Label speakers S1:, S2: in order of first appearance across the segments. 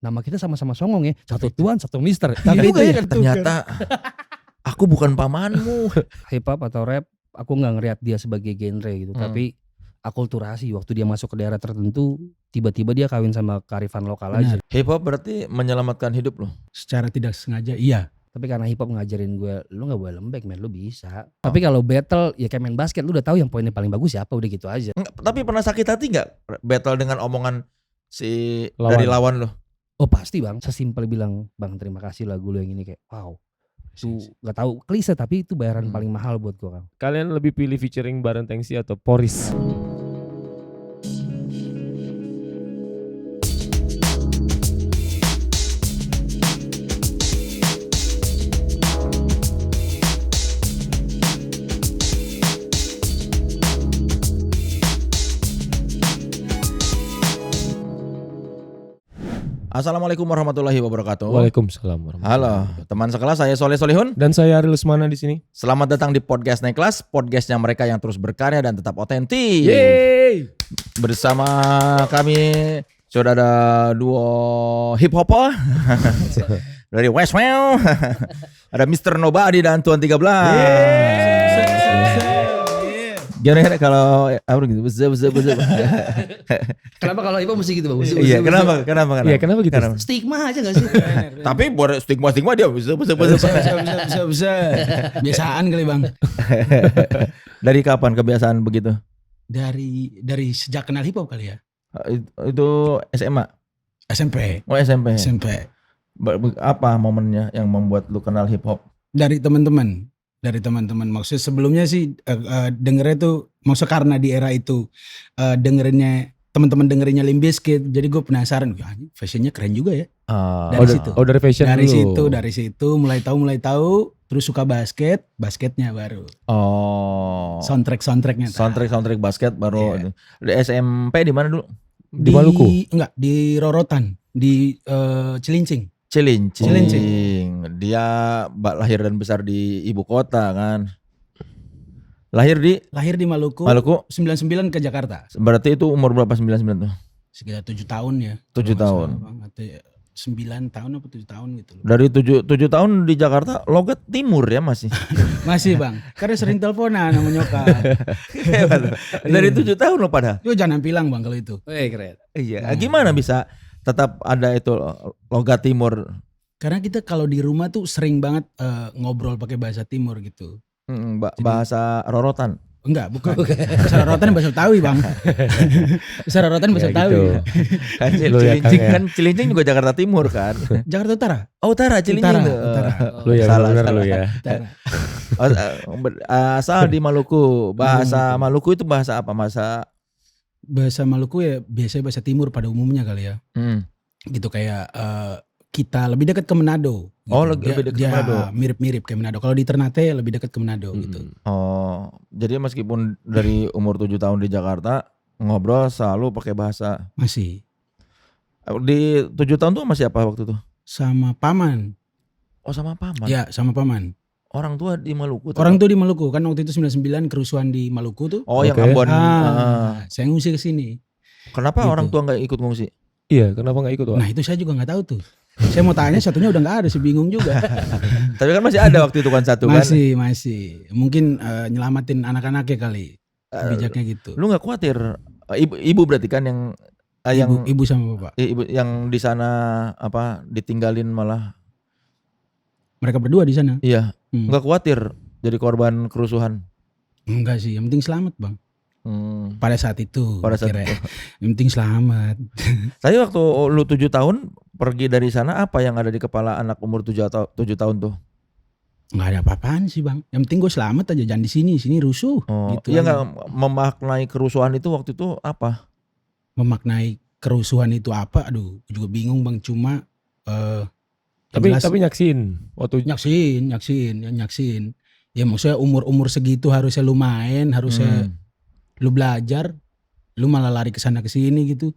S1: nama kita sama-sama songong ya. Satu tuan, satu mister.
S2: Tapi
S1: Juga ya.
S2: ternyata aku bukan pamanmu.
S1: Hip hop atau rap, aku nggak ngelihat dia sebagai genre gitu. Tapi akulturasi, waktu dia masuk ke daerah tertentu, tiba-tiba dia kawin sama kearifan lokal aja.
S2: Hip hop berarti menyelamatkan hidup lo.
S3: Secara tidak sengaja iya.
S1: Tapi karena hip hop ngajarin gue, lu gak boleh lembek men, lu bisa. Tapi kalau battle ya kayak main basket, lu udah tahu yang poinnya paling bagus siapa, udah gitu aja.
S2: Tapi pernah sakit hati gak battle dengan omongan dari lawan lo?
S1: Oh pasti bang, sesimpel bilang, bang terima kasih lagu lu yang ini, kayak wow. Itu gak tahu klise tapi itu bayaran paling mahal buat gue kan.
S4: Kalian lebih pilih featuring bareng Tengsi atau Poris?
S2: Assalamualaikum warahmatullahi wabarakatuh.
S4: Waalaikumsalam warahmatullahi
S2: Halo, teman sekelas, saya Soleh Solihun.
S4: Dan saya Ariel Usmana di sini.
S2: Selamat datang di podcast Naik Kelas, podcastnya mereka yang terus berkarya dan tetap otentik.
S4: Yeay!
S2: Bersama kami sudah ada duo hip hopper dari Westwell. Ada Mr. Nobody dan Tuan 13. Gimana kalau apa gitu?
S1: Kenapa kalau hip hop mesti gitu bang?
S2: Iya, kenapa?
S4: Iya, kenapa gitu?
S1: Stigma aja gak sih?
S2: Tapi buat stigma dia bisa.
S3: Biasaan kali bang.
S2: Dari kapan kebiasaan begitu?
S3: Dari sejak kenal hip hop kali ya.
S2: Itu SMA.
S3: SMP.
S2: Oh SMP. Apa momennya yang membuat lu kenal hip hop?
S3: Dari teman-teman. Maksudnya sebelumnya sih dengernya tuh, maksudnya karena di era itu teman-teman dengerinnya Limp Bizkit, jadi gue penasaran, fashionnya keren juga ya. Dari situ.
S4: Oh dari fashion dulu.
S3: Dari situ mulai tahu, terus suka basketnya baru.
S2: Oh.
S3: Soundtracknya.
S2: Soundtrack basket baru. Yeah. Di SMP di mana dulu?
S4: Di Maluku?
S3: Enggak, di Rorotan, di Cilincing.
S2: Dia lahir dan besar di ibu kota kan. Lahir di Maluku.
S3: 99 ke Jakarta.
S2: Berarti itu umur berapa 99 tuh?
S3: Sekitar 7 tahun ya.
S2: 7 tahun.
S3: Atau 9 tahun apa 7 tahun gitu.
S2: Dari 7 tahun di Jakarta, logat timur ya masih.
S3: Masih bang, karena sering teleponan sama nyokap.
S2: Dari 7 tahun lo pada.
S3: Yo jangan bilang bang kalau itu.
S1: Keren.
S2: Iya. Gimana bisa tetap ada itu logat timur?
S3: Karena kita kalau di rumah tuh sering banget ngobrol pakai bahasa timur gitu.
S2: Bahasa Rorotan.
S3: Enggak, bukan. Bahasa Rorotan bahasa Betawi bang. Bahasa Rorotan bahasa Betawi.
S2: Cilincing kan, Cilincing juga Jakarta Timur kan.
S3: Jakarta Utara.
S2: Oh Utara, Cilincing.
S3: Utara.
S4: Lu ya
S2: salah.
S4: Lu ya.
S2: Asal di Maluku. Bahasa Maluku itu bahasa apa?
S3: Bahasa Maluku ya biasanya bahasa Timur pada umumnya kali ya. Gitu kayak kita lebih dekat ke Manado. Gitu.
S2: Oh lebih dekat ke Manado.
S3: Mirip-mirip kayak Manado. Kalau di Ternate lebih dekat ke Manado gitu.
S2: Oh, jadi meskipun dari umur 7 tahun di Jakarta ngobrol selalu pakai bahasa.
S3: Masih.
S2: Di 7 tahun tuh masih apa waktu itu?
S3: Sama paman.
S2: Oh sama paman?
S3: Ya sama paman.
S2: Orang tua di Maluku?
S3: Orang tua di Maluku kan waktu itu 99 kerusuhan di Maluku tuh.
S2: Oh yang Ambon.
S3: Saya ngungsi ke sini.
S2: Kenapa
S3: gitu.
S2: Orang tua gak ikut ngungsi?
S4: Iya, kenapa gak ikut?
S3: Nah itu saya juga gak tahu tuh. Saya mau tanya satunya udah gak ada, saya bingung juga.
S2: Tapi kan masih ada waktu itu kan satu kan?
S3: Masih. Mungkin nyelamatin anak-anaknya kali. Bijaknya gitu.
S2: Lu gak khawatir? Ibu berarti kan yang
S3: ibu sama bapak.
S2: Ibu yang di sana apa ditinggalin malah.
S3: Mereka berdua di sana.
S2: Iya. Gak khawatir jadi korban kerusuhan?
S3: Enggak sih, yang penting selamat bang. Pada saat itu. Yang penting selamat.
S2: Tapi waktu lu 7 tahun pergi dari sana, apa yang ada di kepala anak umur 7 tahun tuh?
S3: Nggak ada apa-apaan sih bang. Yang penting gue selamat aja, jangan di sini rusuh. Gitu
S2: iya nggak memaknai kerusuhan itu waktu itu apa?
S3: Memaknai kerusuhan itu apa? Aduh, juga bingung bang. Cuma
S4: tapi nyaksin waktu
S3: nyaksin. Ya maksudnya umur segitu harusnya lu main, harusnya lu belajar, lu malah lari ke sana ke sini gitu.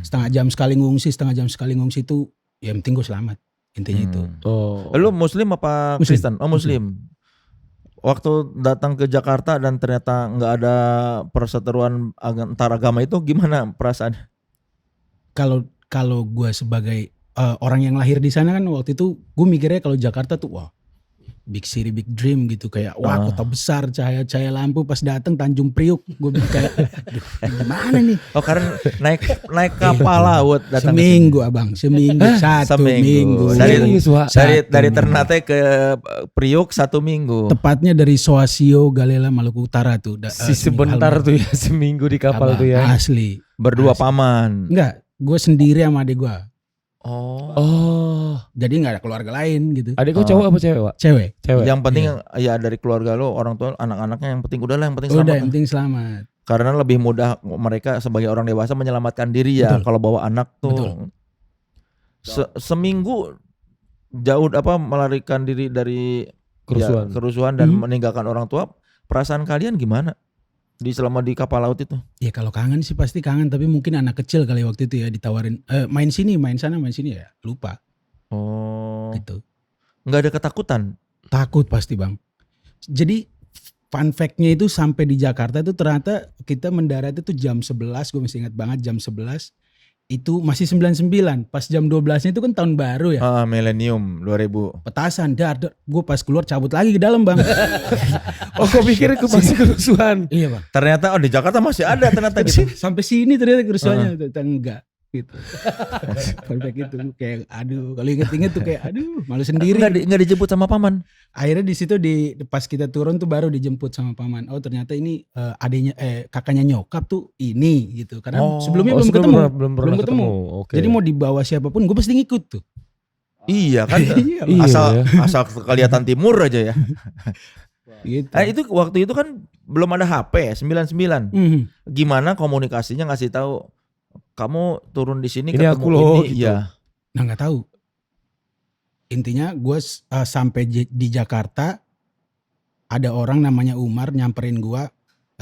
S3: Setengah jam sekali ngungsi itu ya penting gue selamat. Intinya itu.
S4: Oh.
S2: Lu muslim apa Kristen? Oh muslim. Waktu datang ke Jakarta dan ternyata nggak ada perseteruan antar agama itu, gimana perasaan?
S3: Kalau gue sebagai orang yang lahir di sana kan waktu itu gue mikirnya kalau Jakarta tuh wah big city, big dream gitu kayak wah kota besar, cahaya lampu, pas datang Tanjung Priuk gue kayak aduh gimana nih.
S2: Oh karena naik kapal laut datang
S3: seminggu abang, seminggu satu minggu.
S2: Dari Ternate ke Priuk 1 minggu.
S3: Tepatnya dari Soasio Galela Maluku Utara tuh.
S4: Sebentar tuh ya seminggu di kapal
S3: abang,
S4: tuh ya.
S3: Asli.
S2: Berdua paman.
S3: Enggak, gue sendiri sama adik gue.
S4: Oh.
S3: Jadi nggak ada keluarga lain gitu.
S4: Adik kau cowok apa cewek, Pak?
S3: Cewek.
S2: Yang penting ya dari keluarga lo, orang tua, anak-anaknya yang penting udahlah yang penting selamat.
S3: Udah yang penting selamat.
S2: Karena lebih mudah mereka sebagai orang dewasa menyelamatkan diri ya. Kalau bawa anak tuh. Seminggu jauh melarikan diri dari kerusuhan dan meninggalkan orang tua. Perasaan kalian gimana? Selama di kapal laut itu?
S3: Ya kalau kangen sih pasti kangen, tapi mungkin anak kecil kali waktu itu ya ditawarin main sini, main sana, main sini ya lupa.
S2: Oh.
S3: Gitu.
S2: Nggak ada ketakutan?
S3: Takut pasti bang. Jadi fun fact-nya itu sampai di Jakarta itu ternyata kita mendarat itu jam 11, gue masih ingat banget jam 11. Itu masih 99, pas jam 12-nya itu kan tahun baru ya.
S2: Millennium 2000.
S3: Petasan, gue pas keluar cabut lagi ke dalam bang.
S4: Oh kok pikir itu masih kerusuhan?
S3: Iya bang.
S2: Ternyata di Jakarta masih ada ternyata gitu.
S3: Sampai sini ternyata kerusuhannya. Enggak gitu. Sampai gitu kayak aduh, kalau inget-inget tuh kayak aduh malu sendiri.
S2: Enggak dijemput sama paman.
S3: Akhirnya di situ pas kita turun tuh baru dijemput sama paman. Oh ternyata ini kakaknya nyokap tuh ini gitu. Karena sebelumnya belum ketemu.
S4: Okay.
S3: Jadi mau dibawa siapapun gue pasti ngikut tuh.
S2: Iya kan. asal kelihatan timur aja ya.
S3: Gitu.
S2: Itu waktu itu kan belum ada HP ya 99. Gimana komunikasinya ngasih tahu kamu turun di sini
S4: ini
S2: ketemu
S4: aku loh
S2: ini
S4: gitu.
S2: Iya.
S3: Nah nggak tahu. Intinya gue sampai di Jakarta ada orang namanya Umar nyamperin gue,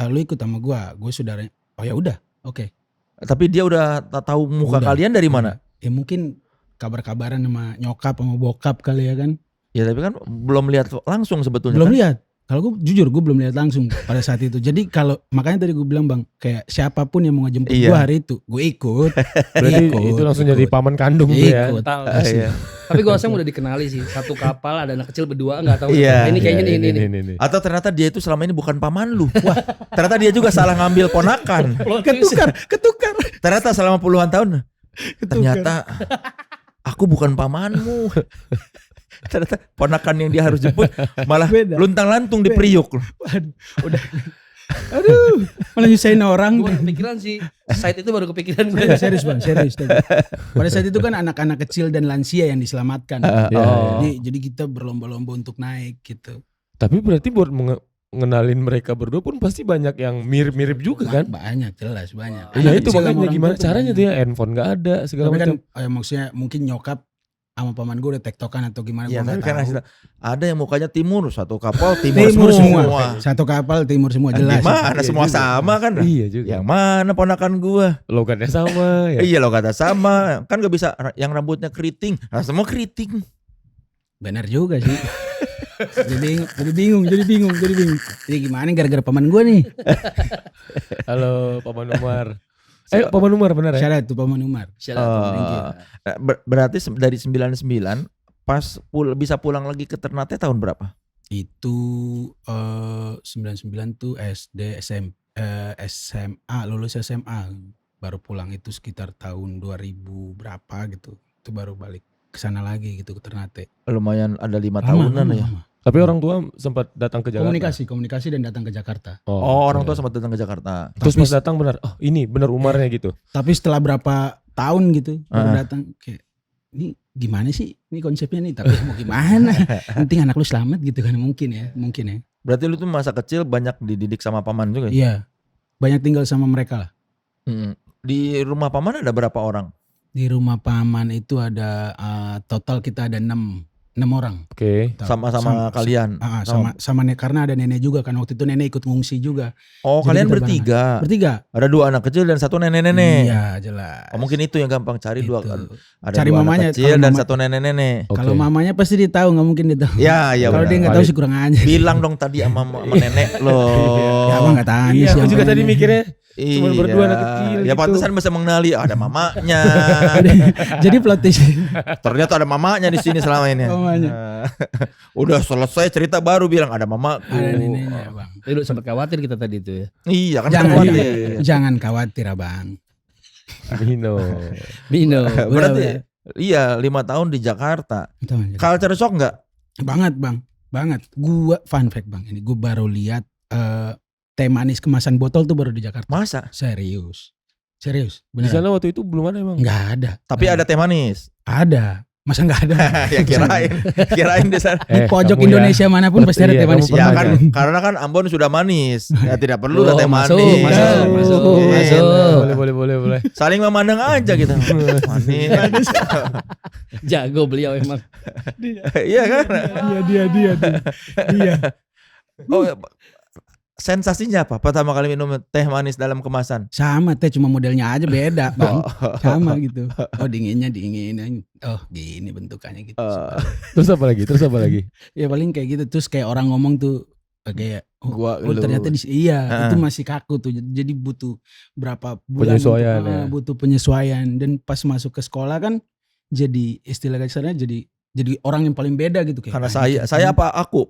S3: lu ikut sama gue saudaranya. Oh ya udah, oke.
S2: Tapi dia udah tahu muka kalian dari mana?
S3: Ya mungkin kabar-kabaran sama nyokap sama bokap kali ya kan.
S2: Ya tapi kan belum lihat langsung sebetulnya.
S3: Belum
S2: kan?
S3: lihat. Kalau gue jujur gue belum lihat langsung pada saat itu. Jadi kalau makanya tadi gue bilang bang, kayak siapapun yang mau ngejemput gue hari itu, gue ikut.
S4: Berarti itu langsung jadi paman kandung tuh ya.
S1: Iya. Tapi gue rasa udah dikenali sih. Satu kapal ada anak kecil berdua nggak tahu.
S2: Iya.
S1: Ini kayaknya ini.
S2: Atau ternyata dia itu selama ini bukan paman lu. Wah, ternyata dia juga salah ngambil ponakan.
S3: Ketukar.
S2: Ternyata selama puluhan tahun. Ternyata aku bukan pamanmu. Ternyata ponakan yang dia harus jemput malah luntang-lantung di Priuk.
S3: Udah. Aduh, malah nyusahin orang.
S1: Gue kepikiran sih. Saat itu baru kepikiran gue.
S3: Serius bang, serius. Pada saat itu kan anak-anak kecil dan lansia yang diselamatkan. Jadi kita berlomba-lomba untuk naik gitu.
S4: Tapi berarti buat mengenalin mereka berdua pun pasti banyak yang mirip-mirip juga kan?
S3: Banyak, jelas banyak.
S4: Ya itu makanya gimana caranya tuh ya, handphone gak ada segala macam.
S3: Kan maksudnya mungkin nyokap sama paman gue udah tektokan atau gimana
S2: ya,
S3: gue gak tahu.
S2: Ada yang mukanya timur, satu kapal timur semua.
S3: Satu kapal timur semua jelas.
S2: Gimana semua juga. Sama kan?
S4: Iya juga.
S2: Yang mana ponakan gue?
S4: Logatnya sama ya.
S2: Iya logatnya sama. Kan gak bisa yang rambutnya keriting. Nah, semua keriting.
S3: Benar juga sih. jadi bingung. Jadi gimana gara-gara paman gue nih?
S4: Halo Paman Umar. Paman Umar benar ya?
S3: Syarat tuh Paman Umar.
S2: Berarti dari 99 pas bisa pulang lagi ke Ternate tahun berapa?
S3: Itu 99 tuh SD, SMA, lulus SMA baru pulang itu sekitar tahun 2000 berapa gitu. Itu baru balik ke sana lagi gitu ke Ternate.
S2: Lumayan ada 5 tahunan ya.
S3: Lama.
S4: Tapi orang tua sempat datang ke Jakarta.
S3: Komunikasi dan datang ke Jakarta.
S2: Orang tua sempat datang ke Jakarta.
S4: Terus pas datang benar, ini benar Umarnya gitu.
S3: Tapi setelah berapa tahun gitu baru datang kayak ini gimana sih? Ini konsepnya nih, tapi mau gimana? Penting anak lu selamat gitu kan mungkin ya.
S2: Berarti lu tuh masa kecil banyak dididik sama paman juga ya?
S3: Iya. Banyak tinggal sama mereka lah.
S2: Di rumah paman ada berapa orang?
S3: Di rumah paman itu ada total kita ada 6 orang.
S4: Oke.
S2: Sama kalian.
S3: Sama karena ada nenek juga kan, waktu itu nenek ikut ngungsi juga.
S2: Oh, jadi kalian bertiga.
S3: Bertiga.
S2: Ada 2 anak kecil dan 1 nenek-nenek.
S3: Iya, jelas.
S2: Mungkin itu yang gampang cari
S3: itu.
S2: Ada
S3: cari
S2: 2
S3: mamanya,
S2: anak kecil dan 1 nenek-nenek.
S3: Kalau mamanya pasti dia tahu, nggak mungkin dia tahu.
S2: Ya.
S3: Kalau dia nggak tahu sih kurang aja.
S2: Bilang dong tadi sama nenek lo.
S3: Ya abang nggak tanya
S4: sih. Aku juga tadi mikirnya Cuman berdua anak kecil
S2: Ya
S4: gitu.
S2: pantesan bisa mengenali ada mamanya.
S3: Jadi plot twist.
S2: Ternyata ada mamanya di sini selama ini.
S3: Mamanya.
S2: Udah selesai cerita baru bilang ada mamaku.
S3: Ada neneknya, Bang.
S1: Lu sempat khawatir kita tadi itu ya.
S2: Iya kan
S3: Jangan,
S2: khawatir.
S3: jangan khawatir, Abang.
S4: Mino.
S1: Mino.
S2: Berarti iya 5 tahun di Jakarta. Culture shock nggak?
S3: Banget, Bang. Banget. Gua fun fact, Bang. Ini gua baru lihat teh manis kemasan botol tuh baru di Jakarta.
S2: Masa?
S3: Serius. Serius.
S4: Di
S3: Beneran.
S4: sana waktu itu belum ada emang.
S3: Nggak ada.
S2: Tapi ada teh manis.
S3: Ada. Masa nggak ada?
S2: Ya kirain di sana.
S3: Di pojok
S4: kamu ya.
S3: Indonesia manapun pasti ada
S4: Iya,
S3: teh manis.
S4: kamu
S2: Ya
S4: pernah
S2: kan
S4: aja.
S2: karena kan Ambon sudah manis. Ya tidak perlu
S1: Oh,
S2: lah teh
S1: masuk,
S2: manis.
S1: masuk,
S2: Iya.
S1: masuk.
S4: Boleh.
S2: Saling memandang aja kita. Manis.
S1: Jago beliau emang.
S2: Iya kan?
S3: Dia.
S2: Oh, sensasinya apa? Pertama kali minum teh manis dalam kemasan.
S3: Sama teh cuma modelnya aja beda, Bang.
S2: Oh.
S3: Sama gitu. Oh dinginnya dingin. Oh gini bentukannya gitu.
S4: Terus apa lagi?
S3: Ya paling kayak gitu. Terus kayak orang ngomong tuh kayak
S2: Gua
S3: oh ternyata
S2: Heeh.
S3: itu masih kaku tuh. Jadi butuh berapa bulan
S4: Penyesuaian,
S3: untuk,
S4: ya.
S3: butuh penyesuaian. Dan pas masuk ke sekolah kan jadi istilah kasarnya jadi orang yang paling beda gitu kayak.
S2: karena
S3: anjing,
S2: saya apa aku?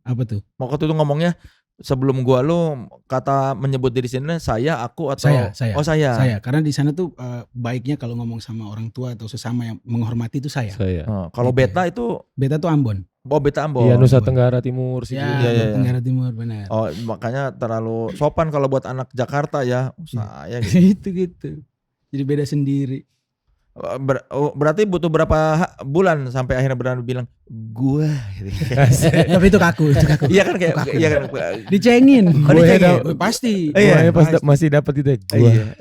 S3: apa tuh?
S2: Mau waktu itu ngomongnya sebelum gua lu kata menyebut diri sini saya, aku atau
S3: Saya.
S2: Oh saya.
S3: Saya karena di sana tuh baiknya kalau ngomong sama orang tua atau sesama yang menghormati itu saya.
S4: Saya.
S2: Oh, kalau
S3: Gitu
S2: beta itu
S3: Beta tuh Ambon.
S2: Beta Ambon.
S4: Iya, Nusa
S3: Ambon.
S4: Tenggara Timur sih.
S3: Ya,
S2: Iya, iya.
S3: Tenggara Timur benar.
S2: Oh, makanya terlalu sopan kalau buat anak Jakarta ya. Saya gitu.
S3: gitu. Jadi beda sendiri.
S2: Berarti butuh berapa bulan sampai akhirnya berani bilang gua gitu.
S3: Tapi itu kaku.
S2: Iya kan kayak
S3: Kaku.
S2: iya kan.
S3: Dicengin.
S2: Oh, dicengin.
S3: Pasti.
S2: Iya,
S4: Pas
S3: Pasti.
S4: masih dapat itu.
S2: Iya.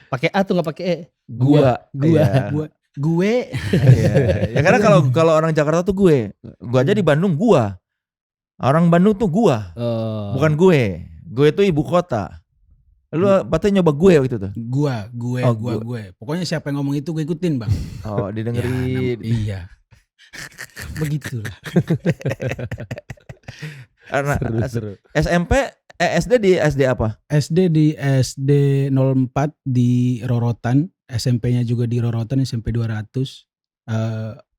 S1: Pakai A tuh nggak pakai E.
S2: Gua. Iya.
S3: Gue
S2: Iya. Ya karena kalau orang Jakarta tuh gue aja di Bandung gua. Orang Bandung tuh gua,
S1: Oh.
S2: bukan gue. Gue itu ibu kota. Lu patutnya nyoba gue waktu itu.
S3: gue.
S2: Oh,
S3: Gue. Pokoknya siapa yang ngomong itu gue ikutin, Bang.
S2: Oh, didengerin.
S3: Iya. Begitulah.
S2: Karena
S4: Seru.
S2: SMP SD di SD apa?
S3: SD di SD 04 di Rorotan, SMP-nya juga di Rorotan SMP 200.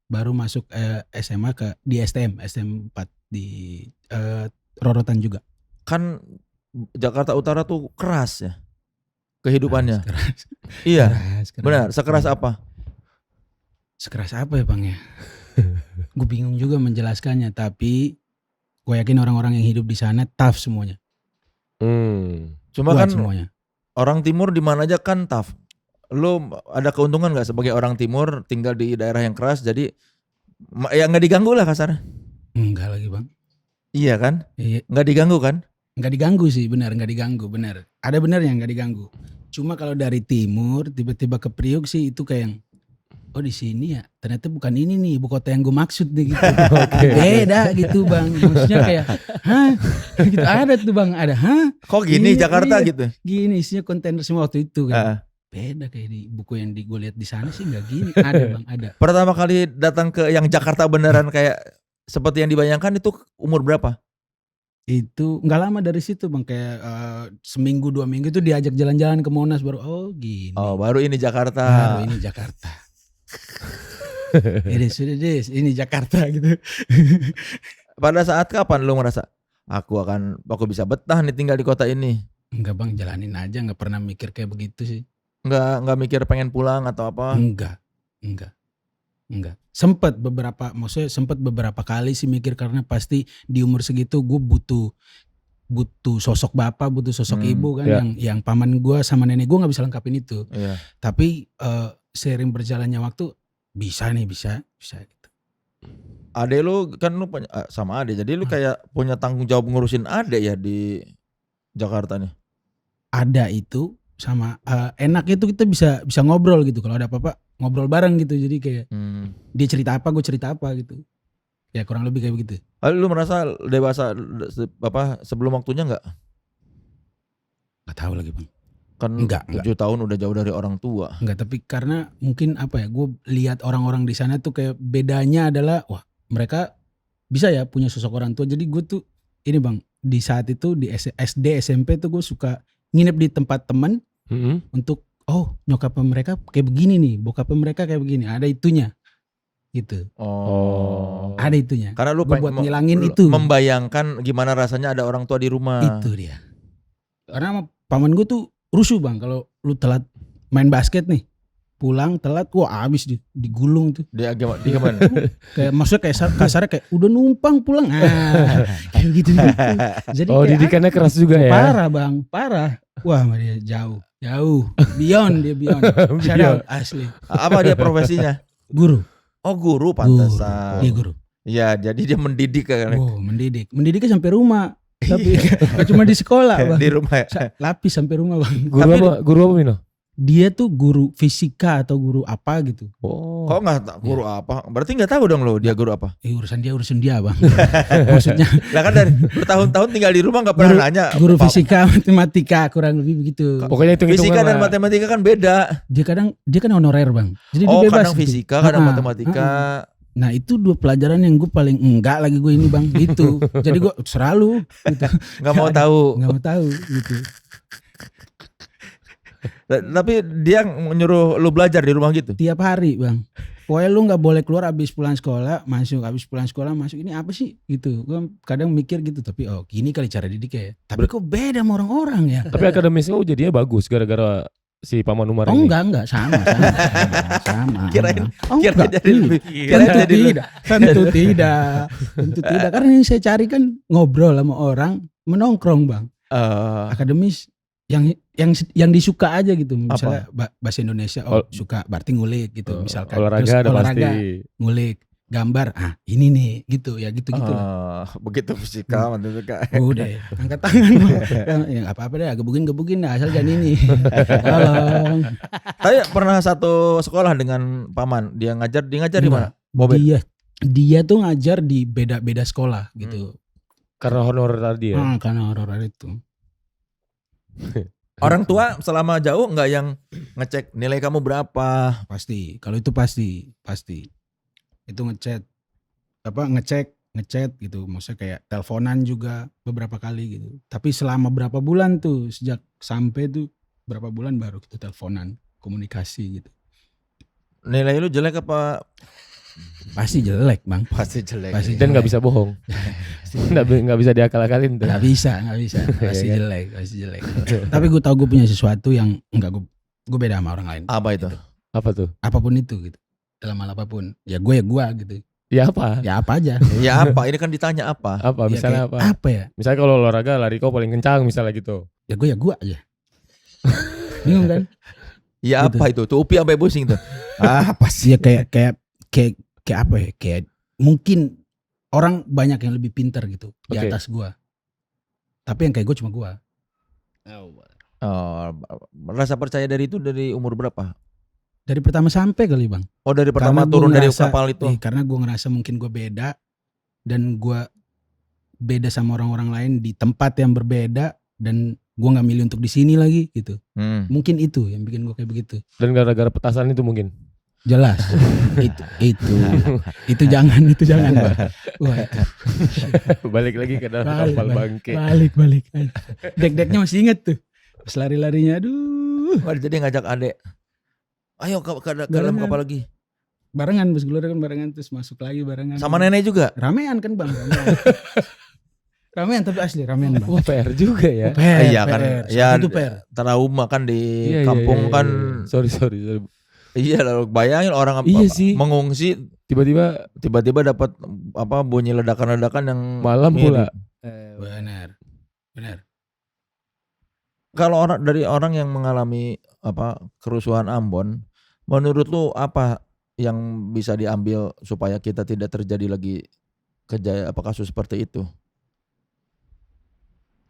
S3: Baru masuk SMA di STM 4 di Rorotan juga.
S2: Kan Jakarta Utara tuh keras ya kehidupannya.
S3: Keras.
S2: Iya,
S3: Keras.
S2: benar. Sekeras apa?
S3: Sekeras apa ya, Bang ya? Gue bingung juga menjelaskannya, tapi gue yakin orang-orang yang hidup di sana tough semuanya.
S2: Cuma
S3: Kuat
S2: kan
S3: semuanya.
S2: orang timur di mana aja kan tough. Lu ada keuntungan nggak sebagai orang timur tinggal di daerah yang keras jadi ya nggak diganggu lah kasarnya.
S3: Enggak lagi, Bang.
S2: Iya kan?
S3: Iya,
S2: Nggak diganggu kan?
S3: nggak diganggu sih, benar, nggak diganggu, benar. Ada benernya nggak diganggu. Cuma kalau dari timur tiba-tiba ke Priok sih itu kayak yang, oh di sini ya ternyata bukan ini nih ibu kota yang gue maksud nih gitu. Beda gitu, Bang. Maksudnya kayak, hah? Gitu ada tuh, Bang, ada, hah?
S2: Kok gini
S3: Iya,
S2: Jakarta
S3: iya.
S2: gitu?
S3: Gini isinya kontainer semua waktu itu kan.
S2: Heeh.
S3: Beda kayak di buku yang gue lihat di sana sih nggak gini. Ada, Bang, ada.
S2: Pertama kali datang ke yang Jakarta beneran kayak seperti yang dibayangkan itu umur berapa?
S3: Itu nggak lama dari situ, Bang, kayak seminggu 2 minggu itu diajak jalan-jalan ke Monas baru oh gini.
S2: Oh, baru ini Jakarta.
S3: Baru ini Jakarta. Ini Jakarta gitu.
S2: Pada saat kapan lu merasa aku bisa betah nih tinggal di kota ini?
S3: Enggak, Bang, jalanin aja, nggak pernah mikir kayak begitu sih.
S2: Nggak mikir pengen pulang atau apa?
S3: Enggak. Sempet beberapa kali sih mikir karena pasti di umur segitu gue butuh sosok bapak, butuh sosok ibu kan
S4: ya.
S3: yang paman gue sama nenek gue nggak bisa lengkapin itu.
S2: Iya.
S3: Tapi seiring berjalannya waktu bisa gitu.
S2: Ade lu kan lu punya sama ade. Jadi lu kayak punya tanggung jawab ngurusin ade ya di Jakarta nih.
S3: Ada itu sama enaknya itu kita bisa ngobrol gitu, kalau ada apa-apa ngobrol bareng gitu, jadi kayak dia cerita apa gue cerita apa gitu, ya kurang lebih kayak begitu.
S2: Lu merasa dewasa sebelum waktunya nggak?
S3: Nggak tahu lagi, Bang.
S2: Kan
S3: Enggak.
S2: 7 tahun udah jauh dari orang tua.
S3: Enggak, tapi karena mungkin apa ya, gue lihat orang-orang di sana tuh kayak bedanya adalah wah mereka bisa ya punya sosok orang tua. Jadi gue tuh ini, Bang, di saat itu di SD SMP tuh gue suka nginep di tempat teman
S4: Mm-mm.
S3: untuk nyokap mereka kayak begini nih, bokap mereka kayak begini. Ada itunya. Gitu.
S2: Oh.
S3: Ada itunya.
S2: Karena lu
S3: Gua buat ngilangin itu.
S2: membayangkan gimana rasanya ada orang tua di rumah.
S3: Itu dia. Karena paman gue tuh rusuh bang kalau lu telat main basket nih. Pulang telat, wah abis digulung tuh.
S2: Dia gimana?
S3: Kayak maksudnya kayak kasarnya kayak udah numpang pulang. Kayak gitu. Jadi kayak
S4: didikannya keras juga ya.
S3: parah bang, parah. Wah dia jauh. Beyond dia beyond. Shout out, asli.
S2: Apa dia profesinya?
S3: Guru.
S2: Oh guru pantesan.
S3: Dia guru.
S2: Ya jadi dia mendidik kan.
S3: Oh mendidik. Mendidiknya sampai rumah. Tapi gak cuma di sekolah bang.
S2: Di rumah ya.
S3: Lapis sampai rumah bang.
S4: Guru apa Mino?
S3: Dia tuh guru fisika atau guru apa gitu.
S4: Oh.
S2: Kok nggak tahu guru apa? Berarti nggak tahu dong lo dia guru apa?
S3: Urusan dia bang. Maksudnya
S2: Lah kan dari bertahun-tahun tinggal di rumah nggak pernah nanya.
S3: guru
S2: Pak,
S3: fisika matematika kurang lebih begitu.
S4: Pokoknya hitung-hitungan
S2: fisika dan
S4: lah.
S2: matematika kan beda.
S3: Dia kan honorer bang. Jadi dia
S2: Oh
S3: bebas.
S2: kadang
S3: gitu.
S2: fisika, kadang
S3: Ah,
S2: matematika.
S3: Nah itu 2 pelajaran yang gue paling enggak lagi gue ini bang. Gitu. Jadi gue selalu gitu.
S2: Nggak mau tahu.
S3: Nggak mau tahu gitu.
S2: Tapi dia nyuruh lu belajar di rumah gitu.
S3: Tiap hari bang. Pokoknya lu nggak boleh keluar abis pulang sekolah masuk. Abis pulang sekolah masuk. Ini apa sih gitu. Gue kadang mikir gitu. Tapi gini kali cara didiknya ya. Tapi kok beda sama orang-orang ya.
S4: Tapi akademisnya jadinya bagus gara-gara si Paman Umar
S3: Oh
S4: ini.
S3: enggak sama.
S2: Kirain
S3: enggak.
S2: jadi lebih. Kirain
S3: Tentu
S2: jadi lebih.
S3: tidak. Tentu tidak. Karena yang saya cari kan ngobrol sama orang, menongkrong bang. Akademis yang disuka aja gitu. Misalnya bahasa Indonesia suka berarti ngulik gitu. Misalkan
S4: olahraga
S3: terus
S4: ada
S3: olahraga
S4: pasti.
S3: ngulik, gambar. Ini nih gitu ya gitu-gitu lah.
S2: Begitu fisika, matematika.
S3: Udah angkat tangan bang. Ya apa-apa deh, gebukin dah asal jangan ini. Tolong.
S2: Tapi pernah satu sekolah dengan paman. Dia ngajar di mana?
S3: Dia tuh ngajar di beda-beda sekolah gitu.
S4: Karena honorer tadi ya.
S3: Karena honorer itu.
S2: Orang tua selama jauh nggak yang ngecek nilai kamu berapa?
S3: Pasti. Kalau itu pasti. Itu ngecek gitu. Maksudnya kayak teleponan juga beberapa kali gitu. Tapi selama berapa bulan tuh sejak sampai tuh berapa bulan baru kita teleponan, komunikasi gitu.
S2: Nilai lu jelek apa?
S3: Pasti jelek bang.
S2: Pasti jelek.
S4: Dan nggak bisa bohong. Nggak bisa diakal-akalin tuh.
S3: Nggak bisa. Pasti jelek. Tapi gue tau gue punya sesuatu yang enggak gue beda sama orang lain.
S2: Apa itu?
S4: Apa tuh?
S3: Apapun itu gitu. Dalam hal apapun. Ya gue gitu.
S4: Ya apa?
S3: Ya apa aja.
S2: Ya apa? Ini kan ditanya apa?
S4: Apa?
S3: Ya
S4: Misalnya
S3: kayak,
S4: apa?
S3: Apa ya?
S4: Misalnya kalau olahraga lari kau paling kencang misalnya gitu.
S3: Ya gue aja. Bingung kan?
S2: Ya
S3: Gitu.
S2: apa itu? Tuh upi sampai pusing tuh. Apa sih?
S3: Ya kayak apa ya? Kayak mungkin orang banyak yang lebih pintar gitu di
S4: Oke.
S3: atas gua. Tapi yang kayak gue cuma gua.
S2: Oh, rasa percaya dari itu dari umur berapa?
S3: Dari pertama sampai kali bang.
S2: Oh dari pertama
S3: Karena
S2: turun
S3: gua
S2: dari
S3: ngerasa-
S2: kapal itu.
S3: Karena gue ngerasa mungkin gue beda. Dan gue beda sama orang-orang lain di tempat yang berbeda. Dan gue gak milih untuk di sini lagi gitu. Mungkin itu yang bikin gue kayak begitu.
S4: Dan gara-gara petasan itu mungkin.
S3: Jelas. itu jangan bang. Wah,
S4: Balik lagi ke dalam
S3: Balik,
S4: kapal
S3: balik.
S4: bangke.
S3: balik. Dek-deknya masih inget tuh. Pas lari-larinya aduh.
S2: Wah, jadi ngajak adek. Ayo ke dalam kapal lagi.
S3: Barengan bos gelora kan barengan terus masuk lagi barengan.
S2: Sama nenek juga.
S3: Ramean kan bang. Ramean tapi asli ramean bang.
S4: Wah PR juga ya.
S2: Iya kan. Ya
S3: Itu PR.
S2: trauma kan di
S4: Iya,
S2: kampung
S4: iya.
S2: kan.
S4: Sorry.
S2: Iya lalu bayangin orang
S4: Iya sih.
S2: mengungsi
S4: Tiba-tiba
S2: dapat bunyi ledakan-ledakan yang
S4: malam pula.
S3: Benar.
S2: Kalau dari orang yang mengalami kerusuhan Ambon, menurut lu apa yang bisa diambil supaya kita tidak terjadi lagi kasus seperti itu?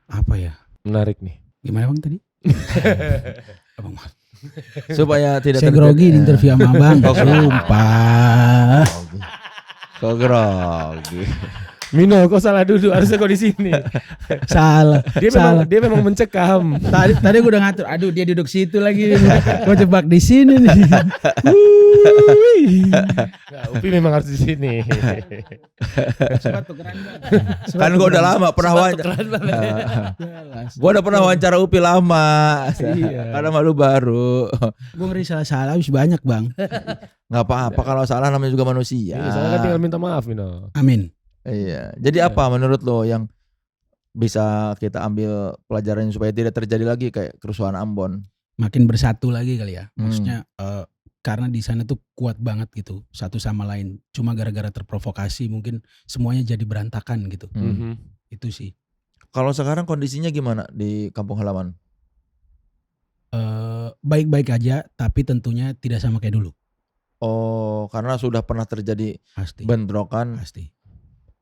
S3: Apa ya?
S4: Menarik nih.
S3: Gimana bang tadi? Abang maaf.
S2: Supaya tidak
S3: Saya grogi di interview sama abang. Sumpah.
S2: Kok grogi.
S4: Mino, kau salah duduk, harusnya kau di sini.
S3: Salah.
S4: Dia memang mencekam.
S3: Tadi gue udah ngatur. Aduh, dia duduk situ lagi. Gue jebak di sini nih.
S4: Nah, Upi memang harus di sini.
S3: Sepatu keren banget.
S2: Kan gue udah lama pernah wawancara. Gue udah pernah wawancara Upi lama.
S4: Iya.
S2: Karena malu baru.
S3: Gue ngeri salah-salah habis banyak bang.
S2: Nggak apa-apa kalau salah, namanya juga manusia.
S4: Iya, saya kan tinggal minta maaf, Mino.
S3: Amin.
S2: Iya. Jadi apa menurut lo yang bisa kita ambil pelajaran supaya tidak terjadi lagi kayak kerusuhan Ambon?
S3: Makin bersatu lagi kali ya.
S2: Hmm.
S3: Maksudnya karena di sana tuh kuat banget gitu satu sama lain. Cuma gara-gara terprovokasi mungkin semuanya jadi berantakan gitu.
S2: Hmm.
S3: Itu sih.
S2: Kalau sekarang kondisinya gimana di kampung halaman?
S3: Baik-baik aja, tapi tentunya tidak sama kayak dulu.
S2: Oh, karena sudah pernah terjadi
S3: Pasti.
S2: bentrokan.
S3: Pasti.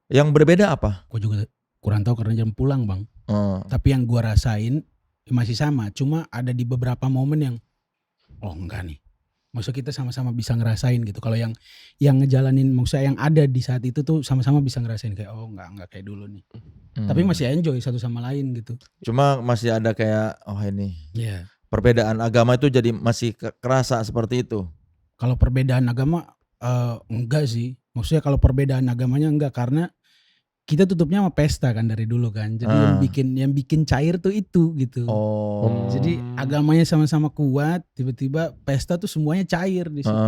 S2: Yang berbeda apa?
S3: Gue juga kurang tahu karena jam pulang bang.
S2: Oh.
S3: Tapi yang gue rasain masih sama. Cuma ada di beberapa momen yang oh enggak nih. Maksudnya kita sama-sama bisa ngerasain gitu. Kalau yang ngejalanin, maksudnya yang ada di saat itu tuh sama-sama bisa ngerasain kayak oh enggak kayak dulu nih. Tapi masih enjoy satu sama lain gitu.
S2: Cuma masih ada kayak oh ini
S3: Iya.
S2: perbedaan agama itu jadi masih kerasa seperti itu.
S3: Kalau perbedaan agama enggak sih. Maksudnya kalau perbedaan agamanya enggak, karena kita tutupnya sama pesta kan dari dulu kan. Jadi yang bikin cair tuh itu gitu.
S2: Oh.
S3: Jadi agamanya sama-sama kuat, tiba-tiba pesta tuh semuanya cair di situ.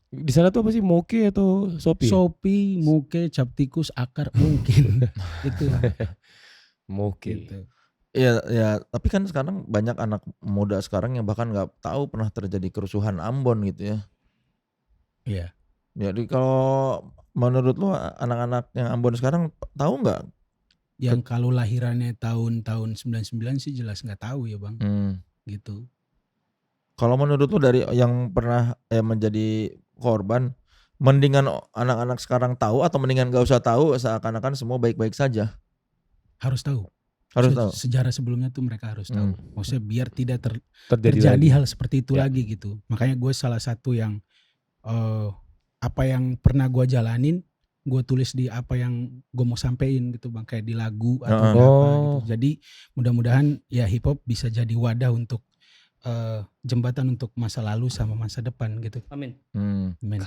S4: Di sana tuh apa sih, moke atau sopi?
S3: Sopi, moke, cap tikus, akar mungkin. Itu.
S4: Moke.
S3: Gitu.
S2: Iya, ya. Tapi kan sekarang banyak anak muda sekarang yang bahkan nggak tahu pernah terjadi kerusuhan Ambon gitu ya.
S3: Iya.
S2: Jadi kalau menurut lo anak-anak yang Ambon sekarang tahu nggak?
S3: Yang kalau lahirannya tahun-tahun 99 sih jelas nggak tahu ya bang. Gitu.
S2: Kalau menurut lo dari yang pernah menjadi korban, mendingan anak-anak sekarang tahu atau mendingan gak usah tahu seakan-akan semua baik-baik saja?
S3: Harus tahu.
S2: Harus tahu.
S3: Sejarah sebelumnya tuh mereka harus tahu. Maksudnya biar tidak
S4: Terjadi
S3: terjadi hal seperti itu
S4: Ya.
S3: lagi gitu. Makanya gue salah satu yang apa yang pernah gue jalanin, gue tulis di apa yang gue mau sampein gitu bang, kayak di lagu atau di apa gitu. Jadi mudah-mudahan ya hip hop bisa jadi wadah untuk jembatan untuk masa lalu sama masa depan gitu.
S1: Amin.
S3: Amin.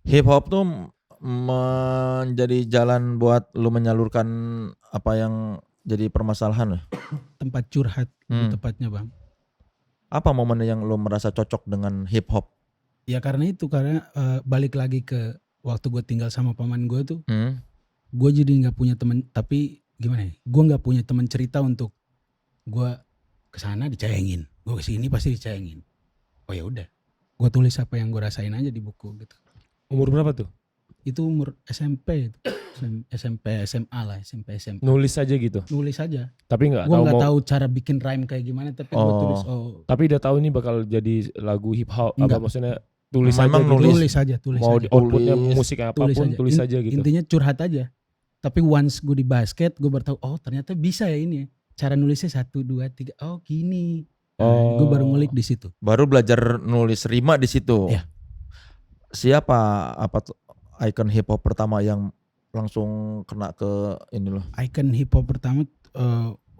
S2: Hip hop tuh menjadi jalan buat lu menyalurkan apa yang jadi permasalahan.
S3: Tempat curhat lebih tepatnya bang.
S2: Apa momen yang lu merasa cocok dengan hip hop?
S3: Ya karena itu, karena balik lagi ke waktu gue tinggal sama paman gue tuh, gue jadi nggak punya teman. Tapi gimana ya? Gue nggak punya teman cerita untuk gue kesana dicayengin, gue kesini pasti dicayengin. Oh ya udah, gue tulis apa yang gue rasain aja di buku gitu.
S4: Umur berapa tuh?
S3: Itu umur SMP, SMP SMA lah, SMP SMP.
S4: Nulis aja gitu.
S3: Nulis aja.
S4: Tapi nggak
S3: Gue
S4: tahu
S3: nggak
S4: mau.
S3: tahu cara bikin rhyme kayak gimana, tapi gue tulis.
S4: Tapi udah tahu ini bakal jadi lagu hip hop. Apa
S3: Enggak.
S4: maksudnya tulis
S2: Memang
S4: aja gitu.
S3: Tulis aja, tulis
S4: Mau
S3: aja.
S4: di outputnya
S2: Tulis.
S4: musik apapun tulis aja gitu.
S3: Intinya curhat aja. Tapi once gue di basket, gue baru tahu, oh ternyata bisa ya ini ya. Cara nulisnya 1, 2, 3. Oh gini. Gue baru ngulik di situ.
S2: Baru belajar nulis rima di situ.
S3: Iya.
S2: Siapa apa tuh ikon hip hop pertama yang langsung kena ke ini loh?
S3: Icon hip hop pertama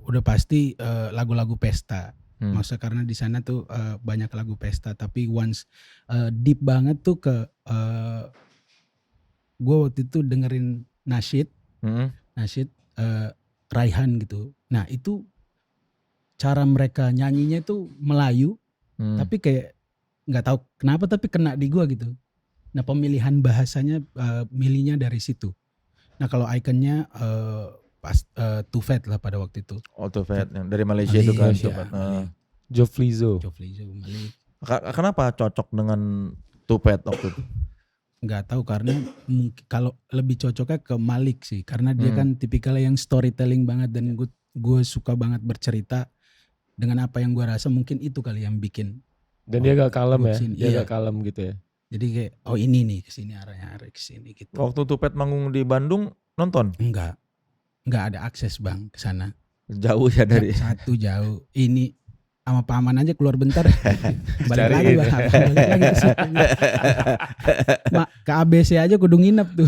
S3: udah pasti lagu-lagu pesta. Maksudnya karena di sana tuh banyak lagu pesta. Tapi once deep banget tuh ke gue waktu itu dengerin nasyid Raihan gitu. Nah itu cara mereka nyanyinya tuh Melayu, tapi kayak nggak tahu kenapa tapi kena di gue gitu. Nah pemilihan bahasanya milihnya dari situ. Nah kalau ikonnya pas Tufet lah pada waktu itu.
S2: Oh Tufet yang dari Malaysia itu kan.
S3: Malaysia,
S2: Tufet.
S4: Joflizo.
S3: Malik.
S2: Kenapa cocok dengan Tufet waktu itu?
S3: Nggak tahu karena mungkin kalau lebih cocoknya ke Malik sih, karena dia kan tipikal yang storytelling banget dan gue suka banget bercerita dengan apa yang gue rasa, mungkin itu kali yang bikin.
S4: Dan dia agak kalem ya.
S3: Kesini,
S4: Dia
S3: iya.
S4: agak kalem gitu ya.
S3: Jadi kayak oh ini nih kesini arahnya kesini gitu.
S2: Waktu Tufet manggung di Bandung nonton?
S3: Enggak ada akses bang ke sana.
S2: Jauh ya dari.
S3: Satu jauh. Ini sama paman aja keluar bentar. Balik
S4: Cariin.
S3: lagi Bang. Balik lagi ke situ. Ke ABC aja kudu nginep tuh.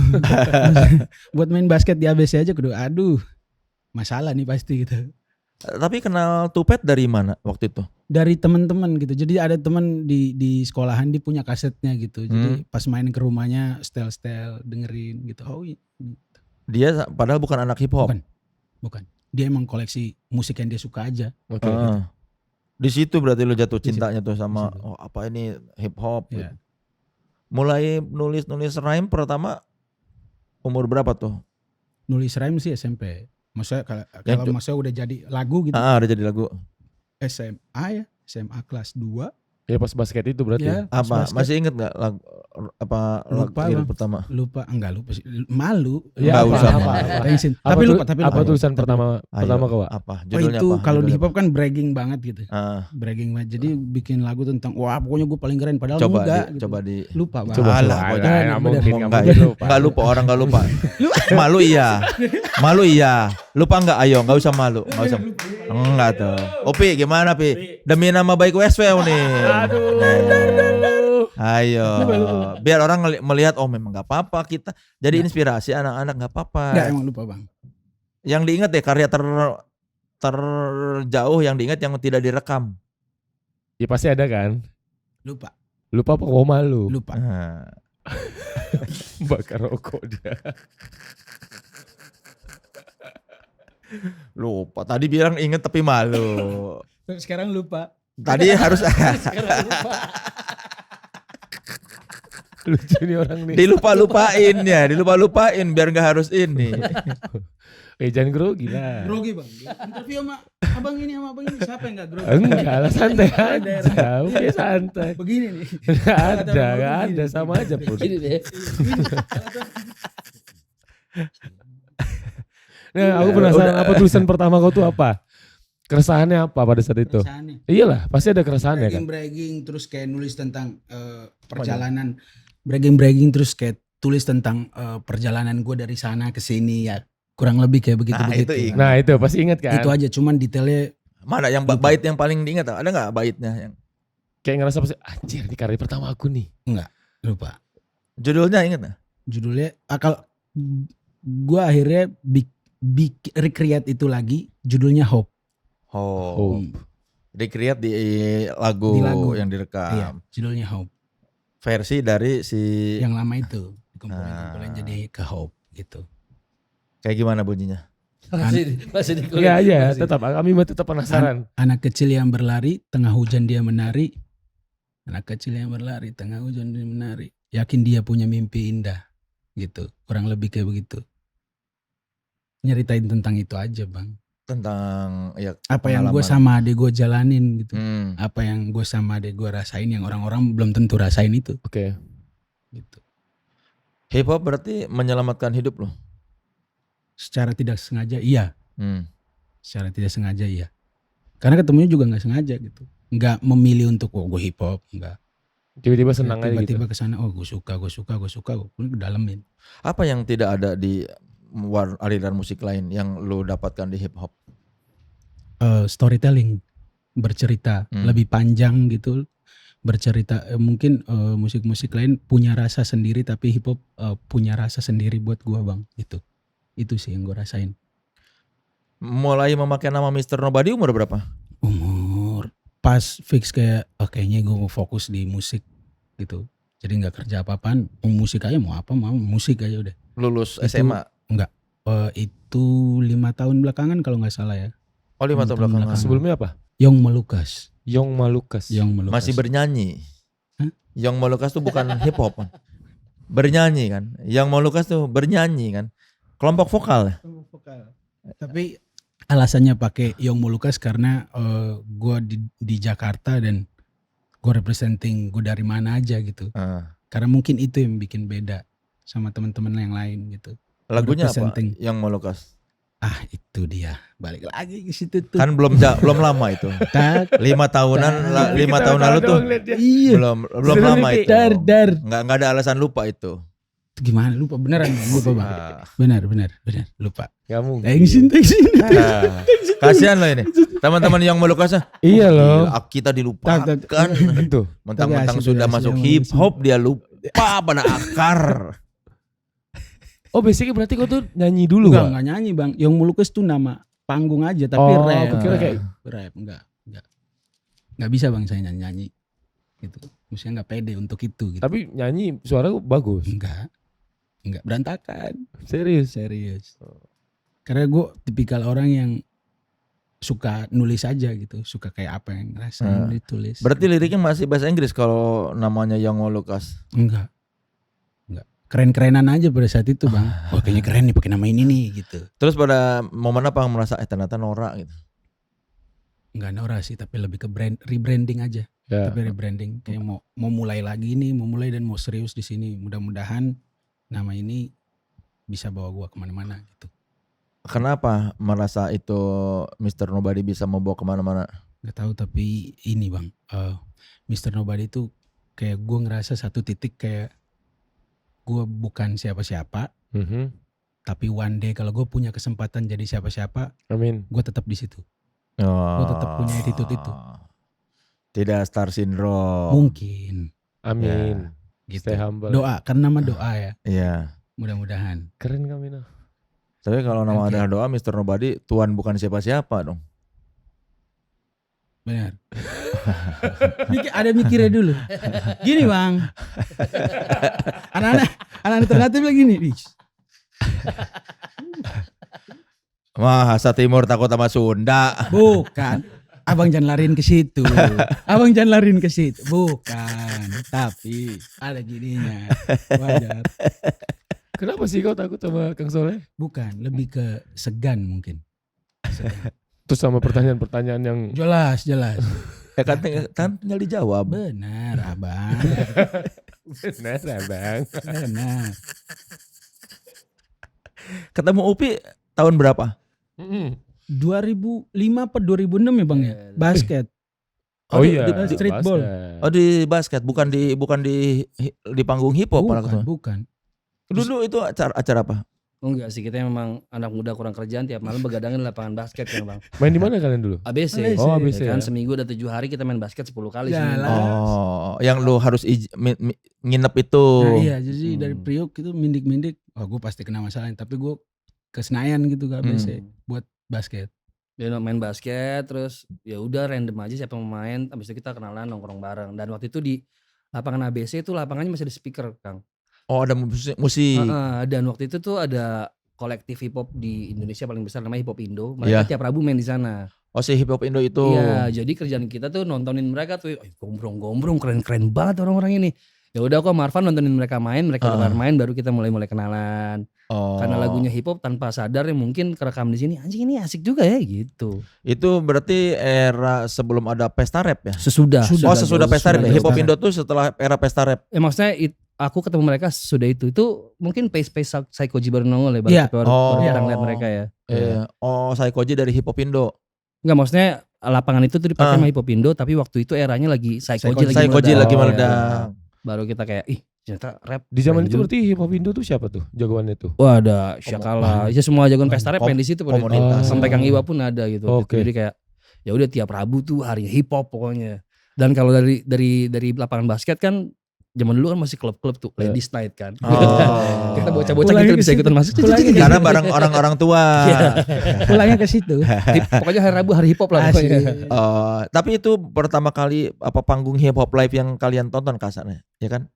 S3: Buat main basket di ABC aja kudu aduh. Masalah nih pasti gitu.
S2: Tapi kenal Tupet dari mana waktu itu?
S3: Dari teman-teman gitu. Jadi ada teman di sekolahan dia punya kasetnya gitu. Jadi pas main ke rumahnya setel-setel dengerin gitu. Oh iya.
S2: Dia padahal bukan anak hip hop.
S3: Bukan. Dia emang koleksi musik yang dia suka aja.
S4: Oke.
S2: Di situ berarti lu jatuh
S3: Di situ.
S2: cintanya tuh sama
S3: Di situ.
S2: oh apa ini hip hop.
S3: Iya.
S2: Mulai nulis rhyme pertama umur berapa tuh?
S3: Nulis rhyme sih SMP. Maksudnya kalau
S2: Yang
S3: maksudnya udah jadi lagu gitu.
S2: Udah jadi lagu.
S3: SMA ya. SMA kelas 2.
S4: Ya pas basket itu berarti.
S3: Ya, pas
S2: Apa?
S3: basket.
S2: Masih inget nggak lagu apa
S3: Lupa,
S2: lagu
S3: Bang.
S2: pertama?
S3: Enggak lupa sih. Malu.
S2: Nggak
S4: Ya,
S2: usah,
S4: apa,
S2: Bang.
S4: apa.
S3: Tensin.
S4: Apa
S3: Tapi
S4: tu-
S3: lupa.
S4: Apa tulisan pertama kau?
S2: Apa?
S3: Oh
S2: Judulnya
S3: itu
S2: apa?
S3: kalau di
S2: Judulnya
S3: hip hop kan bragging banget gitu.
S2: apa?
S3: Bragging banget. Jadi bikin lagu tentang wah pokoknya gue paling keren padahal
S2: Coba
S3: enggak
S2: di,
S3: gitu.
S2: coba di
S3: Lupa Bang.
S4: Coba
S2: Alah,
S4: coba.
S2: pokoknya
S4: Nggak
S3: bener.
S4: mungkin
S2: Enggak,
S4: nggak mungkin lupa.
S2: Enggak lupa, orang enggak lupa. Malu iya. Malu iya. Lupa enggak? Ayo, enggak usah malu. Enggak usah. Enggak tuh. Opi gimana Pi? Demi nama baik WSW nih. Ayo. Biar orang melihat oh memang enggak apa-apa kita. Jadi inspirasi anak-anak enggak apa-apa.
S3: Enggak emang lupa Bang.
S2: Yang diingat deh karya terjauh yang diingat yang tidak direkam.
S4: Ya pasti ada kan.
S3: Lupa.
S4: Lupa apa kau malu?
S3: Lupa.
S2: Nah,
S4: Bakar rokok dia.
S2: lupa. Tadi bilang inget tapi malu.
S3: Sekarang lupa.
S2: Tadi harus
S3: Sekarang lupa.
S4: Lucu nih orang nih.
S2: dilupa-lupain ya, dilupa-lupain biar nggak harus ini.
S4: Jangan grogi lah.
S3: Grogi Bang. Interview sama abang ini sama abang ini siapa yang enggak grogi?
S4: Enggak lah, santai aja. Oke santai.
S3: Begini nih.
S4: Gak ada, sama aja pun.
S1: Gini deh.
S4: Nah, aku penasaran apa tulisan pertama kau tuh apa? Keresahannya apa pada saat itu?
S3: Keresahannya.
S4: Iyalah, pasti ada keresahannya kan.
S3: Bragging terus kayak nulis tentang perjalanan bragging terus kayak tulis tentang perjalanan gue dari sana ke sini ya kurang lebih kayak begitu
S2: Nah,
S3: begitu.
S2: itu ingat.
S4: Nah itu pasti ingat kan.
S3: Itu aja cuman detailnya
S2: Mana yang bait yang paling diingat? Ada nggak baitnya yang
S4: Kayak ngerasa pasti anjir ini karya pertama aku nih.
S3: lupa.
S2: judulnya ingat nggak?
S3: Judulnya kalau gue akhirnya recreate itu lagi judulnya Hope.
S2: Oh, recreate di lagu,
S3: Di lagu.
S2: yang direkam.
S3: Iya, judulnya Hope.
S2: Versi dari si
S3: Yang lama itu dikumpulin jadi ke Hope gitu.
S2: kayak gimana bunyinya?
S1: Masih di
S4: Iya aja, tetap kami tetap penasaran.
S3: Anak kecil yang berlari, tengah hujan dia menari. Anak kecil yang berlari, tengah hujan dia menari. Yakin dia punya mimpi indah. Gitu, kurang lebih kayak begitu. Nyeritain tentang itu aja Bang.
S2: Tentang ya
S3: Apa yang gue
S2: pengalaman.
S3: sama adik gue jalanin gitu.
S2: Hmm.
S3: Apa yang gue sama adik gue rasain yang orang-orang belum tentu rasain itu.
S4: Oke.
S3: Gitu.
S2: Hip hop berarti menyelamatkan hidup loh.
S3: Secara tidak sengaja iya.
S2: Hmm.
S3: Secara tidak sengaja iya. Karena ketemunya juga gak sengaja gitu. Gak memilih untuk gue hip hop. Enggak.
S4: Tiba-tiba senang aja gitu.
S3: Tiba-tiba kesana oh gue suka. Gue kedalamin.
S2: Apa yang tidak ada di aliran musik lain yang lo dapatkan di hip hop?
S3: Storytelling. Bercerita. Lebih panjang gitu. Bercerita. Mungkin musik-musik lain punya rasa sendiri. Tapi hip hop punya rasa sendiri buat gue Bang. Itu sih yang gue rasain.
S2: Mulai memakai nama Mr. Nobody umur berapa?
S3: Umur pas fix kayak kayaknya gue mau fokus di musik gitu. Jadi gak kerja apa-apaan. Musik aja mau apa mau musik aja udah.
S2: Lulus
S3: Itu-
S2: SMA?
S3: Itu 5 tahun belakangan kalau gak salah ya.
S2: Oh 5 tahun belakangan.
S3: belakangan.
S4: Sebelumnya apa?
S3: Yong Melukas.
S4: Yong Malukas.
S2: Masih bernyanyi.
S3: Hah?
S2: Yang Molukas tuh bukan hip hop kan. Bernyanyi kan. Yang Molukas tuh bernyanyi kan. Kelompok vokal.
S3: Tapi alasannya pakai Yong Melukas karena gue di Jakarta dan gue representing gue dari mana aja gitu. Karena mungkin itu yang bikin beda sama teman-teman yang lain gitu.
S2: Lagunya apa?
S3: Representing.
S2: Yang Molukas.
S3: Itu dia. Balik lagi ke situ tuh.
S2: Kan belum lama itu.
S3: Tak.
S2: 5 tahunan 5 tahun lalu tuh
S3: Iya.
S2: belum lama itu.
S3: Dar.
S2: Nggak ada alasan lupa itu.
S3: Gimana lupa beneran Bang, lupa Bang. Benar lupa.
S4: Gak mungkin.
S3: Thanksin.
S2: Nah, kasihan loh ini. Teman-teman yang melukasnya.
S4: Iya loh.
S2: Kita dilupakan.
S4: Itu.
S2: Mentang-mentang
S3: Tapi asik,
S2: sudah
S3: asik,
S2: masuk
S3: asik.
S2: hip hop dia lupa pada akar.
S4: Oh basicnya berarti kau tuh nyanyi dulu Bang?
S3: Enggak nyanyi Bang. Yang Molucas tuh nama panggung aja tapi
S4: Oh,
S3: rap.
S4: aku kira kayak-
S3: rap enggak bisa Bang saya nyanyi gitu. Maksudnya enggak pede untuk itu gitu.
S4: Tapi nyanyi suara bagus.
S3: Enggak berantakan.
S4: Serius.
S3: Karena gue tipikal orang yang suka nulis aja gitu, suka kayak apa yang ngerasain ditulis.
S2: Berarti liriknya masih bahasa Inggris kalau namanya Young Lucas.
S3: Enggak. Keren-kerenan aja pada saat itu Bang. Wah kayaknya keren nih pakai nama ini nih gitu.
S2: Terus pada momen apa merasa ternyata norak gitu.
S3: Enggak norak sih tapi lebih ke rebranding aja.
S4: Ya.
S3: Tapi rebranding kayak mau mulai lagi nih, mau mulai dan mau serius di sini. Mudah-mudahan nama ini bisa bawa gua kemana-mana gitu.
S2: Kenapa merasa itu Mr. Nobody bisa membawa kemana-mana?
S3: Gak tahu tapi ini Bang, Mr. Nobody itu kayak gua ngerasa satu titik kayak gua bukan siapa-siapa,
S4: Mhm.
S3: tapi one day kalau gue punya kesempatan jadi siapa-siapa,
S4: Amin.
S3: gue tetap di situ.
S2: Oh.
S3: Gue tetap punya attitude itu.
S2: Tidak star syndrome.
S3: Mungkin
S4: Amin.
S3: gitu.
S4: Stay humble.
S3: Doa, karena nama doa ya.
S2: Iya.
S3: Mudah-mudahan.
S4: Keren kami nah.
S2: Tapi kalau nama
S3: Oke.
S2: adalah doa Mr. Nobody, Tuhan bukan siapa-siapa dong.
S3: Benar. Ada mikirnya dulu. Gini Bang. Anak-anak alternatif lagi nih.
S2: Masa Timur takut sama Sunda.
S3: Bukan. Abang jangan lariin ke situ. Abang jangan lariin ke situ. Bukan. Tapi ada gininya. Wajar.
S4: Kenapa sih kau takut sama Kang Soleh?
S3: Bukan. Lebih ke segan mungkin. Segan.
S4: Terus sama pertanyaan-pertanyaan yang
S3: Jelas.
S2: Ya kan tinggal dijawab.
S3: Benar abang.
S4: benar Bang.
S3: Benar.
S2: Ketemu Upi tahun berapa?
S3: 2005 apa 2006 ya bang ya? Basket.
S4: Oh
S2: di-
S4: iya,
S2: di-
S3: streetball.
S4: basket.
S2: Oh di basket, bukan di panggung hip hop malah ketemu.
S3: Bukan.
S2: Dulu itu acara apa?
S1: Oh enggak sih, kita memang anak muda kurang kerjaan, tiap malam begadangin di lapangan basket kan bang.
S4: Main di mana kalian dulu?
S1: ABC.
S3: Oh,
S4: ABC
S1: Ya kan
S4: ya.
S1: seminggu ada 7 hari kita main basket 10 kali
S3: Jalan.
S1: seminggu.
S2: Oh, yang lu harus nginep itu.
S3: Nah, iya jadi dari
S2: Hmm.
S3: Priok itu mindik-mindik. Oh gue pasti kena masalah. Tapi gue ke Senayan gitu ke ABC buat basket.
S1: Dia main basket terus ya udah random aja siapa mau main, habis itu kita kenalan nongkrong bareng. Dan waktu itu di lapangan ABC itu lapangannya masih ada speaker Kang.
S2: Oh ada musik.
S1: Dan waktu itu tuh ada kolektif hip hop di Indonesia paling besar namanya Hip Hop Indo. Mereka
S2: Iya.
S1: tiap Rabu main di sana.
S2: Oh si hip hop Indo itu.
S1: Iya, jadi kerjaan kita tuh nontonin mereka tuh, gombrong-gombrong keren-keren banget orang-orang ini. Ya udah kok Marvan nontonin mereka main, mereka kelar main baru kita mulai kenalan.
S2: Oh.
S1: Karena lagunya hip hop tanpa sadar ya mungkin kerekam di sini, anjing ini asik juga ya gitu.
S2: Itu berarti era sebelum ada pesta rap ya?
S1: Sesudah.
S2: Oh sesudah pesta rap ya? Hip hop
S3: pesta
S2: Indo tuh setelah era pesta rap.
S1: Maksudnya aku ketemu mereka sudah itu mungkin pace Psychoji baru nongol ya baru
S3: Iya.
S1: kita baru
S2: Oh.
S1: jarang lihat mereka ya.
S2: Oh Psychoji dari hip hop Indo.
S1: Enggak, maksudnya lapangan itu tuh dipakai sama hip hop Indo tapi waktu itu eranya lagi Psychoji
S2: Psychoji lagi
S1: meledak.
S2: meledak.
S1: Baru kita kayak ternyata rap
S4: Di zaman
S1: keren
S4: itu
S1: juga.
S4: berarti hip hop Indo tuh siapa tuh jagoannya tuh?
S1: Wah ada Syakala, ya semua jagoan pesta rap
S2: Kom-
S1: main di situ pada
S2: komunitas.
S1: itu. Sampai Kang Iwa pun ada gitu.
S4: Oke.
S1: Jadi kayak ya udah tiap Rabu tuh hari hip hop pokoknya. Dan kalau dari lapangan basket kan zaman dulu kan masih klub-klub tuh ladies night kan.
S2: Oh.
S1: Kita bocah-bocah
S3: Pulangnya
S1: kita
S3: ke
S1: bisa
S3: situ.
S1: ikutan masuk.
S3: Pulangnya ke
S2: Karena bareng orang-orang tua.
S1: Iya.
S3: Pulangnya ke situ.
S1: Pokoknya hari Rabu hari hip hop lah
S3: Asik.
S1: pokoknya.
S2: Tapi itu pertama kali apa panggung hip hop live yang kalian tonton kasarnya, ya kan?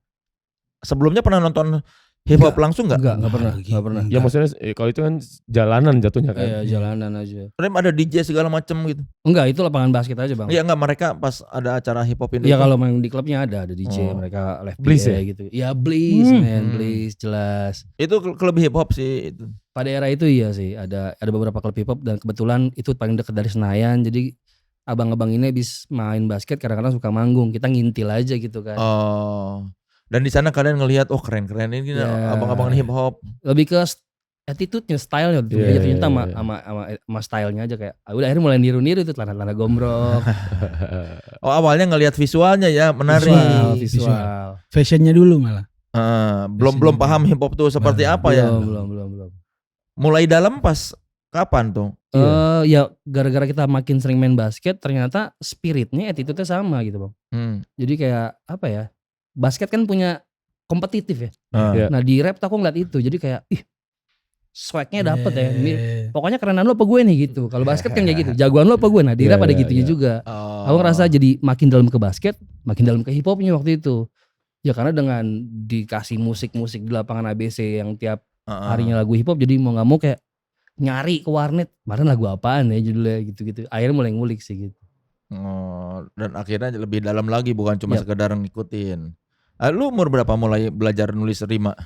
S2: Sebelumnya pernah nonton hip hop langsung nggak?
S1: Enggak pernah, enggak pernah.
S4: Ya maksudnya kalau itu kan jalanan jatuhnya kan.
S1: Iya, jalanan aja.
S2: Rem ada DJ segala macem gitu.
S1: Enggak, itu lapangan basket aja, Bang.
S2: Iya enggak mereka pas ada acara hip hop Indo.
S1: Iya
S2: itu.
S1: kalau main di klubnya ada DJ
S2: Oh.
S1: mereka live
S4: Bliss
S1: PA
S4: ya?
S1: gitu. Ya Bliss,
S3: Hmm.
S1: man, Bliss jelas.
S2: Itu klub hip hop sih itu.
S1: Pada era itu iya sih, ada beberapa klub hip hop dan kebetulan itu paling dekat dari Senayan. Jadi abang-abang ini habis main basket kadang-kadang suka manggung, kita ngintil aja gitu kan.
S2: Oh. Dan di sana kalian ngelihat oh keren-keren ini
S1: Ya.
S2: abang-abang hip hop.
S1: Lebih ke attitude-nya, style-nya tuh.
S4: Iya,
S1: Jatuhnya
S4: iya,
S1: sama,
S4: iya.
S1: sama style-nya aja kayak udah akhirnya mulai niru-niru itu celana-celana gombrong.
S2: Oh awalnya ngelihat visualnya ya menarik.
S1: Visual.
S3: Fashionnya dulu malah.
S2: Belum paham hip hop tuh seperti apa ya.
S1: Belum.
S2: Mulai dalam pas kapan tuh?
S1: Ya gara-gara kita makin sering main basket, ternyata spiritnya, attitude-nya sama gitu bang. Jadi kayak apa ya, basket kan punya kompetitif ya.
S4: Iya.
S1: Nah di rap tuh aku ngeliat itu, jadi kayak swagnya dapet ya. Pokoknya kerenan lo apa gue nih gitu. Kalau basket kan kayak gitu, jagoan lo apa gue. Nah di rap ada gitunya juga. Aku ngerasa jadi makin dalam ke basket, makin dalam ke hip hopnya waktu itu. Ya karena dengan dikasih musik-musik di lapangan ABC yang tiap harinya lagu hip hop, jadi mau nggak mau kayak nyari ke warnet, kemarin lagu apaan ya judulnya gitu-gitu. Akhirnya mulai ngulik sih gitu.
S2: Dan akhirnya lebih dalam lagi, bukan cuma sekedar ngikutin. Lu umur berapa mulai belajar nulis rima?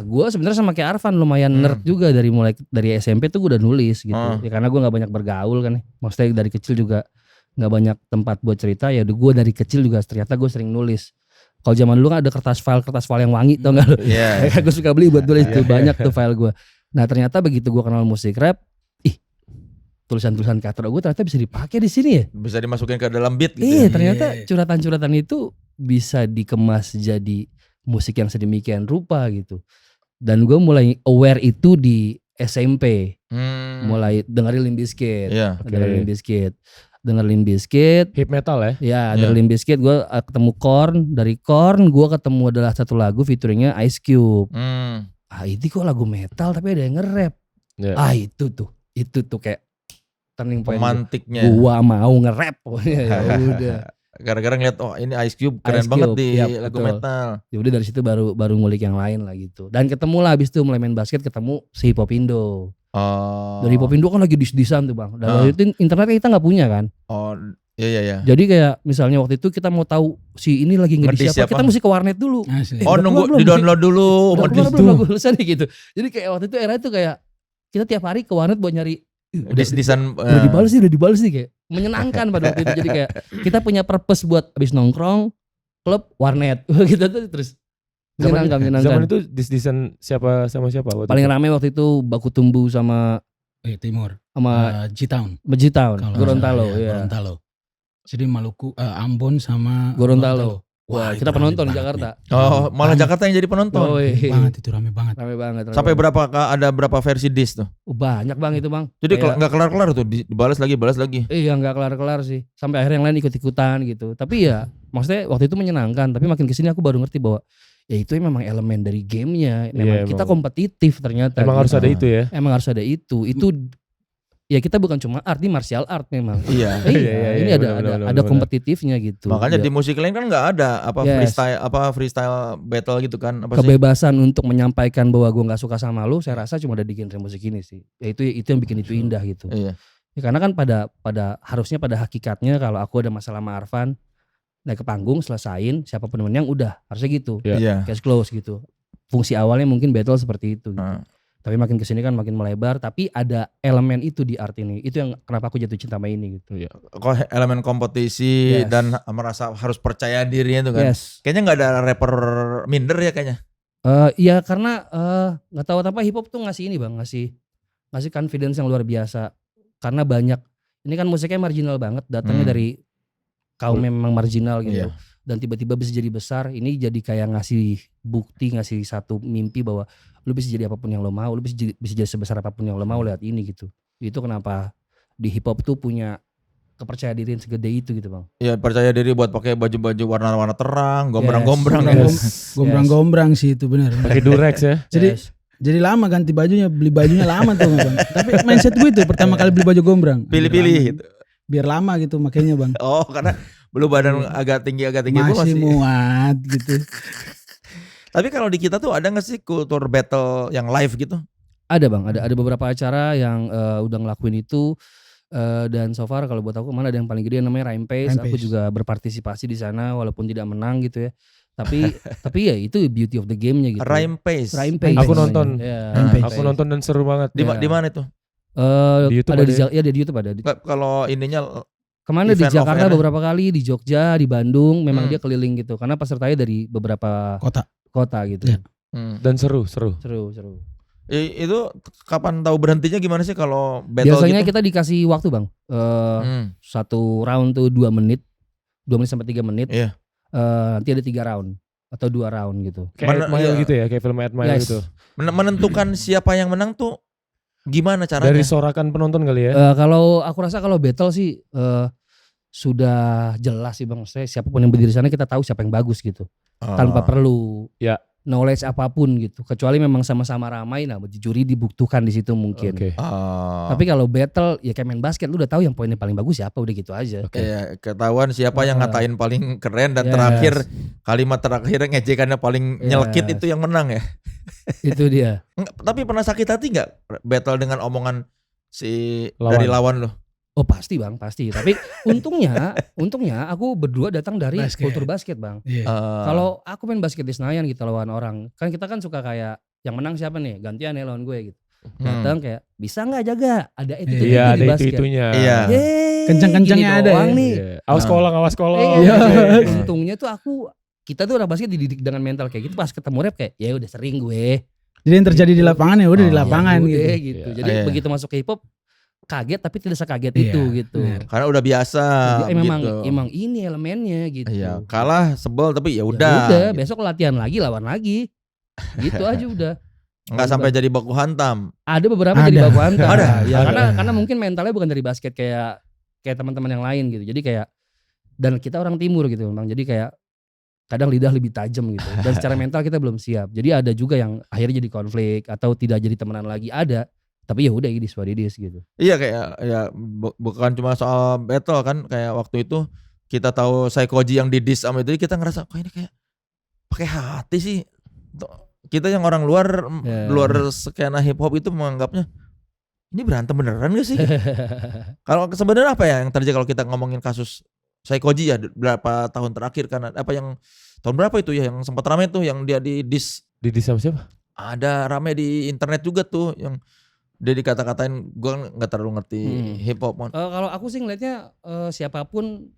S1: Gue sebenarnya sama kayak Arfan lumayan nerd juga dari SMP tuh gue udah nulis gitu. Ya karena gue nggak banyak bergaul kan. Maksudnya dari kecil juga nggak banyak tempat buat cerita. Ya gue dari kecil juga ternyata gue sering nulis. Kalau zaman dulu kan ada kertas file yang wangi, tau gak lu? Gue suka beli buat nulis tuh, banyak tuh file gue. Nah ternyata begitu gue kenal musik rap, tulisan-tulisan Katro gue ternyata bisa dipakai di sini ya.
S2: Bisa dimasukin ke dalam beat gitu.
S1: Iya, ternyata curhatan-curhatan itu bisa dikemas jadi musik yang sedemikian rupa gitu. Dan gue mulai aware itu di SMP. Mulai dengerin Limp Bizkit. Dengerin Limp Bizkit.
S4: Hip metal ya?
S1: Ya, dengerin Limp Bizkit. Gue ketemu Korn. Dari Korn gue ketemu adalah satu lagu featuringnya Ice Cube. Ini kok lagu metal tapi ada yang nge-rap. Itu tuh kayak turning point.
S2: Pemantiknya.
S1: Gua mau nge-rap. Ya udah.
S2: Gara-gara ngeliat ini Ice Cube keren banget di lagu metal.
S1: Ya udah dari situ baru ngulik yang lain lah gitu. Dan ketemu lah abis itu mulai main basket, ketemu si Hip Hop Indo. Dari Hip Hop Indo kan lagi dis-disan tuh bang. Dan waktu itu internetnya kita nggak punya kan.
S2: Iya.
S1: Jadi kayak misalnya waktu itu kita mau tahu si ini lagi ngedis siapa, kita mesti ke warnet dulu.
S2: Nunggu di-download dulu.
S1: Belum gitu. Jadi kayak waktu itu era itu kayak kita tiap hari ke warnet buat nyari
S2: dis-disan.
S1: Udah dibales nih kayak menyenangkan pada waktu itu. Jadi kayak kita punya purpose buat abis nongkrong klub warnet gitu tuh terus menyenangkan.
S4: Zaman itu dis-disan siapa sama siapa?
S1: Paling rame waktu itu Baku Tumbu sama
S3: Timur
S1: sama
S3: G-Town,
S1: Gorontalo.
S3: Gorontalo. Jadi Maluku, Ambon sama
S1: Gorontalo. Wah, kita penonton di Jakarta.
S2: Malah Jakarta yang jadi penonton.
S3: Rame banget.
S2: Sampai ada berapa versi dis tuh?
S1: Banyak bang itu bang.
S2: Jadi nggak kelar-kelar tuh, balas lagi.
S1: Iya nggak kelar-kelar sih. Sampai akhirnya yang lain ikut-ikutan gitu. Tapi ya maksudnya waktu itu menyenangkan. Tapi makin kesini aku baru ngerti bahwa ya itu memang elemen dari gamenya. Memang kita kompetitif ternyata.
S4: Emang harus ada itu ya?
S1: Emang harus ada itu. Itu ya kita bukan cuma art, ini martial art memang.
S2: Iya.
S1: Ini ada kompetitifnya gitu.
S2: Makanya di musik lain kan nggak ada freestyle battle gitu kan.
S1: Kebebasan untuk menyampaikan bahwa gue nggak suka sama lu, saya rasa cuma ada di genre musik ini sih. Ya itu yang bikin itu indah gitu.
S2: Iya.
S1: Ya, karena kan harusnya pada hakikatnya kalau aku ada masalah sama Arfan, naik ke panggung selesain, siapapun yang udah harusnya gitu.
S2: Iya.
S1: Case close gitu. Fungsi awalnya mungkin battle seperti itu. Gitu. Tapi makin kesini kan makin melebar, tapi ada elemen itu di art ini. Itu yang kenapa aku jatuh cinta sama ini gitu.
S2: Kok elemen kompetisi dan merasa harus percaya diri itu kan. Kayaknya nggak ada rapper minder ya kayaknya.
S1: Iya karena nggak tahu apa hip hop tuh ngasih ini bang, ngasih confidence yang luar biasa. Karena banyak, ini kan musiknya marginal banget, datangnya dari kaum memang marginal gitu. Dan tiba-tiba bisa jadi besar, ini jadi kayak ngasih bukti, ngasih satu mimpi bahwa lu bisa jadi apapun yang lo mau, lu bisa jadi sebesar apapun yang lo mau lewat ini gitu. Itu kenapa di hip hop tuh punya kepercayaan diri yang segede itu gitu bang.
S2: Iya percaya diri buat pakai baju-baju warna-warna terang, gombrang-gombrang.
S3: Gombrang sih itu benar.
S4: Pakai durex ya.
S3: Jadi lama ganti bajunya, beli bajunya lama tuh bang. Tapi mindset gue itu pertama kali beli baju gombrang.
S2: Pilih-pilih gitu.
S3: Biar lama gitu makanya bang.
S2: Karena belum badan agak tinggi
S3: masih muat gitu.
S2: Tapi kalau di kita tuh ada nggak sih kultur battle yang live gitu?
S1: Ada bang, ada beberapa acara yang udah ngelakuin itu dan so far kalau buat aku mana ada yang paling gede namanya Rampage. Aku juga berpartisipasi di sana walaupun tidak menang gitu ya. Tapi ya itu beauty of the game-nya gitu.
S2: Rampage.
S4: Aku nonton.
S1: Aku
S4: nonton dan seru banget.
S2: Di mana itu?
S1: Di YouTube ada di YouTube ada.
S2: Kalau ininya
S1: kemana di Jakarta beberapa kali, di Jogja, di Bandung, memang dia keliling gitu. Karena pesertanya dari beberapa kota gitu.
S4: Dan seru.
S2: Itu kapan tahu berhentinya gimana sih kalau battle?
S1: Biasanya
S2: gitu?
S1: kita dikasih waktu bang, satu round tuh 2 menit sampai 3 menit.
S2: Iya.
S1: Nanti ada 3 round. atau 2 round gitu.
S4: Kayak Ed Mile
S2: iya.
S4: gitu ya, kayak film Ed Mile
S1: Yes.
S4: gitu.
S2: Menentukan siapa yang menang tuh gimana caranya?
S4: Dari sorakan penonton kali ya.
S1: Kalau aku rasa kalau battle sih sudah jelas sih Bang. Saya siapapun yang berdiri di sana kita tahu siapa yang bagus gitu. Tanpa perlu
S4: Ya.
S1: knowledge apapun gitu. Kecuali memang sama-sama ramai, nah juri dibutuhkan di situ mungkin.
S4: Oke.
S1: Tapi kalau battle ya kayak main basket, lu udah tahu yang poinnya paling bagus siapa, udah gitu aja.
S2: Kayak ketahuan siapa yang ngatain paling keren dan
S1: Yes.
S2: terakhir kalimat terakhir ngejekannya paling nyelkit
S1: Yes.
S2: itu yang menang ya.
S1: Itu dia.
S2: Tapi pernah sakit hati nggak battle dengan omongan si
S4: Lawan.
S2: dari lawan lo?
S1: Oh pasti Bang, pasti. Tapi untungnya aku berdua datang dari
S3: Basket.
S1: kultur basket Bang.
S3: Iya.
S1: Kalau aku main basket di Senayan gitu lawan orang, kan kita kan suka kayak yang menang siapa nih, gantian ya lawan gue gitu. Datang kayak bisa nggak jaga, ada attitude
S4: Iya,
S1: di
S4: ada
S1: basket.
S4: itu-itunya.
S2: Iya.
S1: Yeay,
S3: Kencang-kencangnya
S1: gini
S3: ada
S1: doang
S3: ya.
S1: nih.
S4: Iya. Awas kolong, awas kolong.
S1: Iya.
S4: Gitu.
S1: Untungnya tuh kita tuh orang basket dididik dengan mental kayak gitu, pas ketemu rep kayak ya udah sering gue.
S3: Jadi yang terjadi di lapangan ya udah di
S2: Oh,
S3: lapangan
S1: Ya
S3: gitu.
S1: udah gitu.
S4: Iya.
S1: Jadi
S2: Iya.
S1: begitu masuk ke hip hop kaget tapi tidak sekaget
S3: Iya,
S1: itu gitu.
S3: benar.
S2: Karena udah biasa
S1: Jadi memang
S2: gitu.
S1: emang ini elemennya gitu.
S2: Iya, kalah sebel tapi ya
S1: Ya
S2: udah. gitu.
S1: besok latihan lagi lawan lagi. Gitu aja udah.
S2: Nggak sampai jadi baku hantam.
S1: Ada beberapa
S3: Ada.
S1: jadi baku hantam.
S2: Ada.
S1: Ya,
S4: Ada.
S1: karena mungkin mentalnya bukan dari basket kayak teman-teman yang lain gitu. Jadi kayak dan kita orang timur gitu memang. Jadi kayak kadang lidah lebih tajam gitu. Dan secara mental kita belum siap. Jadi ada juga yang akhirnya jadi konflik atau tidak jadi temenan lagi ada. Tapi ya udah ini what it is gitu.
S2: Iya kayak ya bukan cuma soal battle kan, kayak waktu itu kita tahu Saikoji yang didis sama itu kita ngerasa kok ini kayak pakai hati sih. Kita yang orang luar
S1: Ya.
S2: luar skena hip hop itu menganggapnya ini berantem beneran gak sih? Kalau sebenarnya apa ya yang terjadi kalau kita ngomongin kasus Saikoji ya berapa tahun terakhir kan apa yang tahun berapa itu ya yang sempat rame tuh yang dia di dis
S4: Didi sama siapa?
S2: ada rame di internet juga tuh yang dia dikata-katain gue nggak terlalu ngerti hip hop.
S1: Kalau aku sih ngelihatnya siapapun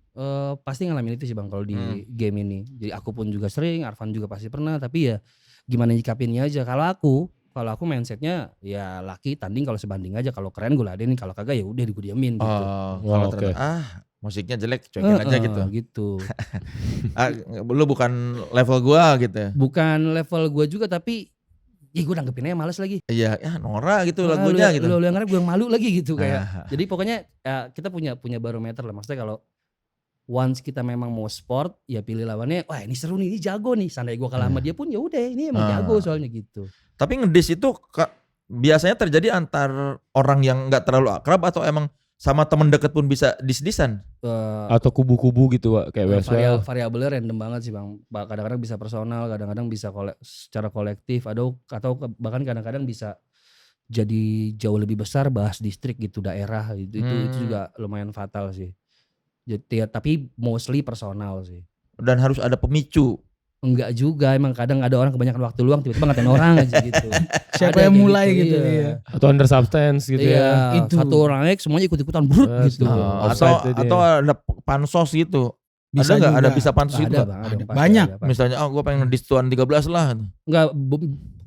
S1: pasti ngalamin itu sih Bang kalau di game ini. Jadi aku pun juga sering, Arfan juga pasti pernah. Tapi ya gimana nyikapinnya aja. Kalau aku mindsetnya ya laki tanding kalau sebanding aja. Kalau keren gue ladenin, kalau kagak ya udah gue diemin gitu.
S2: Kalau
S4: oke.
S2: ternyata musiknya jelek cuekin aja gitu.
S1: Gitu.
S2: Lu bukan level gua gitu ya.
S1: Bukan level gue juga tapi ya gue nanggepinnya males lagi.
S2: Iya, ya Nora gitu
S1: Ah,
S2: lagunya gitu.
S1: Lu yang ngarep gue yang malu lagi gitu kayak.
S2: Ah.
S1: Jadi pokoknya ya, kita punya barometer lah. Maksudnya kalau once kita memang mau sport ya pilih lawannya, wah ini seru nih, ini jago nih. Seandainya gue kalah sama dia pun ya udah ini emang jago soalnya gitu.
S2: Tapi ngedis itu biasanya terjadi antar orang yang nggak terlalu akrab atau emang sama temen deket pun bisa dis-disan?
S4: Atau kubu-kubu gitu, Wak, kayak Westwell.
S1: Variabelnya random banget sih Bang. Kadang-kadang bisa personal, kadang-kadang bisa secara kolektif atau bahkan kadang-kadang bisa jadi jauh lebih besar bahas distrik gitu, daerah itu juga lumayan fatal sih. Jadi tapi mostly personal sih.
S2: Dan harus ada pemicu.
S1: Enggak juga, emang kadang ada orang kebanyakan waktu luang tiba-tiba ngatain orang aja gitu.
S3: Siapa
S1: Ada
S3: yang
S1: kayak
S3: mulai gitu,
S1: iya.
S3: iya.
S4: Atau under substance gitu
S1: Iya,
S4: ya.
S3: Itu.
S1: satu orang naik semuanya ikut-ikutan brut gitu.
S4: Offside itu dia.
S2: Atau ada pansos gitu.
S3: Bisa
S2: ada nggak? Ada
S3: juga.
S2: bisa pansos
S1: Ada
S2: gitu nggak?
S1: Bang,
S3: Ada.
S1: pasti
S3: Banyak.
S1: ada, pasti.
S2: Misalnya gue pengen ngedis tuan 13 lah.
S1: Enggak,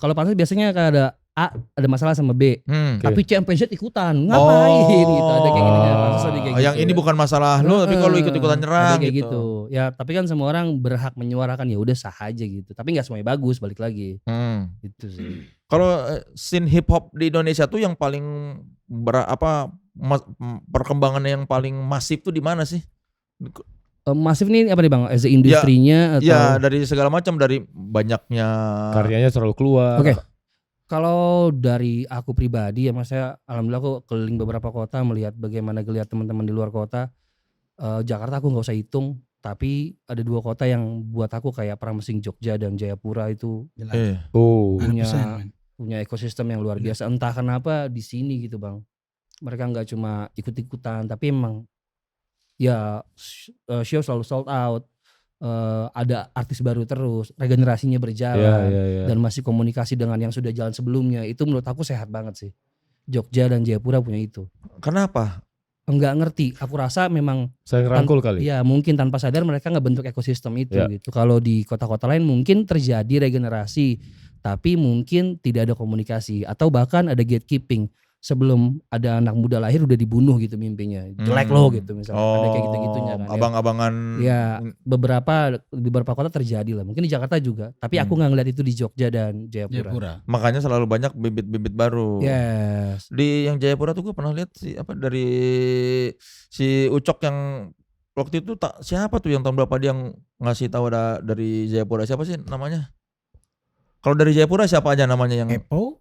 S1: kalau pantas biasanya kayak ada A ada masalah sama B.
S2: Hmm.
S1: Tapi C sampai Z ikutan. Ngapain gitu. Ada kayak gitu.
S4: Oh.
S1: Pantas ada kayak gitu.
S2: Yang ini bukan masalah lu, tapi kalau ikut-ikutan nyerang
S1: ada kayak
S2: gitu.
S1: gitu. Ya, tapi kan semua orang berhak menyuarakan ya udah sah aja gitu. Tapi enggak semuanya bagus balik lagi. Itu sih.
S2: Kalau scene hip hop di Indonesia tuh yang paling perkembangannya yang paling masif tuh di mana sih?
S1: Masif nih apa nih Bang? As a industrinya atau
S2: Ya dari segala macam, dari banyaknya
S4: Karyanya selalu keluar.
S1: Oke. Kalau dari aku pribadi ya Mas, saya alhamdulillah aku keliling beberapa kota melihat bagaimana geliat teman-teman di luar kota. Jakarta aku nggak usah hitung, tapi ada 2 kota yang buat aku kayak Pramesing Jogja dan Jayapura itu
S4: Oh.
S1: punya ekosistem yang luar biasa. Entah kenapa di sini gitu Bang. Mereka nggak cuma ikut-ikutan, tapi emang ya show selalu sold out. Ada artis baru terus, regenerasinya berjalan.
S4: Iya.
S1: Dan masih komunikasi dengan yang sudah jalan sebelumnya. Itu menurut aku sehat banget sih. Jogja dan Jayapura punya itu.
S2: Kenapa?
S1: Enggak ngerti, aku rasa memang
S4: Saya ngerangkul kali.
S1: ya mungkin tanpa sadar mereka ngebentuk ekosistem itu
S4: Ya.
S1: gitu. Kalau di kota-kota lain mungkin terjadi regenerasi, tapi mungkin tidak ada komunikasi atau bahkan ada gatekeeping. sebelum ada anak muda lahir udah dibunuh gitu mimpinya. Jelek lo gitu misalnya. Ada kayak gitu-gitunya kan.
S2: Abang-abangan.
S1: Ya di beberapa kota terjadi lah. Mungkin di Jakarta juga. Tapi aku nggak ngeliat itu di Jogja dan Jayapura.
S2: Makanya selalu banyak bibit-bibit baru.
S1: Yes.
S2: Di yang Jayapura tuh gue pernah lihat dari si Ucok yang waktu itu siapa tuh yang tahun berapa dia yang ngasih tahu ada dari Jayapura, siapa sih namanya? Kalau dari Jayapura siapa aja namanya yang
S3: Epo,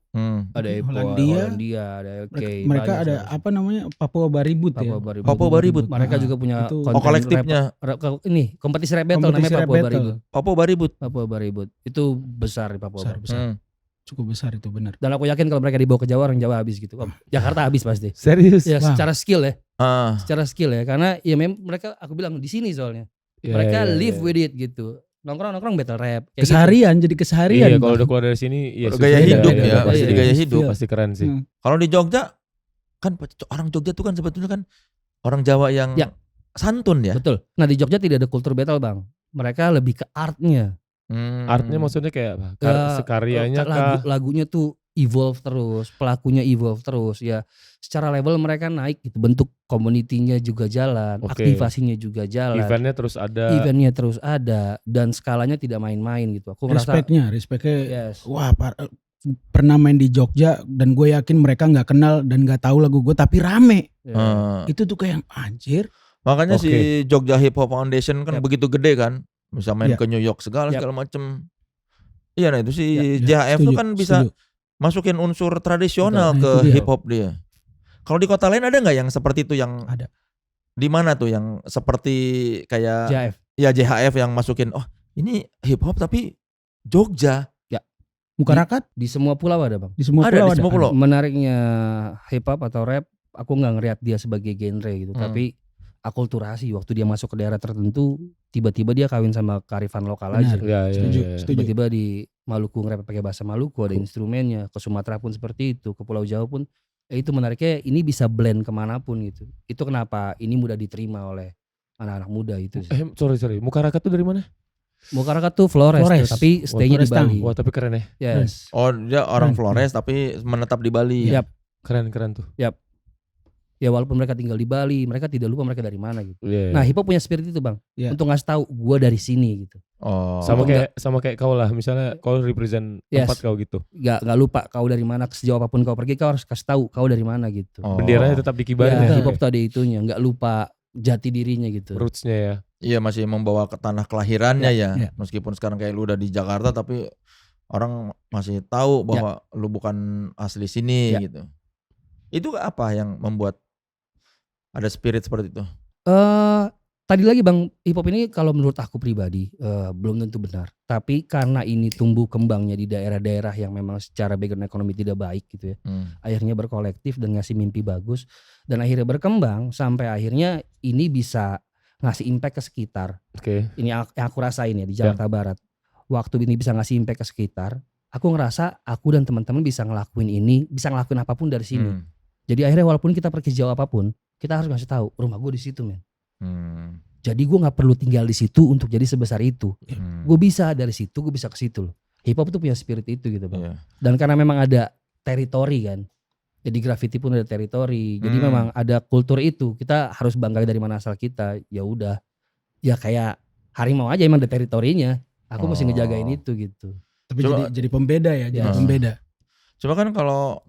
S1: Ada Epo,
S3: Hollandia,
S1: ada OK.
S3: mereka ada apa namanya Papua Baribut ya.
S2: Papua Baribut.
S1: Mereka juga punya
S3: itu
S2: kolektifnya.
S1: Ini kompetisi rap battle namanya Papua Baribut. Papua Baribut. Itu besar di Papua.
S3: Besar. Cukup besar itu benar.
S1: Dan aku yakin kalau mereka dibawa ke Jawa, orang Jawa habis gitu. Jakarta habis pasti.
S4: Serius?
S1: Ya secara skill ya.
S2: Secara
S1: skill ya, karena ya memang mereka aku bilang di sini soalnya. Mereka live with it gitu. Nongkrong battle rap.
S3: Keseharian gitu. Jadi keseharian.
S4: Iya, kalau udah keluar dari sini ya
S2: gaya hidup ya,
S4: pasti
S2: gaya hidup.
S4: Pasti keren sih.
S2: Kalau di Jogja kan orang Jogja tuh kan sebetulnya kan orang Jawa yang santun ya.
S1: Betul. Nah, di Jogja tidak ada kultur battle, Bang. Mereka lebih ke artnya.
S4: Artnya maksudnya kayak apa? Sekaryanya
S1: lagunya tuh evolve terus, pelakunya evolve terus ya. Secara level mereka naik gitu, bentuk community-nya juga jalan, aktivasinya juga jalan.
S4: Eventnya
S1: terus ada dan skalanya tidak main-main gitu. Aku ngerasa
S3: respectnya wah pernah main di Jogja dan gue yakin mereka nggak kenal dan nggak tahu lagu gue tapi rame. Itu tuh kayak anjir.
S2: Makanya si Jogja Hip Hop Foundation kan begitu gede kan. Bisa main ke New York segala macem. Iya, nah itu si JHF tuh kan bisa masukin unsur tradisional ke hip hop dia. Kalau di kota lain ada nggak yang seperti itu yang
S3: ada?
S2: Di mana tuh yang seperti kayak
S1: JHF?
S2: Ya JHF yang masukin ini hip hop tapi Jogja.
S1: Ya.
S3: Mukarakat
S1: di semua pulau ada, Bang.
S3: Di semua pulau.
S1: Menariknya hip hop atau rap, aku nggak ngeliat dia sebagai genre gitu, tapi akulturasi. Waktu dia masuk ke daerah tertentu, tiba-tiba dia kawin sama kearifan lokal aja.
S3: Setuju.
S1: Tiba-tiba di Maluku nge-rap pakai bahasa Maluku, ada instrumennya. Ke Sumatera pun seperti itu, ke Pulau Jawa pun. Itu menariknya, ini bisa blend kemanapun gitu. Itu kenapa ini mudah diterima oleh anak-anak muda itu.
S4: Sorry. Mukarakat tuh dari mana?
S1: Mukarakat tuh Flores. Tapi stay-nya di Bali.
S4: Wah, tapi keren ya.
S1: Yes.
S2: Oh, dia orang Flores tapi menetap di Bali.
S1: Yap.
S4: Keren tuh.
S1: Yap. Ya walaupun mereka tinggal di Bali, mereka tidak lupa mereka dari mana gitu. Nah, hip hop punya spirit itu, Bang. Untuk ngasih tahu gue dari sini gitu.
S4: Sama kayak kau lah, misalnya kau represent tempat kau gitu.
S1: Gak lupa kau dari mana, sejauh apapun kau pergi kau harus kasih tahu kau dari mana gitu.
S4: Benderanya tetap dikibarin ya.
S1: Hip hop tuh ada itunya, gak lupa jati dirinya gitu.
S4: Rootsnya ya.
S2: Iya, masih membawa ke tanah kelahirannya ya. Meskipun sekarang kayak lu udah di Jakarta tapi orang masih tahu bahwa lu bukan asli sini gitu. Itu apa yang membuat ada spirit seperti itu?
S1: Tadi lagi, Bang, hip hop ini kalau menurut aku pribadi belum tentu benar. Tapi karena ini tumbuh kembangnya di daerah-daerah yang memang secara background ekonomi tidak baik gitu ya. Akhirnya berkolektif dan ngasih mimpi bagus. Dan akhirnya berkembang sampai akhirnya ini bisa ngasih impact ke sekitar. Ini yang aku rasain ya di Jakarta Barat. Waktu ini bisa ngasih impact ke sekitar, aku ngerasa aku dan teman-teman bisa ngelakuin ini, bisa ngelakuin apapun dari sini. Jadi akhirnya walaupun kita pergi jauh apapun, kita harus ngasih tahu rumah gue di situ, men. Jadi gue nggak perlu tinggal di situ untuk jadi sebesar itu. Gue bisa dari situ, gue bisa ke situ loh. Hip hop tuh punya spirit itu gitu, Bang. Dan karena memang ada teritori kan. Jadi graffiti pun ada teritori. Jadi memang ada kultur itu. Kita harus bangga dari mana asal kita. Ya udah. Ya kayak harimau aja emang ada teritorinya. Aku mesti ngejagain itu gitu.
S3: Tapi jadi pembeda ya, jadi pembeda.
S2: Cuma kan kalau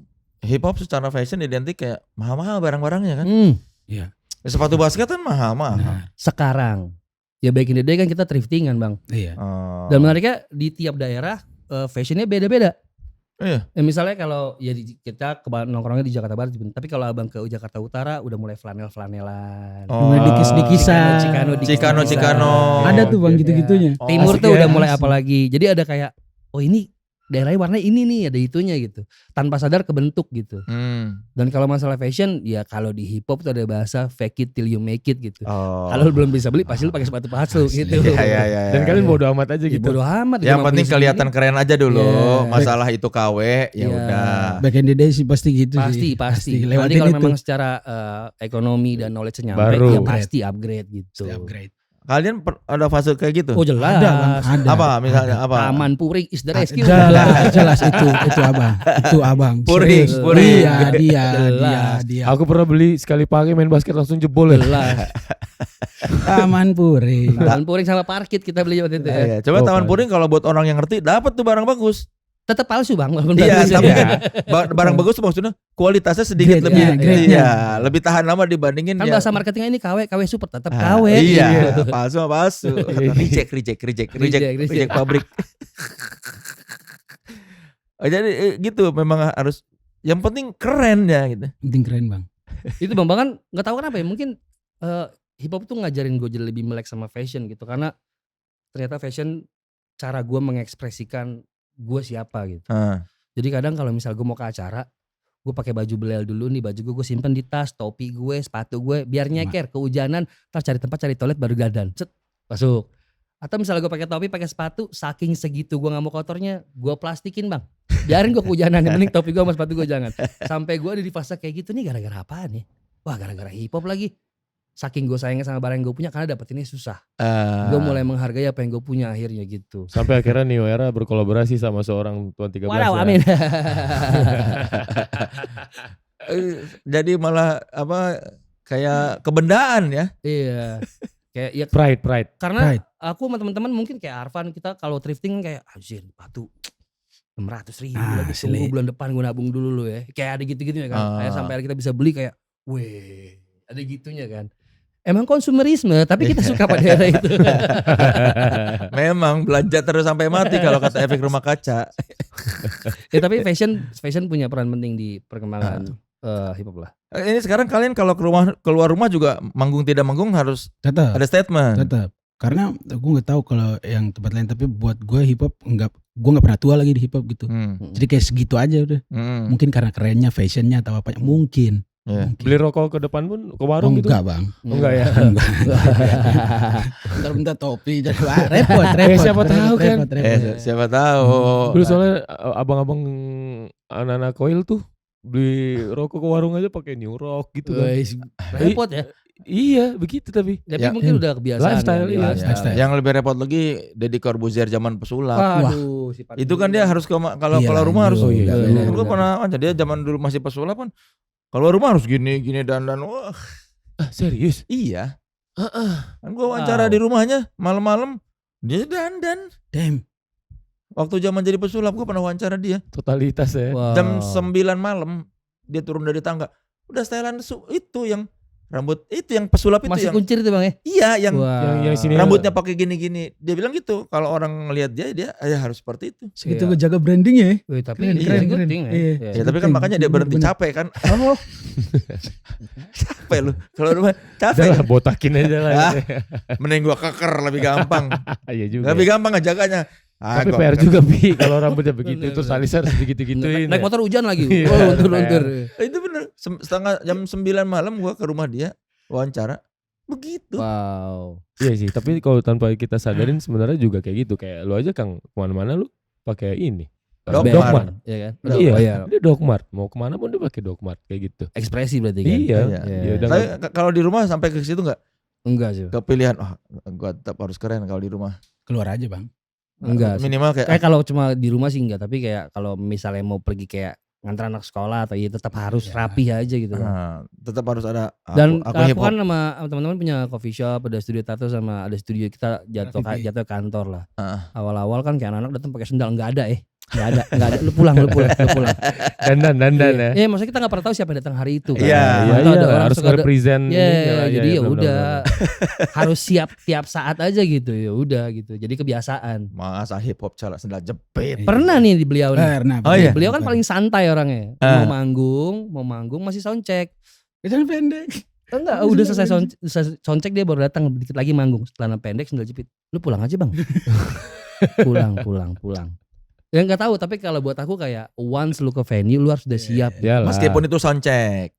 S2: hip hop secara fashion identik kayak mahal-mahal barang-barangnya kan.
S3: Iya.
S2: Sepatu basket kan mahal-mahal.
S1: Sekarang ya back in the day kan kita thriftingan, Bang.
S3: Iya.
S1: Dan menariknya di tiap daerah fashionnya beda-beda.
S2: Iya.
S1: Misalnya kalau ya kita nongkrongnya di Jakarta Barat, tapi kalau abang ke Jakarta Utara udah mulai flanel-flanelan.
S3: Mulai dikis-dikisan.
S2: Cikano.
S3: Ada tuh, Bang, gitu-gitunya.
S1: Timur tuh udah mulai apalagi. Jadi ada kayak ini daerahnya warnanya ini nih, ada itunya gitu. Tanpa sadar kebentuk gitu. Dan kalau masalah fashion, ya kalau di hip hop tuh ada bahasa fake it till you make it gitu. Kalau belum bisa beli pasti lu pakai sepatu palsu gitu.
S2: Iya.
S4: Dan kalian bodo amat aja gitu.
S1: Bodo amat.
S2: Yang penting kelihatan keren aja dulu. Masalah itu KW ya udah.
S3: Back in the day sih pasti gitu sih.
S1: Pasti. Nanti kalau memang secara ekonomi dan knowledge nyampe, ya pasti upgrade gitu.
S3: Upgrade.
S2: Kalian ada fase kayak gitu?
S1: Oh jelas.
S3: Ada bang, ada.
S2: Apa misalnya apa?
S1: Taman Puring is the rescue.
S3: Jelas itu abang.
S2: Puring,
S3: Serius.
S2: Puring.
S3: Dia.
S4: Aku pernah beli sekali pakai main basket langsung jebol ya.
S1: Jelas.
S3: Taman Puring.
S1: Taman Puring sama parkit kita beli waktu itu.
S2: Iya, coba
S4: Oh,
S2: Taman
S4: kan.
S2: Puring kalau buat orang yang ngerti dapat tuh barang bagus.
S1: Tetap palsu bang. walaupun
S2: Iya,
S1: bagus.
S2: tapi kan barang bagus tuh maksudnya kualitasnya sedikit
S3: Grade-nya,
S2: lebih
S3: grade-nya.
S2: iya, lebih tahan lama dibandingin
S1: Kan
S2: ya.
S1: bahasa marketingnya ini KW super tetap
S2: Ah,
S1: KW.
S2: iya,
S1: gitu.
S2: palsu sama palsu. Reject pabrik. Jadi gitu memang harus yang penting keren ya gitu.
S3: Penting keren bang.
S1: Itu bang kan nggak tahu kenapa ya, mungkin hip hop tuh ngajarin gue jadi lebih melek sama fashion gitu, karena ternyata fashion cara gue mengekspresikan gue siapa gitu.
S2: Ah.
S1: Jadi kadang kalau misal gue mau ke acara, gue pakai baju belel dulu nih, baju gue simpen di tas, topi gue, sepatu gue, biar nyeker, kehujanan, ntar cari tempat cari toilet baru dandan, set masuk. Atau misalnya gue pakai topi, pakai sepatu, saking segitu gue nggak mau kotornya, gue plastikin bang, biarin gue kehujanan, yang penting topi gue sama sepatu gue jangan. Sampai gue ada di fase kayak gitu nih, gara-gara apaan nih? Wah gara-gara hip hop lagi. Saking gue sayangnya sama barang yang gue punya, karena dapetinnya susah. Gue mulai menghargai apa yang gue punya akhirnya gitu.
S4: Sampai akhirnya New Era berkolaborasi sama seorang Tuan 13
S1: Waduh,
S4: ya.
S1: amin.
S2: Jadi malah apa kayak kebendaan ya.
S1: Iya. Kayak ya
S4: Pride.
S1: karena
S3: Right.
S1: aku sama teman-teman mungkin kayak Arfan, kita kalau thrifting kayak anjir sepatu 600.000
S3: Ah,
S1: lagi,
S3: asli.
S1: tunggu bulan depan gue nabung dulu lo ya. Kayak ada gitu-gitu ya kan. Kayak sampai kita bisa beli kayak weh, ada gitunya kan. Emang konsumerisme, tapi kita suka pada era itu.
S2: Memang belanja terus sampai mati kalau kata efek rumah kaca.
S1: Ya tapi fashion punya peran penting di perkembangan hip hop lah.
S2: Ini sekarang kalian kalau keluar rumah juga manggung tidak manggung harus
S3: Tetap.
S2: ada statement.
S3: Karena gue nggak tahu kalau yang tempat lain, tapi buat gue hip hop gue nggak pernah tua lagi di hip hop gitu. Jadi kayak segitu aja udah. Mungkin karena kerennya, fashionnya atau apa, mungkin.
S2: Iya.
S3: Mungkin.
S4: Beli rokok ke depan pun ke
S3: Oh,
S4: warung gitu.
S3: enggak bang.
S4: Enggak ya.
S3: Bentar topi jadi repot.
S4: siapa tahu kan.
S2: Siapa tahu.
S4: Dulu soalnya abang-abang anak-anak koil tuh beli rokok ke warung aja pakai New Rock gitu kan.
S1: Repot ya.
S4: Iya begitu tapi.
S1: Tapi
S2: Ya,
S1: mungkin udah kebiasaan.
S4: lifestyle,
S1: kan,
S4: iya.
S3: Lifestyle.
S2: Yang lebih repot lagi Deddy Corbuzier zaman pesulap.
S1: Waduh, si Pak
S2: Itu kan
S1: Didi.
S2: dia harus kalau
S3: Iyalah,
S2: rumah harus.
S4: oh iya,
S1: benar,
S2: Gue
S1: benar.
S2: pernah aja dia zaman dulu masih pesulap kan. Kalau rumah harus gini dan wah
S4: Ah, serius?
S2: iya. Kan gue wawancara
S1: Wow.
S2: di rumahnya malam-malam dia dandan.
S3: Damn.
S2: Waktu zaman jadi pesulap gue pernah wawancara dia.
S4: Totalitas ya.
S1: Wow.
S2: Jam 9 malam dia turun dari tangga. Udah stylean itu yang rambut itu yang pesulap itu
S1: Masih
S2: yang
S1: kuncir itu bang ya?
S2: iya yang
S1: Wah.
S4: yang sini
S2: rambutnya pakai gini-gini. Dia bilang gitu. Kalau orang ngelihat dia ya harus seperti itu.
S3: Segitu
S1: Iya.
S3: gue jaga branding ya.
S1: Wih, tapi
S3: Keren,
S1: it's a
S2: keren,
S1: good
S3: keren.
S1: thing, ya.
S3: Iya.
S1: Iya.
S2: Ya tapi kan
S3: Betul,
S2: makanya dia berhenti
S3: bener-bener.
S2: capek kan. Oh. Capek lu. Kalau rumah
S4: Udah
S2: capek.
S4: lah botakin aja lah.
S2: Ah. Mending gua keker lebih gampang.
S4: Iya juga.
S2: Lebih gampang ngejaganya.
S4: Tapi
S2: gua
S4: PR
S2: keker.
S4: juga Bi kalau rambutnya begitu
S1: Bener,
S4: terus
S1: bener.
S4: alisnya harus digituin.
S1: Naik motor hujan lagi.
S4: Iya,
S1: Oh, luntur-luntur.
S2: Itu bener. Jam 9 malam gua ke rumah dia wawancara. Begitu.
S1: Wow.
S4: Iya sih, tapi kalau tanpa kita sadarin sebenarnya juga kayak gitu. Kayak lu aja Kang, kemana-mana lu pakai ini.
S2: Dogmart.
S1: Iya kan?
S4: Iya,
S1: Oh, iya.
S4: dia Dogmart. Mau kemana pun dia pakai Dogmart kayak gitu.
S1: Ekspresi berarti kan?
S4: Iya.
S2: Iya.
S4: Ya udah
S2: Tapi
S4: nggak-
S2: kalau di rumah sampai ke situ enggak?
S1: Enggak sih.
S2: Kepilihan, gua tetap harus keren kalau di rumah.
S3: Keluar aja bang.
S1: Enggak sih.
S2: Minimal kayak
S1: Kayak kalau cuma di rumah sih enggak, tapi kayak kalau misalnya mau pergi kayak ngantar anak sekolah atau ya tetap harus
S3: Ya.
S1: rapi aja gitu kan.
S2: tetap harus ada
S1: Dan
S2: aku
S1: aku
S2: hip hop.
S1: kan sama teman-teman punya coffee shop, ada studio tato sama ada studio kita jatuh
S3: Rapi, Bi.
S1: jatuh kantor lah.
S2: Ah.
S1: Awal-awal kan kayak anak-anak datang pakai sendal, enggak ada enggak ada. Lu pulang.
S4: dandan
S1: Iya.
S4: ya.
S1: Iya, maksudnya kita enggak pernah tahu siapa yang datang hari itu kan.
S2: Iya,
S1: Atau ada orang
S4: harus
S1: suka ada-
S4: represent.
S1: Iya, jadi ya
S4: benar,
S1: udah
S4: benar.
S1: harus siap tiap saat aja gitu. Ya udah gitu. Jadi kebiasaan.
S2: Masa hip hop celak sendal jepit.
S1: Pernah nih di beliau nih.
S3: Pernah.
S2: Oh, iya?
S1: Beliau kan paling santai orangnya.
S2: Ah.
S1: Mau manggung masih soundcheck.
S3: Itu pendek.
S1: Enggak, udah selesai soundcheck dia baru datang, dikit lagi manggung. Celana pendek, sendal jepit. Lu pulang aja, Bang. pulang. Ya enggak tahu, tapi kalau buat aku kayak once lu ke venue lu harus udah siap.
S4: Iyalah.
S2: Meskipun itu soundcheck.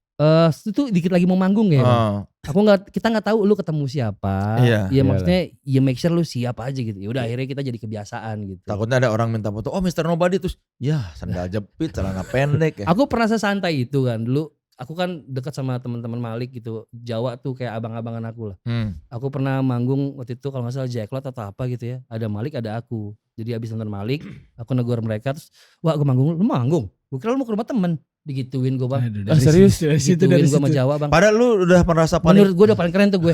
S1: Itu dikit lagi mau manggung ya. Bang?
S2: Oh,
S1: Kita nggak tahu lu ketemu siapa.
S2: Iya.
S1: Ya maksudnya ya make sure lu siap aja gitu. Ya udah akhirnya kita jadi kebiasaan gitu.
S2: takutnya ada orang minta foto. Oh, Mr. Nobody terus. Ya, sandal jepit, celana pendek ya.
S1: Aku pernah sesantai itu kan dulu. aku kan dekat sama teman-teman Malik gitu. Jawa tuh kayak abang-abangan aku lah.
S2: Hmm.
S1: Aku pernah manggung waktu itu kalau nggak salah Jacklot atau apa gitu ya. Ada Malik, ada aku. Jadi abis nonton Malik, aku negur mereka terus, wah gue manggung, lu manggung? Gue kira lu mau ke rumah temen. Digituin gue bang.
S3: Aduh,
S4: Ah, serius?
S3: Dari situ
S1: Digituin
S3: dari
S1: gue sama
S3: situ.
S1: Jawa bang.
S2: Padahal lu udah merasa paling
S1: Menurut gue udah paling keren tuh gue.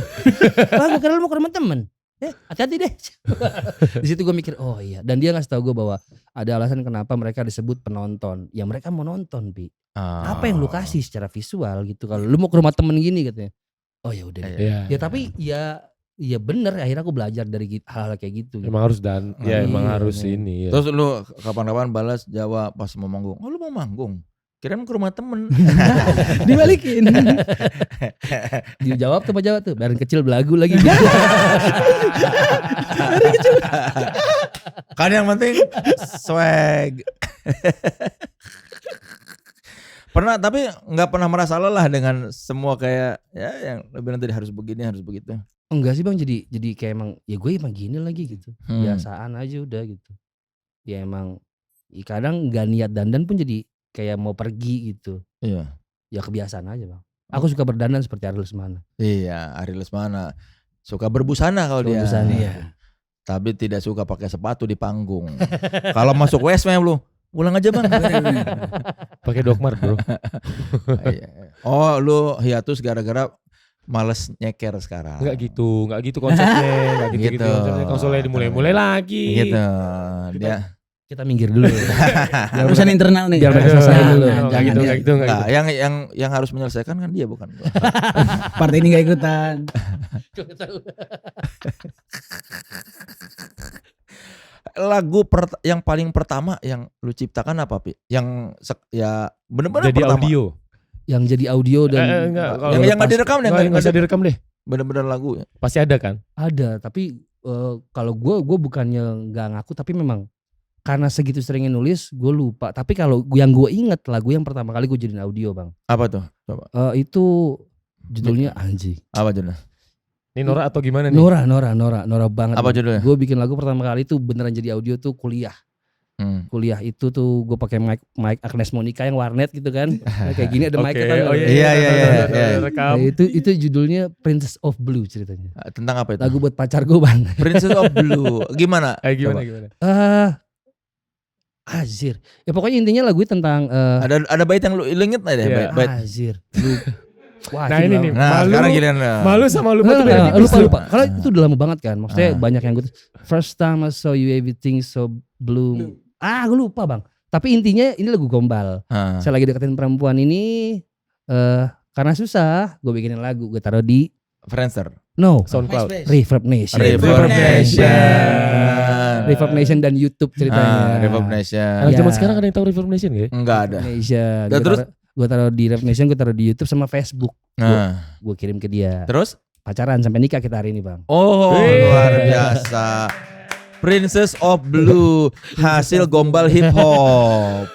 S1: Wah gue kira lu mau ke rumah temen. Hati-hati deh. Di situ gue mikir, oh iya. Dan dia ngasih tahu gue bahwa ada alasan kenapa mereka disebut penonton. Ya mereka mau nonton, Pi. Apa yang lu kasih secara visual gitu. Kalau lu mau ke rumah temen gini katanya. Oh ya udah. deh.
S4: Iya.
S1: Ya tapi ya bener. Akhirnya aku belajar dari hal-hal kayak gitu.
S4: Emang harus
S1: Iya,
S4: emang harus
S1: iya.
S4: ini ya.
S2: Terus lu kapan-kapan balas Jawa pas mau manggung. Oh lu mau manggung? Kirain ke rumah temen.
S3: Dibalikin.
S1: Dijawab tuh Pak Jawa tuh. Badan kecil belagu lagi.
S2: Kan yang penting swag. Pernah tapi nggak pernah merasa lelah dengan semua kayak ya yang lebih nanti harus begini harus begitu.
S1: Enggak sih bang, jadi kayak emang ya gue emang gini lagi gitu. Biasaan aja udah gitu. Ya emang kadang nggak niat dandan pun jadi kayak mau pergi gitu.
S2: Iya.
S1: Ya kebiasaan aja bang. Aku suka berdandan seperti Ariel Lesmana.
S2: Iya, Ari Lesmana suka berbusana kalau dia.
S1: Berbusana.
S3: Iya.
S2: Tapi tidak suka pakai sepatu di panggung. Kalau masuk WSM lu, pulang aja bang.
S4: Pakai Dokmart bro.
S2: Iya. Oh lu hiatus gara-gara males nyeker sekarang.
S4: Enggak gitu konsepnya. Enggak gitu
S2: Gitu.
S4: konsepnya. Konsolnya dimulai-mulai lagi.
S2: Gitu. Dia
S1: Kita minggir dulu.
S3: Urusan internal nih.
S1: Biar mereka
S4: Aduh,
S1: selesai dulu.
S4: enggak
S3: Jangan
S4: gitu,
S3: ya.
S4: enggak gitu, enggak
S2: Nah,
S4: gitu.
S2: yang harus menyelesaikan kan dia bukan gua.
S3: Partai ini gak ikutan.
S2: Lagu yang paling pertama yang lu ciptakan apa, Pi? Yang ya bener-bener
S4: Jadi
S2: pertama.
S4: audio.
S1: Yang jadi audio dan
S4: Enggak,
S1: ba-
S4: kalau
S2: Yang
S1: lepas-
S2: nggak direkam deh,
S4: Enggak usah direkam deh.
S2: bener-bener lagu ya.
S4: Pasti ada kan?
S1: ada. Tapi kalau gue bukannya nggak ngaku, tapi memang karena segitu seringnya nulis, gue lupa. Tapi kalau yang gue inget lagu yang pertama kali gue jadiin audio bang,
S2: Apa tuh? Coba.
S1: itu judulnya anjing.
S2: Apa judulnya?
S4: Ini Nora atau gimana nih?
S1: Nora banget.
S2: Apa judulnya?
S1: Gue bikin lagu pertama kali tuh beneran jadi audio tuh kuliah. Kuliah itu tuh gue pakai mic Agnes Monica yang warnet gitu kan. Nah, kayak gini ada mic
S4: Oke,
S1: kan.
S4: oh
S2: Iya,
S1: Nah, itu judulnya Princess of Blue ceritanya.
S2: Tentang apa itu?
S1: Lagu buat pacar gue bang.
S2: Princess of Blue. Gimana?
S4: Gimana
S2: Coba.
S4: gimana?
S1: Azir. Ya pokoknya intinya lagu itu tentang
S2: Ada bait yang lu inget nggak deh?
S4: Iya.
S2: Bait.
S1: Azir. Wah,
S4: Nah, ini nih.
S2: Nah,
S4: Malu.
S2: sekarang giliran.
S4: Malu sama lupa tuh beda tipis.
S1: lupa. Karena itu udah lama banget kan. Maksudnya banyak yang gue first time I saw you everything so blue. Gue lupa bang. Tapi intinya ini lagu gombal. Saya lagi deketin perempuan ini karena susah, gue bikinin lagu, gue taruh di
S2: Friendster.
S4: SoundCloud.
S1: Reverb Nation.
S2: Reverb
S1: Reverb Nation dan YouTube ceritanya.
S2: Reverb Nation.
S4: Anak
S1: Ya.
S4: zaman sekarang ada yang tahu Reverb Nation gak ya?
S2: Enggak ada.
S1: Nation.
S2: Dan terus?
S1: Gue taruh di Reverb Nation, gue taruh di YouTube sama Facebook.
S2: Nah,
S1: Gue kirim ke dia.
S2: terus?
S1: Pacaran sampai nikah kita hari ini bang.
S2: Oh, luar biasa. Princess of Blue, hasil gombal hip hop.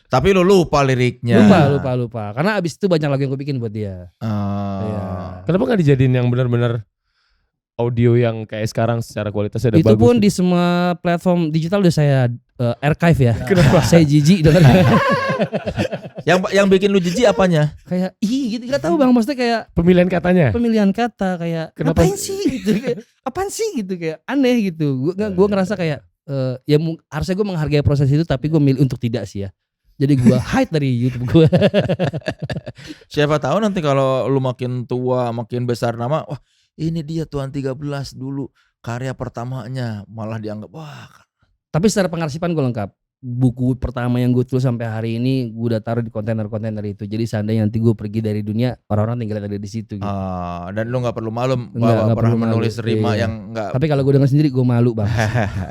S2: Tapi lu lupa liriknya.
S1: Lupa. Karena abis itu banyak lagu yang gue bikin buat dia. Iya.
S4: Kenapa gak dijadiin yang benar-benar audio yang kayak sekarang secara kualitasnya udah
S1: Itu
S4: bagus?
S1: pun di semua platform digital udah saya archive ya.
S4: Kenapa?
S1: Saya jijik dengan
S2: Yang bikin lu jijik apanya?
S1: kayak gitu, nggak tahu bang, maksudnya kayak
S4: Pemilihan katanya?
S1: pemilihan kata kayak
S4: Kenapa?
S1: ngapain sih gitu, kayak apaan sih gitu, kayak aneh gitu. Gue ngerasa kayak harusnya gue menghargai proses itu, tapi gue milih untuk tidak sih ya. Jadi gue hide dari YouTube gue.
S2: Siapa tahu nanti kalau lu makin tua, makin besar nama, wah ini dia Tuan 13 dulu karya pertamanya, malah dianggap wah.
S1: Tapi secara pengarsipan gue lengkap. Buku pertama yang gue tulis sampai hari ini gue udah taruh di kontainer-kontainer itu. Jadi seandainya nanti gue pergi dari dunia, orang-orang tinggal ada di situ gitu.
S2: Dan lu nggak perlu malu
S1: Nggak
S2: bahwa pernah
S1: perlu
S2: menulis
S1: malu,
S2: rima
S1: iya.
S2: yang nggak.
S1: Tapi kalau gue dengar sendiri gue malu bang.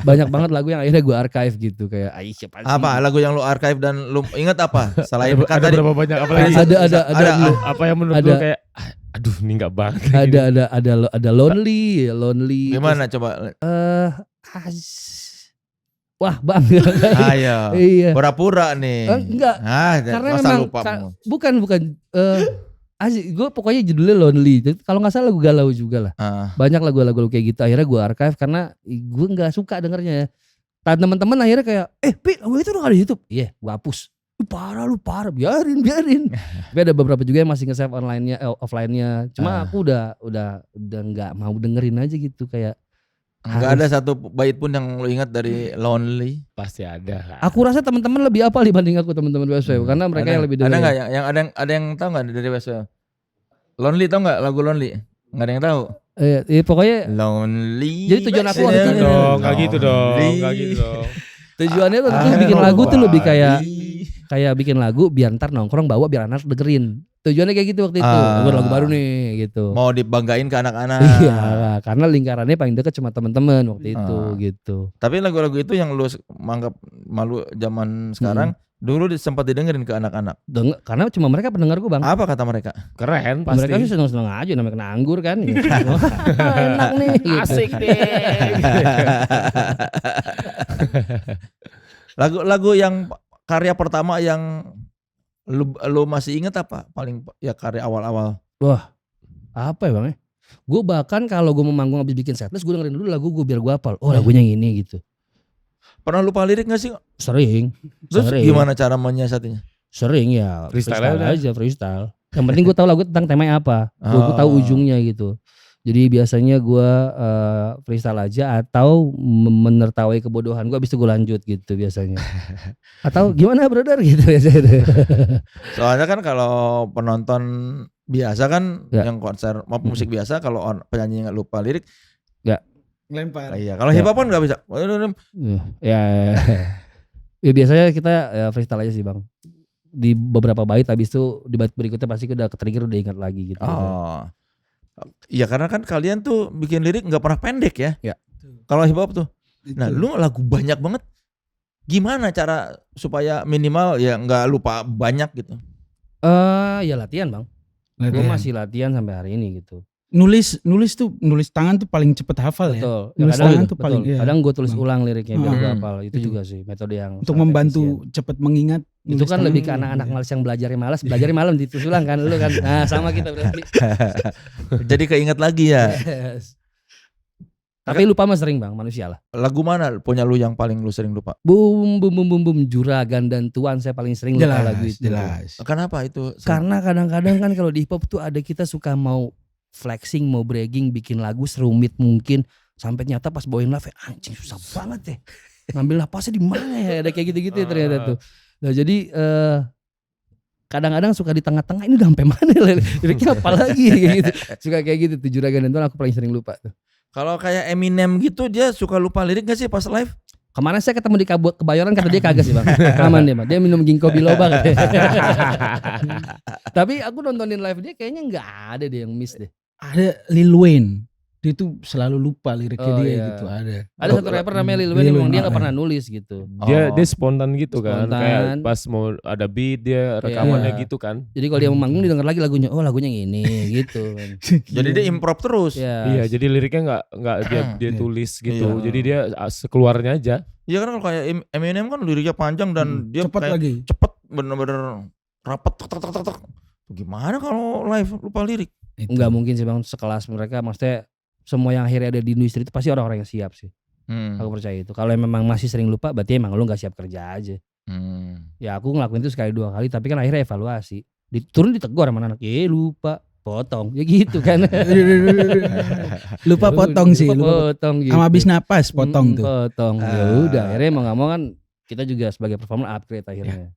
S1: Banyak banget lagu yang akhirnya gue archive gitu, kayak siapa sih?
S2: Apa lagu yang lu archive dan lu ingat apa? Selain
S4: Ada
S2: kata
S4: berapa banyak? Apalagi
S1: Ada dulu.
S4: apa yang menurut
S1: Ada.
S4: lu kayak aduh ini gak banget.
S1: Ada lonely.
S2: gimana coba?
S1: Wah bang.
S2: Ayo.
S1: Iya.
S2: Pura-pura nih.
S1: Enggak. Karena
S2: masa
S1: memang
S2: lupa.
S1: bukan gue pokoknya judulnya lonely. Kalau nggak salah lagu galau juga lah. Banyak lagu-lagu kayak gitu. Akhirnya gue archive karena gue nggak suka dengernya. Teman-teman akhirnya kayak, Pi lagu itu udah gak ada di YouTube. Iya, gue hapus. lu parah, biarin. Tapi ada beberapa juga yang masih nge-save offline-nya. Cuma aku udah nggak mau dengerin aja gitu kayak.
S2: Enggak ada satu bait pun yang lu ingat dari Lonely.
S4: Pasti ada lah.
S1: Aku rasa teman-teman lebih apal dibanding aku teman-teman WSW karena mereka yang lebih
S2: Ada
S1: dengerin.
S2: nggak ada yang tahu nggak dari Wesel? Lonely tahu nggak lagu Lonely? Nggak ada yang tahu.
S1: Pokoknya
S2: Lonely.
S1: Jadi tujuan aku waktu itu-
S4: Nggak gitu dong.
S1: tujuannya tuh bikin lagu tuh lebih kayak bikin lagu biar ntar nongkrong bawa biar anak dengerin. Tujuannya kayak gitu waktu itu. Gue lagu baru nih gitu.
S2: Mau dibanggain ke anak-anak.
S1: Iya, karena lingkarannya paling deket cuma teman-teman waktu itu gitu.
S2: Tapi lagu-lagu itu yang lu menganggap malu zaman sekarang, dulu sempat didengerin ke anak-anak.
S1: Karena cuma mereka pendengar gue bang.
S2: Apa kata mereka?
S4: Keren pasti.
S1: Mereka sih seneng-seneng aja namanya kena anggur kan. Gitu. Enak nih. Gitu.
S4: Asik deh.
S2: Lagu-lagu yang karya pertama yang lu masih inget apa? Paling ya karya awal-awal.
S1: Apa ya bang ya? Gue bahkan kalau gue mau manggung habis bikin setlist gue dengerin dulu lagu gue biar gue hafal. Oh lagunya yang ini gitu.
S2: Pernah lupa lirik gak sih?
S1: Sering.
S2: Terus gimana cara menyiasatinya?
S1: Sering ya.
S4: Freestyle
S1: Aja freestyle. Yang penting gue tahu lagu tentang temanya apa. Gue tahu ujungnya gitu. Jadi biasanya gue freestyle aja atau menertawai kebodohan gue habis itu gue lanjut gitu biasanya. Atau gimana brother gitu biasanya.
S2: Soalnya kan kalau penonton biasa kan
S1: Ya.
S2: yang konser musik biasa kalau penyanyi nggak lupa lirik,
S3: Lempar.
S2: iya. Kalau hip hop kan nggak bisa.
S1: Ya biasanya kita freestyle aja sih bang. Di beberapa bait habis itu di bait berikutnya pasti udah ke-trigger udah ingat lagi gitu.
S2: Oh, iya karena kan kalian tuh bikin lirik nggak pernah pendek ya.
S1: Ya.
S2: Kalau hip hop tuh, nah lu lagu banyak banget. Gimana cara supaya minimal ya nggak lupa banyak gitu?
S1: Ya latihan bang. Gue masih latihan sampai hari ini gitu.
S3: nulis tangan tuh paling cepet hafal ya.
S1: Betul.
S3: Nulis
S1: Kadang,
S3: tangan tuh paling iya.
S1: kadang gue tulis
S3: Bang.
S1: ulang liriknya biar gue
S3: Hmm.
S1: hafal. Itu
S3: Itu.
S1: juga sih metode yang
S3: Untuk
S1: sangat
S3: membantu
S1: efisien.
S3: cepet mengingat.
S1: Itu
S3: nulis
S1: kan
S3: tangan
S1: lebih ke
S3: tuh,
S1: anak-anak
S3: iya.
S1: malas yang belajarnya malam ditulis ulang kan lu kan. Nah sama kita berarti.
S2: Jadi keinget lagi ya.
S1: Yes. Tapi lupa mah sering bang, manusia lah.
S2: Lagu mana punya lu yang paling lu sering lupa?
S1: Bum bum bum bum bum juragan dan tuan saya paling sering lupa lagu itu.
S3: Jelas.
S2: Kenapa itu?
S1: Karena kadang-kadang kan kalau di hip hop tuh ada kita suka mau flexing, mau bragging, bikin lagu serumit mungkin sampai nyata pas bawain live anjing susah banget ya. Ngambil napasnya di mana ya? Ada kayak gitu-gitu ya ternyata tuh. Nah jadi kadang-kadang suka di tengah-tengah ini udah sampai mana liriknya apa lagi kayak gitu. Suka kayak gitu tuh juragan dan tuan aku paling sering lupa tuh.
S2: Kalau kayak Eminem gitu dia suka lupa lirik gak sih pas live?
S1: Kemarin saya ketemu di Kebayoran kata dia kagak sih bang. Aman dia bang. Dia minum ginkgo biloba katanya. Tapi aku nontonin live dia kayaknya nggak ada deh yang miss deh.
S3: Ada Lil Wayne. Dia tuh selalu lupa liriknya
S1: Oh,
S3: dia
S1: iya.
S3: gitu ada.
S1: Ada satu rapper namanya Lil Wayne memang dia nggak pernah nulis gitu.
S4: Dia spontan gitu kan.
S1: Spontan.
S4: Kayak pas mau ada beat dia rekamannya
S1: Iya.
S4: gitu kan.
S1: Jadi kalau dia mau manggung didengar lagi lagunya. Oh lagunya yang ini gitu.
S2: Jadi dia improv terus.
S1: Ya.
S4: Iya, jadi liriknya nggak dia
S3: Iya.
S4: tulis gitu.
S2: Iya.
S4: Jadi dia sekeluarnya aja.
S2: Iya kan kalau kayak Eminem kan liriknya panjang dan dia
S3: Cepet
S2: kayak
S3: lagi.
S2: cepet bener-bener rapet tek. Gimana kalau live lupa lirik?
S3: Itu.
S1: Nggak mungkin sih bang sekelas mereka. Maksudnya semua yang akhirnya ada di industri itu pasti orang-orang yang siap sih. Aku percaya itu. Kalau memang masih sering lupa berarti emang lu nggak siap kerja aja. Ya aku ngelakuin itu sekali dua kali tapi kan akhirnya evaluasi. Turun ditegur sama anak. Lupa. Potong. Ya gitu kan.
S3: Lupa potong sih. Lupa
S1: Potong gitu.
S3: sama habis napas potong tuh.
S1: Potong. Ya udah akhirnya mau gak mau kan kita juga sebagai performer upgrade akhirnya.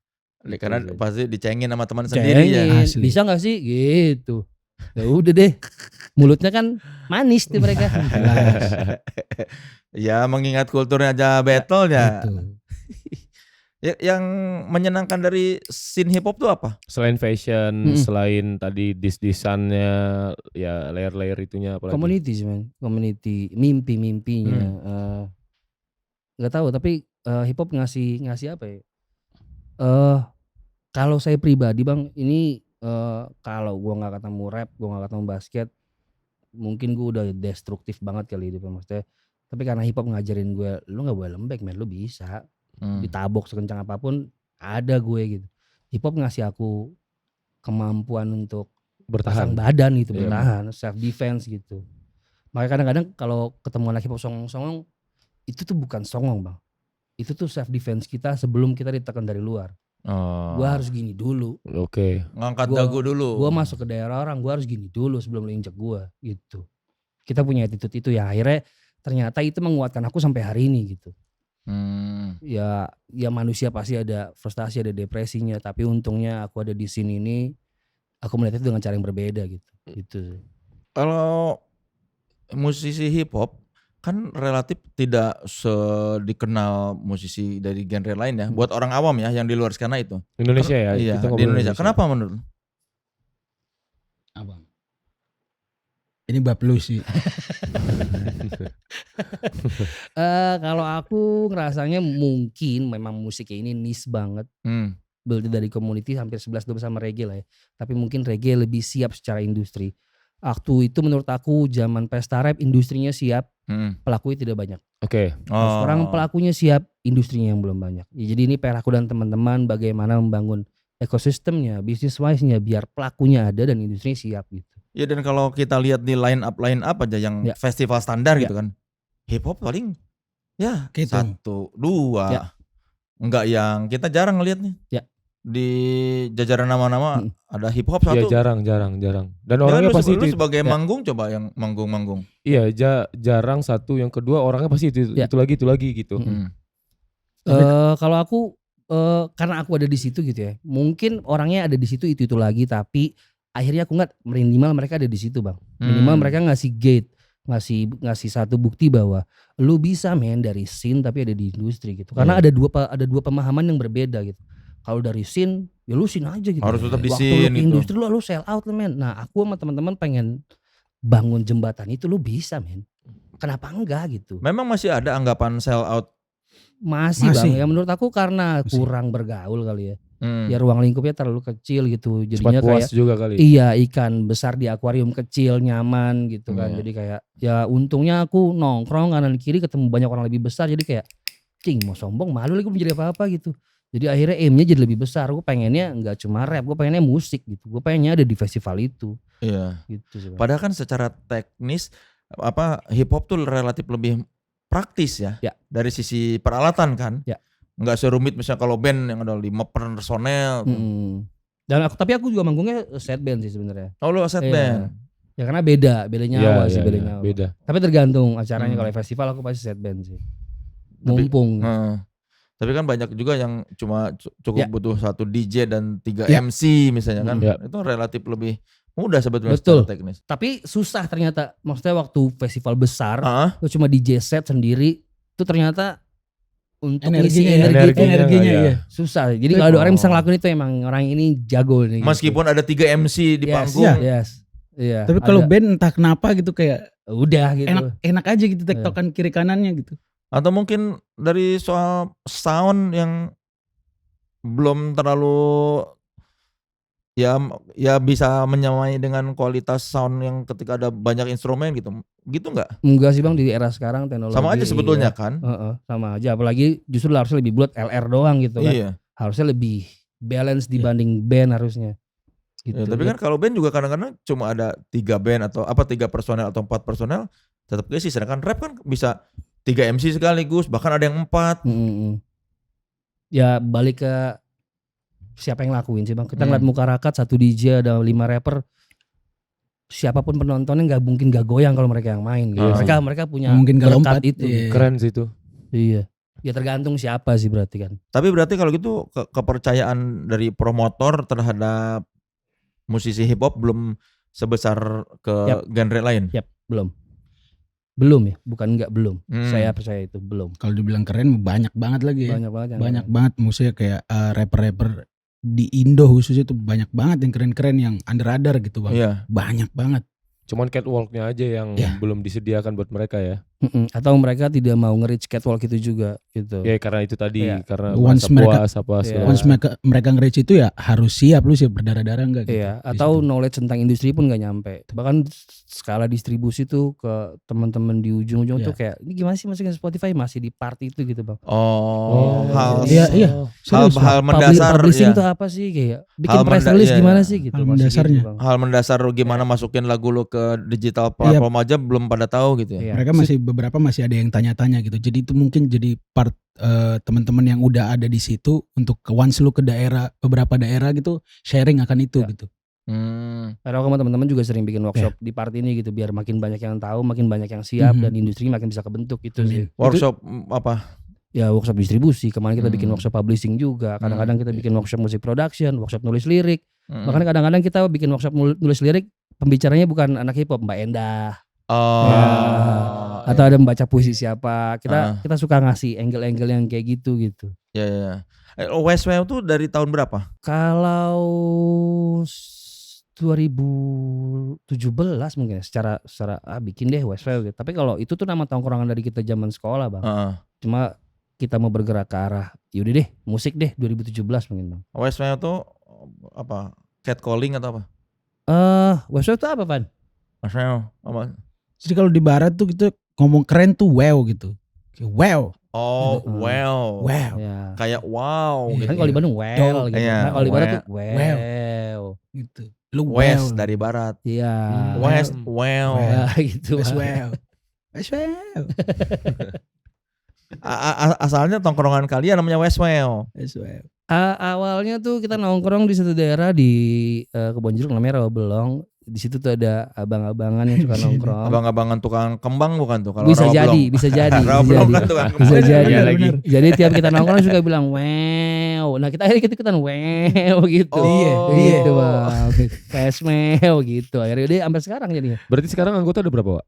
S2: Karena
S1: Gitu.
S2: pasti dicengin sama teman sendiri ya.
S1: Cengin,
S3: Asli.
S1: bisa gak sih gitu. Ya udah deh. Mulutnya kan manis tuh mereka.
S2: Ya mengingat kulturnya aja battle ya.
S3: Gitu.
S2: Yang menyenangkan dari scene hip hop tuh apa?
S4: Selain fashion,
S1: Mm-mm.
S4: selain tadi dis-disannya, ya layer-layer itunya apalagi.
S1: Community sih man. Community. Mimpi-mimpinya. Gak tahu tapi hip hop ngasih apa ya. Kalau saya pribadi bang. Ini kalau gue gak ketemu rap. Gue gak ketemu basket. Mungkin gue udah destruktif banget kali hidup maksudnya. Tapi karena hip hop ngajarin gue. Lu gak boleh lembek men. Lu bisa. Ditabok sekencang apapun ada gue gitu. Hip hop ngasih aku kemampuan untuk pasang
S4: Bertahan.
S1: badan gitu,
S4: Iya.
S1: bertahan, self defense gitu. Makanya kadang-kadang kalau ketemu anak hip hop songong-songong itu tuh bukan songong bang, itu tuh self defense kita sebelum kita ditekan dari luar.
S4: Oh.
S1: Gue harus gini dulu.
S4: Oke.
S2: Ngangkat
S1: Gua-
S2: dagu dulu.
S1: Gue masuk ke daerah orang, gue harus gini dulu sebelum lo injek gue gitu. Kita punya attitude itu ya, akhirnya ternyata itu menguatkan aku sampai hari ini gitu. Ya manusia pasti ada frustasi, ada depresinya, tapi untungnya aku ada di sini ini, aku melihat itu dengan cara yang berbeda gitu. Gitu.
S2: Kalau musisi hip hop kan relatif tidak dikenal musisi dari genre lain ya. Buat orang awam ya yang di luar sana itu.
S4: Indonesia ya.
S2: Iya,
S4: kita
S2: di
S4: ngobrol
S2: Indonesia. Kenapa menurut lu?
S3: Abang. Ini bab lu sih.
S1: Kalau aku ngerasanya mungkin memang musiknya ini niche banget. Build dari community hampir 11-12 sama reggae lah ya. Tapi mungkin reggae lebih siap secara industri. Waktu itu menurut aku zaman pesta rap industrinya siap, pelakunya tidak banyak.
S4: Oke.
S1: Sekarang pelakunya siap, industrinya yang belum banyak. Ya, jadi ini PR aku dan teman-teman bagaimana membangun ekosistemnya, bisnis wise-nya biar pelakunya ada dan industrinya siap gitu.
S2: Ya dan kalau kita lihat di line up aja yang
S1: Ya.
S2: festival standar
S1: Ya.
S2: gitu kan. Hip hop paling ya
S3: Gitu.
S2: 1, 2.
S1: Ya.
S2: Enggak yang kita jarang ngelihat nih.
S1: Ya.
S2: Di jajaran nama-nama ada hip hop
S4: Iya
S2: satu.
S4: jarang. Dan
S2: Ya,
S4: orangnya
S2: lu
S4: pasti
S2: lu
S4: itu.
S2: sebagai
S1: Ya.
S2: manggung coba yang manggung-manggung.
S4: Iya jarang satu, yang kedua orangnya pasti itu
S1: Ya.
S4: itu lagi gitu.
S1: Kalau aku karena aku ada di situ gitu ya, mungkin orangnya ada di situ itu lagi, tapi akhirnya aku nggak, minimal mereka ada di situ bang, minimal mereka ngasih gate, ngasih satu bukti bahwa lu bisa men dari scene tapi ada di industri gitu, karena ada dua pemahaman yang berbeda gitu. Kalau dari scene ya lu scene aja gitu,
S2: Harus tetap di
S1: waktu
S2: scene
S1: lu ke
S2: gitu.
S1: industri lu sell out lu men. Nah aku sama teman-teman pengen bangun jembatan itu, lu bisa men, kenapa enggak gitu.
S2: Memang masih ada anggapan sell out.
S1: Masih
S3: Masih.
S1: bang, ya menurut aku karena
S3: Masih.
S1: kurang bergaul kali ya.
S2: Hmm.
S1: Ya ruang lingkupnya terlalu kecil gitu,
S4: Cepat
S1: jadinya
S4: puas
S1: kayak
S4: juga kali.
S1: iya ikan besar di akuarium kecil nyaman gitu kan.
S2: Iya.
S1: Jadi kayak ya untungnya aku nongkrong kanan kiri ketemu banyak orang lebih besar, jadi kayak cing mau sombong malu lagi belum jadi apa-apa gitu. Jadi akhirnya aimnya jadi lebih besar. Gue pengennya nggak cuma rap, gue pengennya musik gitu. Gue pengennya ada di festival itu
S2: Iya.
S1: gitu sih, Bang.
S2: Padahal kan secara teknis hip hop tuh relatif lebih praktis ya.
S1: Ya.
S2: Dari sisi peralatan kan.
S1: Ya.
S2: Nggak serumit misalnya kalau band yang ada 5 personel.
S1: Dan tapi aku juga manggungnya set band sih sebenarnya.
S2: Oh lu set
S1: Iya.
S2: band.
S1: Ya karena beda nyawa sih, beda nyawa.
S4: beda.
S1: Tapi tergantung acaranya,
S2: Hmm.
S1: kalau festival aku pasti set band sih.
S2: Tapi-
S1: Mumpung.
S2: Heeh. Tapi kan banyak juga yang cuma cukup
S1: Ya.
S2: butuh 1 DJ dan 3
S1: Ya.
S2: MC misalnya kan.
S4: Ya.
S2: Itu relatif lebih mudah sebetulnya
S1: Betul.
S2: secara teknis.
S1: Tapi susah ternyata. Maksudnya waktu festival besar,
S2: Ah,
S1: lu cuma DJ set sendiri, itu ternyata untuk
S3: Energinya
S1: ngisi
S3: ya.
S1: energi
S3: Energinya
S4: nggak,
S3: ya.
S1: susah. Jadi kalau ada orang yang bisa
S2: Oh.
S1: ngelakuin itu emang orang ini jago nih. gitu.
S2: meskipun ada 3 MC di
S1: Yes,
S2: panggung.
S1: Yes. Iya.
S3: Tapi kalau
S1: ada.
S3: band entah kenapa gitu kayak
S1: Udah gitu.
S3: enak aja gitu tektokan kiri kanannya gitu.
S2: Atau mungkin dari soal sound yang belum terlalu ya bisa menyamai dengan kualitas sound yang ketika ada banyak instrumen gitu. Gitu nggak?
S1: Enggak sih bang, di era sekarang teknologi.
S2: Sama aja sebetulnya
S1: iya.
S2: kan?
S1: Heeh, sama aja. Apalagi justru harusnya lebih bulat LR doang gitu kan.
S2: Iya.
S1: Harusnya lebih balance dibanding band harusnya. Gitu.
S2: Ya, tapi kan kalau band juga kadang-kadang cuma ada 3 band atau 3 personel atau 4 personel tetap keisi. Sedangkan rap kan bisa 3 MC sekaligus, bahkan ada yang 4.
S1: Ya balik ke siapa yang lakuin sih bang. Kita ngeliat
S2: Hmm.
S1: muka rakat, 1 DJ ada 5 rapper, siapapun penontonnya nggak mungkin gak goyang kalau mereka yang main gitu.
S4: Iya.
S1: Mereka punya
S3: Mungkin gak
S1: berkat
S3: lompat
S1: itu.
S3: Iya.
S4: Keren sih itu.
S1: Iya. Ya tergantung siapa sih berarti kan.
S2: Tapi berarti kalau gitu kepercayaan dari promotor terhadap musisi hip hop belum sebesar ke
S1: Yap.
S2: genre lain.
S1: Yap, belum ya, bukan enggak belum.
S2: Hmm.
S1: Saya percaya itu belum.
S3: Kalau dibilang keren banyak banget lagi ya.
S1: Banyak banget yang
S3: Banyak
S1: keren.
S3: banget maksudnya kayak rapper-rapper di Indo khususnya tuh banyak banget yang keren-keren yang under radar gitu bang.
S2: Iya.
S3: Banyak banget.
S4: Cuman catwalknya aja yang
S3: Ya.
S4: belum disediakan buat mereka ya.
S1: Atau mereka tidak mau nge-reach catwalk itu juga gitu.
S4: Ya karena itu tadi,
S1: Iya.
S4: karena
S3: Once
S4: masa
S3: mereka-
S4: puas apa
S1: Iya.
S4: segala
S3: Once mereka nge-reach itu ya harus siap, lu siap berdarah-darah enggak gitu.
S1: Iya,
S3: di
S1: atau
S3: situ.
S1: knowledge tentang industri pun nggak nyampe. Bahkan skala distribusi tuh ke teman-teman di ujung-ujung
S3: Iya.
S1: tuh kayak ini gimana sih masukin Spotify, masih di part itu gitu bang.
S2: Oh, hal
S3: Iya, iya. Serius,
S2: hal mendasar
S1: Publishing
S2: ya.
S1: itu apa sih, kayak bikin
S2: Hal
S1: press
S2: menda-
S1: release
S2: iya,
S1: gimana
S2: iya.
S1: sih gitu.
S3: Hal
S1: masih
S3: mendasarnya.
S1: gitu, Bang.
S2: Hal mendasar gimana masukin lagu lo ke digital platform aja belum pada tahu gitu ya.
S1: Iya.
S3: Mereka masih beberapa masih ada yang tanya-tanya gitu. Jadi itu mungkin jadi part teman-teman yang udah ada di situ untuk once lu ke daerah, beberapa daerah gitu, sharing akan itu
S1: Ya.
S3: gitu.
S1: Karena aku sama teman-teman juga sering bikin workshop di part ini gitu biar makin banyak yang tahu, makin banyak yang siap dan industri makin bisa kebentuk gitu sih.
S2: Workshop apa?
S1: Ya workshop distribusi, kemarin kita bikin workshop publishing juga, kadang-kadang kita bikin workshop musik production, workshop nulis lirik. Bahkan kadang-kadang kita bikin workshop nulis lirik, pembicaranya bukan anak hip hop, Mbak Endah.
S2: Oh.
S1: Atau ada membaca puisi siapa. Kita suka ngasih angle-angle yang kayak gitu.
S2: Ya. Westwell tuh dari tahun berapa?
S1: Kalau 2017 mungkin ya, secara bikin deh Westwell gitu. Tapi kalau itu tuh nama tongkrongan dari kita zaman sekolah, Bang. Cuma kita mau bergerak ke arah yaudah deh musik deh 2017 mungkin, Bang.
S2: Westwell tuh apa? Catcalling atau apa?
S1: Westwell tuh apa, Pan?
S2: Westwell apa?
S3: Jadi kalau di barat tuh kita ngomong keren tuh wow gitu. Wow.
S2: Oh,
S3: Gitu.
S2: wow.
S3: Wow.
S1: Ya.
S2: Kayak wow
S3: Iya.
S2: gitu.
S1: Kan kalau di Bandung well gitu.
S2: Iya,
S1: Nah, kalau di barat tuh
S3: Wow.
S1: wow.
S3: Gitu. Lu
S2: West
S3: wow.
S2: dari barat.
S1: Iya.
S2: West wow.
S1: Ya, gitu.
S3: West
S1: Bang.
S3: wow. West wow.
S2: Asalnya tongkrongan kalian namanya Westwell.
S3: West wow.
S1: Awalnya tuh kita nongkrong di satu daerah di Kebon Jeruk namanya Rawabelong. Di situ tuh ada abang-abangan yang suka nongkrong.
S2: Abang-abangan tukang kembang bukan tuh kalau
S1: bisa jadi,
S2: Rawabelong.
S1: bisa jadi.
S2: Rawabelong kan tukang
S1: Bisa
S2: kembang.
S1: jadi
S4: Iya
S1: lagi.
S4: lagi.
S1: Jadi tiap kita nongkrong suka bilang wow. Nah kita akhirnya ikutan wow gitu.
S2: Oh.
S1: Gitu bang. Wow gitu. Akhirnya dia sampai sekarang jadinya.
S4: Berarti sekarang anggota ada berapa, Pak?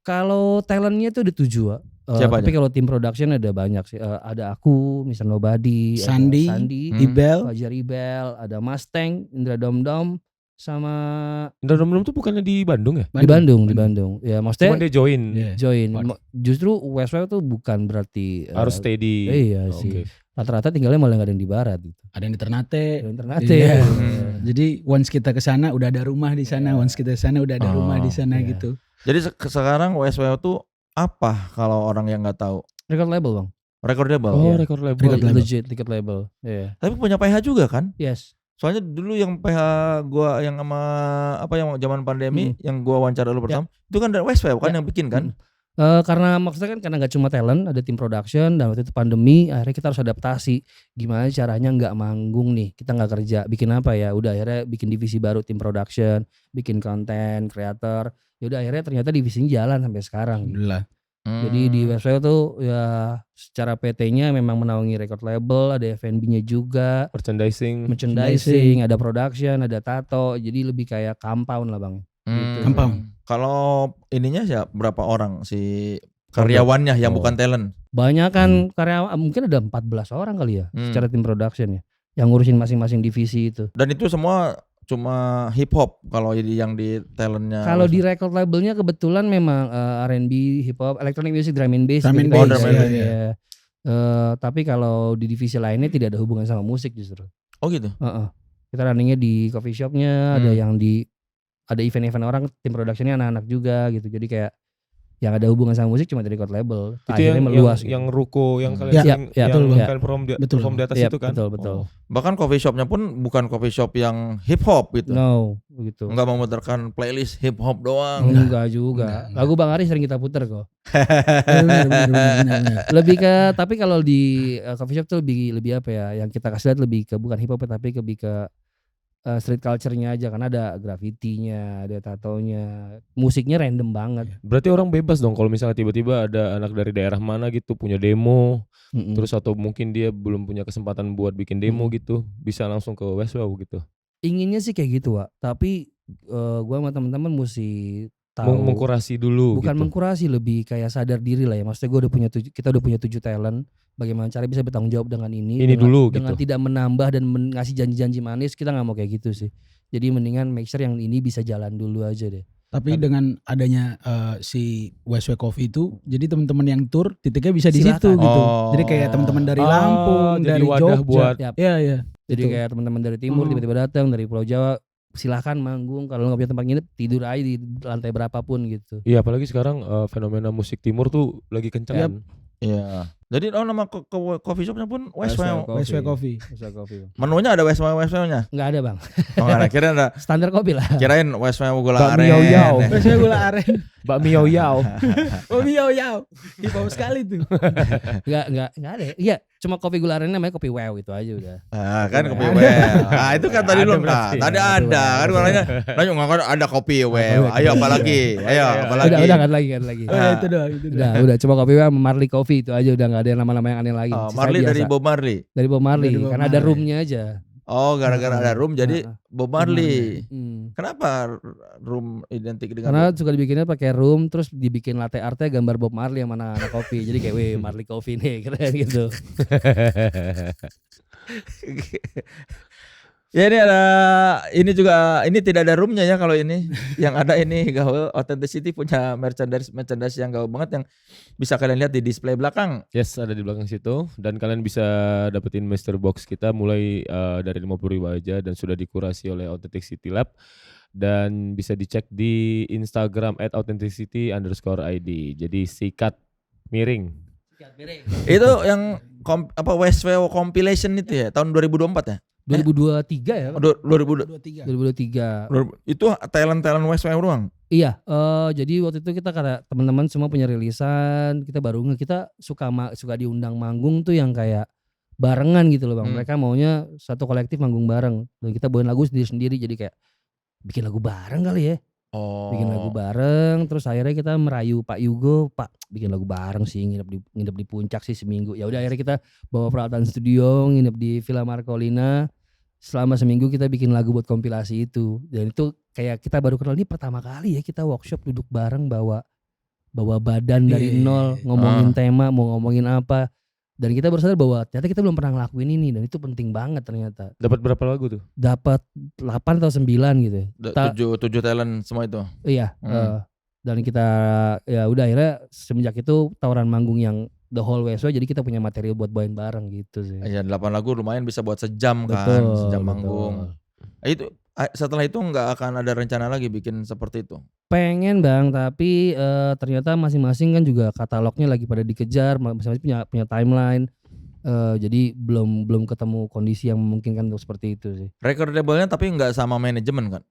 S1: Kalau talentnya tuh ada 7 Wak.
S2: Siapa
S1: Tapi
S2: aja?
S1: kalau tim production ada banyak sih. Ada aku, Mr. Nobody,
S3: Sandi.
S1: ada Sandi,
S3: Ibel.
S1: Fajar Ibel, ada Mustang, Indra Domdom, sama
S4: Indra Domdom tuh bukannya di Bandung ya?
S1: di Bandung. Ya maksudnya
S4: Cuman dia join.
S3: Iya.
S1: join.
S3: Waduh.
S1: Justru Westwell tuh bukan berarti
S4: Harus stay di.
S1: iya
S4: Oh,
S1: sih.
S4: oke.
S1: Rata-rata tinggalnya malah gak ada yang di barat gitu.
S3: Ada yang di Ternate.
S1: Ada yang Ternate.
S3: Iya.
S2: Hmm.
S3: Jadi once kita ke sana udah ada rumah di sana, once kita ke sana udah ada rumah di sana
S1: iya.
S3: gitu.
S2: Jadi sekarang Westwell tuh apa kalau orang yang nggak tahu?
S1: Record label bang.
S2: Record label.
S4: Oh,
S1: Iya.
S4: record label.
S3: Record label.
S1: Legit record label. Iya.
S2: Tapi punya PH juga kan?
S1: Yes.
S2: Soalnya dulu yang PH gua yang sama apa yang zaman pandemi yang gua wawancara lu pertama itu kan dari Westwell kan
S1: Ya.
S2: yang bikin kan?
S1: Karena maksudnya kan karena nggak cuma talent, ada tim production dan waktu itu pandemi, akhirnya kita harus adaptasi. Gimana caranya nggak manggung nih, kita nggak kerja, bikin apa ya? Udah akhirnya bikin divisi baru tim production, bikin konten, creator. Ya udah akhirnya ternyata divisinya jalan sampai sekarang.
S3: Alhamdulillah.
S1: Jadi di Westwell tuh ya secara PT-nya memang menaungi record label, ada F&B-nya juga, merchandising, ada production, ada tato. Jadi lebih kayak compound lah bang. Gitu.
S3: Compound.
S2: Kalau ininya sih berapa orang si karyawannya yang bukan talent?
S1: Banyak kan karyawan, mungkin ada 14 orang kali ya secara tim production ya, yang ngurusin masing-masing divisi itu.
S2: Dan itu semua cuma hip hop kalau yang di talentnya.
S1: Kalau di record labelnya kebetulan memang R&B, hip hop, electronic music, drum and bass.
S3: Drum and
S1: gitu-gitu
S3: bass,
S1: ya.
S3: iya,
S1: Iya. Tapi kalau di divisi lainnya tidak ada hubungan sama musik justru.
S2: Oh gitu.
S1: Kita runningnya di coffee shopnya, ada yang ada event-event orang, tim productionnya anak-anak juga gitu. Jadi kayak yang ada hubungan sama musik cuma dari record label.
S4: Itu
S1: Akhirnya
S4: yang
S1: meluas.
S4: yang ruko yang kalian
S3: Ya,
S4: sering
S1: ya,
S4: yang
S1: betul,
S4: kalian perform di atas
S1: Iya,
S4: itu kan?
S1: Betul.
S2: Bahkan coffee shopnya pun bukan coffee shop yang hip hop gitu.
S1: No, gitu.
S2: Enggak memutarkan playlist hip hop doang.
S1: Enggak juga.
S3: Enggak.
S1: Lagu Bang Ari sering kita puter kok.
S3: Benar.
S1: Lebih ke tapi kalau di coffee shop tuh lebih apa ya? Yang kita kasih lihat lebih ke bukan hip hop tapi lebih ke street culture-nya aja, karena ada graffiti-nya, ada tatonya, musiknya random banget.
S4: Berarti orang bebas dong kalau misalnya tiba-tiba ada anak dari daerah mana gitu punya demo, terus atau mungkin dia belum punya kesempatan buat bikin demo gitu, bisa langsung ke Westwell gitu.
S1: Inginnya sih kayak gitu, Wak. Tapi gua sama teman-teman mesti tahu.
S4: Mengkurasi dulu
S1: Bukan
S4: gitu.
S1: mengkurasi, lebih kayak sadar diri lah ya. Maksudnya kita udah punya 7 talent. Bagaimana cara bisa bertanggung jawab dengan ini
S4: dulu
S1: dengan
S4: gitu.
S1: tidak menambah dan ngasih janji-janji manis. Kita nggak mau kayak gitu sih. Jadi mendingan make sure yang ini bisa jalan dulu aja deh.
S3: Tapi dengan adanya si Westwell Coffee itu, jadi teman-teman yang tour titiknya bisa di situ
S1: Silakan.
S3: gitu.
S2: Oh.
S3: Jadi kayak teman-teman dari
S4: Ah,
S3: Lampung,
S4: jadi
S3: dari
S4: wadah
S3: Jogja.
S4: buat
S1: Yap.
S3: Iya.
S1: Jadi
S3: Betul.
S1: kayak teman-teman dari timur tiba-tiba datang, dari Pulau Jawa, silahkan manggung. Kalau nggak punya tempat nginep, tidur aja di lantai berapapun gitu.
S4: Iya, apalagi sekarang fenomena musik timur tuh lagi kencang.
S3: Yap.
S4: kan.
S2: Iya. Jadi nama coffee shopnya pun Westwell.
S3: Westwell Coffee.
S1: Westwell Coffee.
S2: Menunya ada Westwell-nya.
S1: Enggak ada, Bang.
S2: Oh, enggak, kirain ada.
S1: Standar kopi lah.
S2: Kirain Westwell gula
S4: Bakmi
S2: aren.
S4: Yao-Yao.
S3: Westwell gula aren.
S4: Bakmi Yao-Yao.
S3: Oh Yao. Hip hop sekali tuh.
S1: Enggak ada. Iya, cuma kopi gula aren namanya kopi wow itu aja udah.
S2: Ah, kan kopi
S1: Ada.
S2: well. Ah, itu kan tadi
S4: Ada
S2: lu
S4: berarti.
S2: tadi
S1: Ada.
S2: ada. Kan gua nanya enggak ada kopi well. Ayo apalagi? Ayo apalagi?
S1: Udah kan lagi.
S3: Oh ya, itu doang.
S1: Udah cuma kopi wow sama Marley Coffee itu aja udah enggak ada nama-nama yang aneh lagi.
S2: Oh,
S1: Sisa
S2: Marley
S1: biasa.
S2: dari Bob Marley.
S1: Dari Bob Marley
S3: Dari Bob
S1: karena ada
S3: Marley.
S1: roomnya aja.
S2: Oh, gara-gara ada room jadi Bob Marley. Kenapa room identik dengan
S1: Karena suka dibikinnya pakai room terus dibikin latte artnya gambar Bob Marley yang mana anak kopi. Jadi kayak weh Marley Coffee nih keren gitu.
S2: Ya ini juga tidak ada roomnya ya kalau ini. Yang ada ini Gaul Authenticity punya merchandise yang gaul banget yang bisa kalian lihat di display belakang.
S4: Yes, ada di belakang situ dan kalian bisa dapetin mystery box kita mulai dari 50.000 aja dan sudah dikurasi oleh Authenticity Lab dan bisa dicek di Instagram @authenticity_id. Jadi sikat miring.
S2: Itu yang Westwell compilation itu ya tahun 2024 ya?
S1: 2023 ya.
S3: 2023.
S1: 2023.
S2: Itu talent Westwell doang.
S1: Iya, jadi waktu itu kita karena teman-teman semua punya rilisan, kita baru kita suka diundang manggung tuh yang kayak barengan gitu loh Bang. Mereka maunya satu kolektif manggung bareng dan kita bawain lagu sendiri-sendiri jadi kayak bikin lagu bareng kali ya.
S2: Oh.
S1: Bikin lagu bareng terus akhirnya kita merayu Pak Yugo, Pak bikin lagu bareng sih nginep di puncak sih seminggu. Ya udah akhirnya kita bawa peralatan studio, nginep di Villa Marcolina. Selama seminggu kita bikin lagu buat kompilasi itu dan itu kayak kita baru kenal ini pertama kali ya kita workshop duduk bareng bawa badan dari nol ngomongin tema mau ngomongin apa dan kita baru sadar bahwa ternyata kita belum pernah ngelakuin ini dan itu penting banget ternyata.
S4: Dapat berapa lagu tuh?
S1: Dapat 8 atau 9 gitu.
S2: 7 talent semua itu.
S1: Iya, dan kita ya udah akhirnya semenjak itu tawaran manggung yang The Whole Westwell jadi kita punya material buat bawain bareng gitu sih.
S2: Ya 8 lagu lumayan bisa buat sejam kan,
S1: Betul,
S2: sejam
S1: betul.
S2: manggung. Itu setelah itu nggak akan ada rencana lagi bikin seperti itu.
S1: Pengen Bang, tapi ternyata masing-masing kan juga katalognya lagi pada dikejar, masing-masing punya timeline. Jadi belum ketemu kondisi yang memungkinkan untuk seperti itu sih.
S2: Record labelnya tapi nggak sama manajemen kan?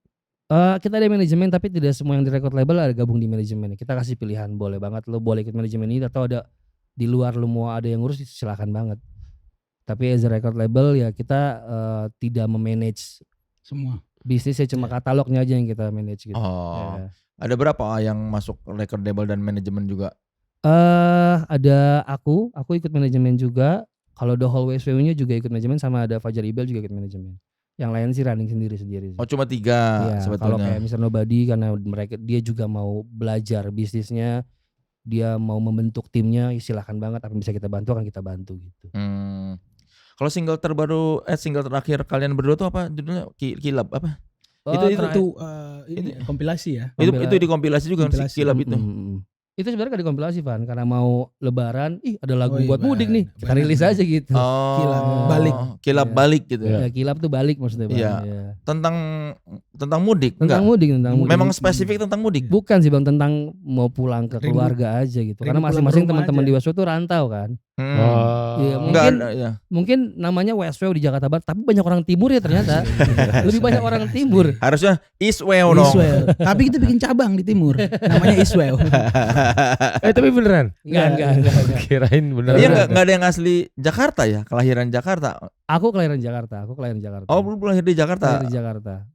S1: Kita ada manajemen tapi tidak semua yang di record label ada gabung di manajemen. Kita kasih pilihan, boleh banget lo boleh ikut manajemen ini atau ada di luar lo mau ada yang ngurus silakan banget. Tapi as a record label ya kita tidak memanage
S3: Semua.
S1: bisnisnya cuma katalognya aja yang kita manage gitu.
S2: Oh.
S1: Ya.
S2: Ada berapa yang masuk record label dan manajemen juga?
S1: Ada aku ikut manajemen juga. Kalau The Whole Westwell-nya juga ikut manajemen sama ada Fajar Ibel juga ikut manajemen. Yang lain sih running sendiri-sendiri sih.
S2: Oh cuma 3
S1: Iya, kalau
S2: sebetulnya.
S1: kayak Mr. Nobody karena dia juga mau belajar bisnisnya, dia mau membentuk timnya, ya silahkan banget apa yang bisa kita bantu akan kita bantu gitu.
S2: Kalau single terbaru single terakhir kalian berdua tuh apa judulnya? Kilab apa?
S3: Ini kompilasi ya.
S2: Itu dikompilasi juga kan,
S3: Kompilasi.
S2: si Kilab itu.
S1: Itu sebenarnya gak dikompilasi Van karena mau lebaran, ada lagu
S3: Oh,
S1: buat
S3: iya,
S1: mudik nih, kita
S3: benar,
S1: rilis
S3: benar.
S1: aja gitu.
S2: Oh,
S3: Kilab
S2: balik
S1: Iya.
S2: gitu.
S1: Ya, Kilab tuh balik maksudnya Bang.
S2: Iya.
S1: Ya.
S2: Tentang mudik
S1: Tentang mudik.
S2: Memang spesifik tentang mudik.
S1: Bukan sih Bang, tentang mau pulang ke keluarga aja gitu. Karena
S3: Rindu pulang
S1: masing-masing
S3: ke rumah
S1: teman-teman
S3: aja.
S1: di Westwell tuh rantau kan. Iya,
S2: Enggak
S1: mungkin
S2: ada ya.
S1: mungkin namanya Westwell di Jakarta Barat, tapi banyak orang timur ya ternyata. Lebih banyak orang timur.
S2: Harusnya Eastwell dong.
S3: Eastwell. Tapi kita bikin cabang di timur. Namanya Eastwell.
S4: Tapi beneran?
S1: Enggak.
S4: Kirain beneran.
S2: Iya enggak ada yang asli Jakarta ya, kelahiran Jakarta.
S1: Aku kelahiran Jakarta.
S2: Oh, belum lahir di Jakarta.
S1: Lahir di Jakarta.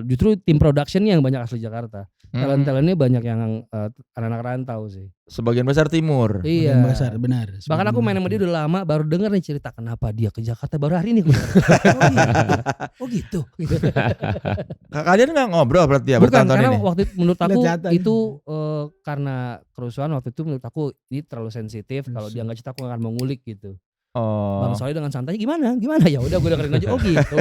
S1: Justru tim productionnya yang banyak asli Jakarta. Talent-talentnya banyak yang anak-anak rantau sih.
S2: Sebagian besar timur.
S1: Iya.
S3: Yang besar, benar.
S1: Bahkan aku main sama dia udah lama, baru denger nih cerita kenapa dia ke Jakarta baru hari ini. Oh gitu.
S2: Kalian nggak ngobrol berarti ya
S1: Bukan,
S2: bertahun-tahun
S1: karena
S2: ini?
S1: waktu itu menurut aku
S3: Lihat jatah.
S1: itu karena kerusuhan waktu itu menurut aku ini terlalu sensitif. Kalau dia nggak cerita aku nggak akan mau ngulik gitu.
S2: Oh.
S1: Bang Soalnya dengan santai gimana ya udah gue dengerin aja. Oh gitu.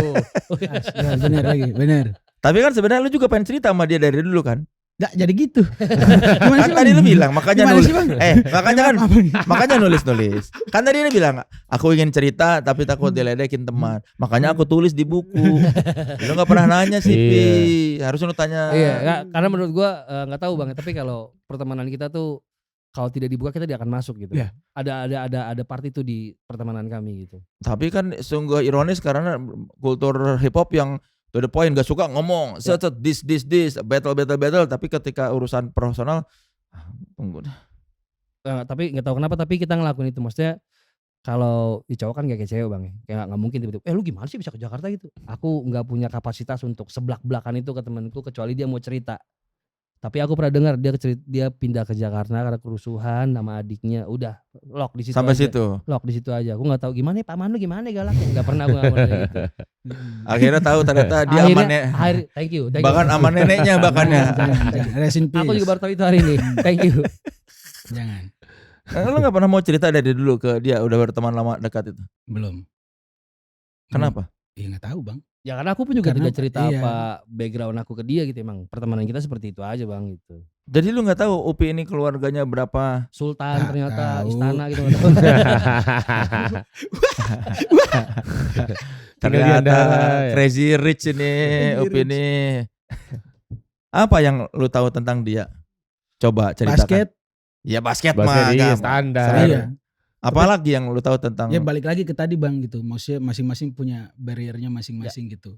S3: Benar lagi, benar.
S2: Tapi kan sebenarnya lu juga pengen cerita sama dia dari dulu kan?
S3: Gak jadi gitu. Gimana
S2: Kan
S3: sih
S2: tadi
S3: Bang?
S2: lu bilang makanya
S3: Gimana
S2: nulis.
S3: sih, Bang?
S2: Makanya kan
S3: Apa nih?
S2: makanya nulis. Kan tadi dia bilang aku ingin cerita tapi takut diledekin teman. Makanya aku tulis di buku. Lu nggak pernah nanya sih, Pi. Harusnya lu tanya.
S1: Iya, karena menurut gua nggak tahu Bang, tapi kalau pertemanan kita tuh kalau tidak dibuka kita tidak akan masuk gitu.
S3: Iya.
S1: Ada part itu di pertemanan kami gitu.
S2: Tapi kan sungguh ironis karena kultur hip hop yang to the point, gak suka ngomong set this battle, tapi ketika urusan profesional tunggu dah.
S1: Tapi nggak tahu kenapa tapi kita ngelakuin itu, maksudnya kalau di cowok kan gak kayak cewek bang ya, kayak nggak mungkin tiba-tiba lu gimana sih bisa ke Jakarta gitu. Aku nggak punya kapasitas untuk seblak-belakan itu ke temanku kecuali dia mau cerita. Tapi aku pernah dengar dia pindah ke Jakarta karena kerusuhan sama adiknya, udah lock di situ
S2: Sampai
S1: aja.
S2: situ.
S1: Lock di situ aja. Aku nggak tahu gimana ya, paman lu gimana ya galaknya, nggak pernah aku ngomong gitu.
S2: Akhirnya tahu ternyata dia amannya.
S1: Thank you.
S2: Bahkan aman neneknya bahkan ya.
S3: Jangan. Rest in peace.
S1: Aku juga baru tahu itu hari ini. Thank you.
S3: Jangan.
S2: Lu gak pernah mau cerita dari dulu ke dia udah berteman lama dekat itu?
S3: Belum.
S2: Kenapa?
S3: Iya nggak tahu bang.
S1: Ya karena aku pun juga
S3: Karena
S1: tidak cerita
S3: iya.
S1: apa background aku ke dia gitu, emang pertemanan kita seperti itu aja bang gitu.
S2: Jadi lu gak tahu Upi ini keluarganya berapa?
S1: Sultan
S3: Nggak
S1: ternyata
S3: tahu.
S1: istana gitu. Nggak tahu.
S2: Ternyata
S4: ya.
S2: crazy rich ini Upi ini. Apa yang lu tahu tentang dia? Coba ceritakan.
S3: Basket.
S2: Ya basket
S4: Basket
S2: mah
S4: iya
S2: gampang.
S4: standar.
S3: Iya.
S2: Apalagi yang lu tahu tentang
S3: Ya balik lagi ke tadi bang gitu. Maksudnya masing-masing punya barriernya masing-masing gitu.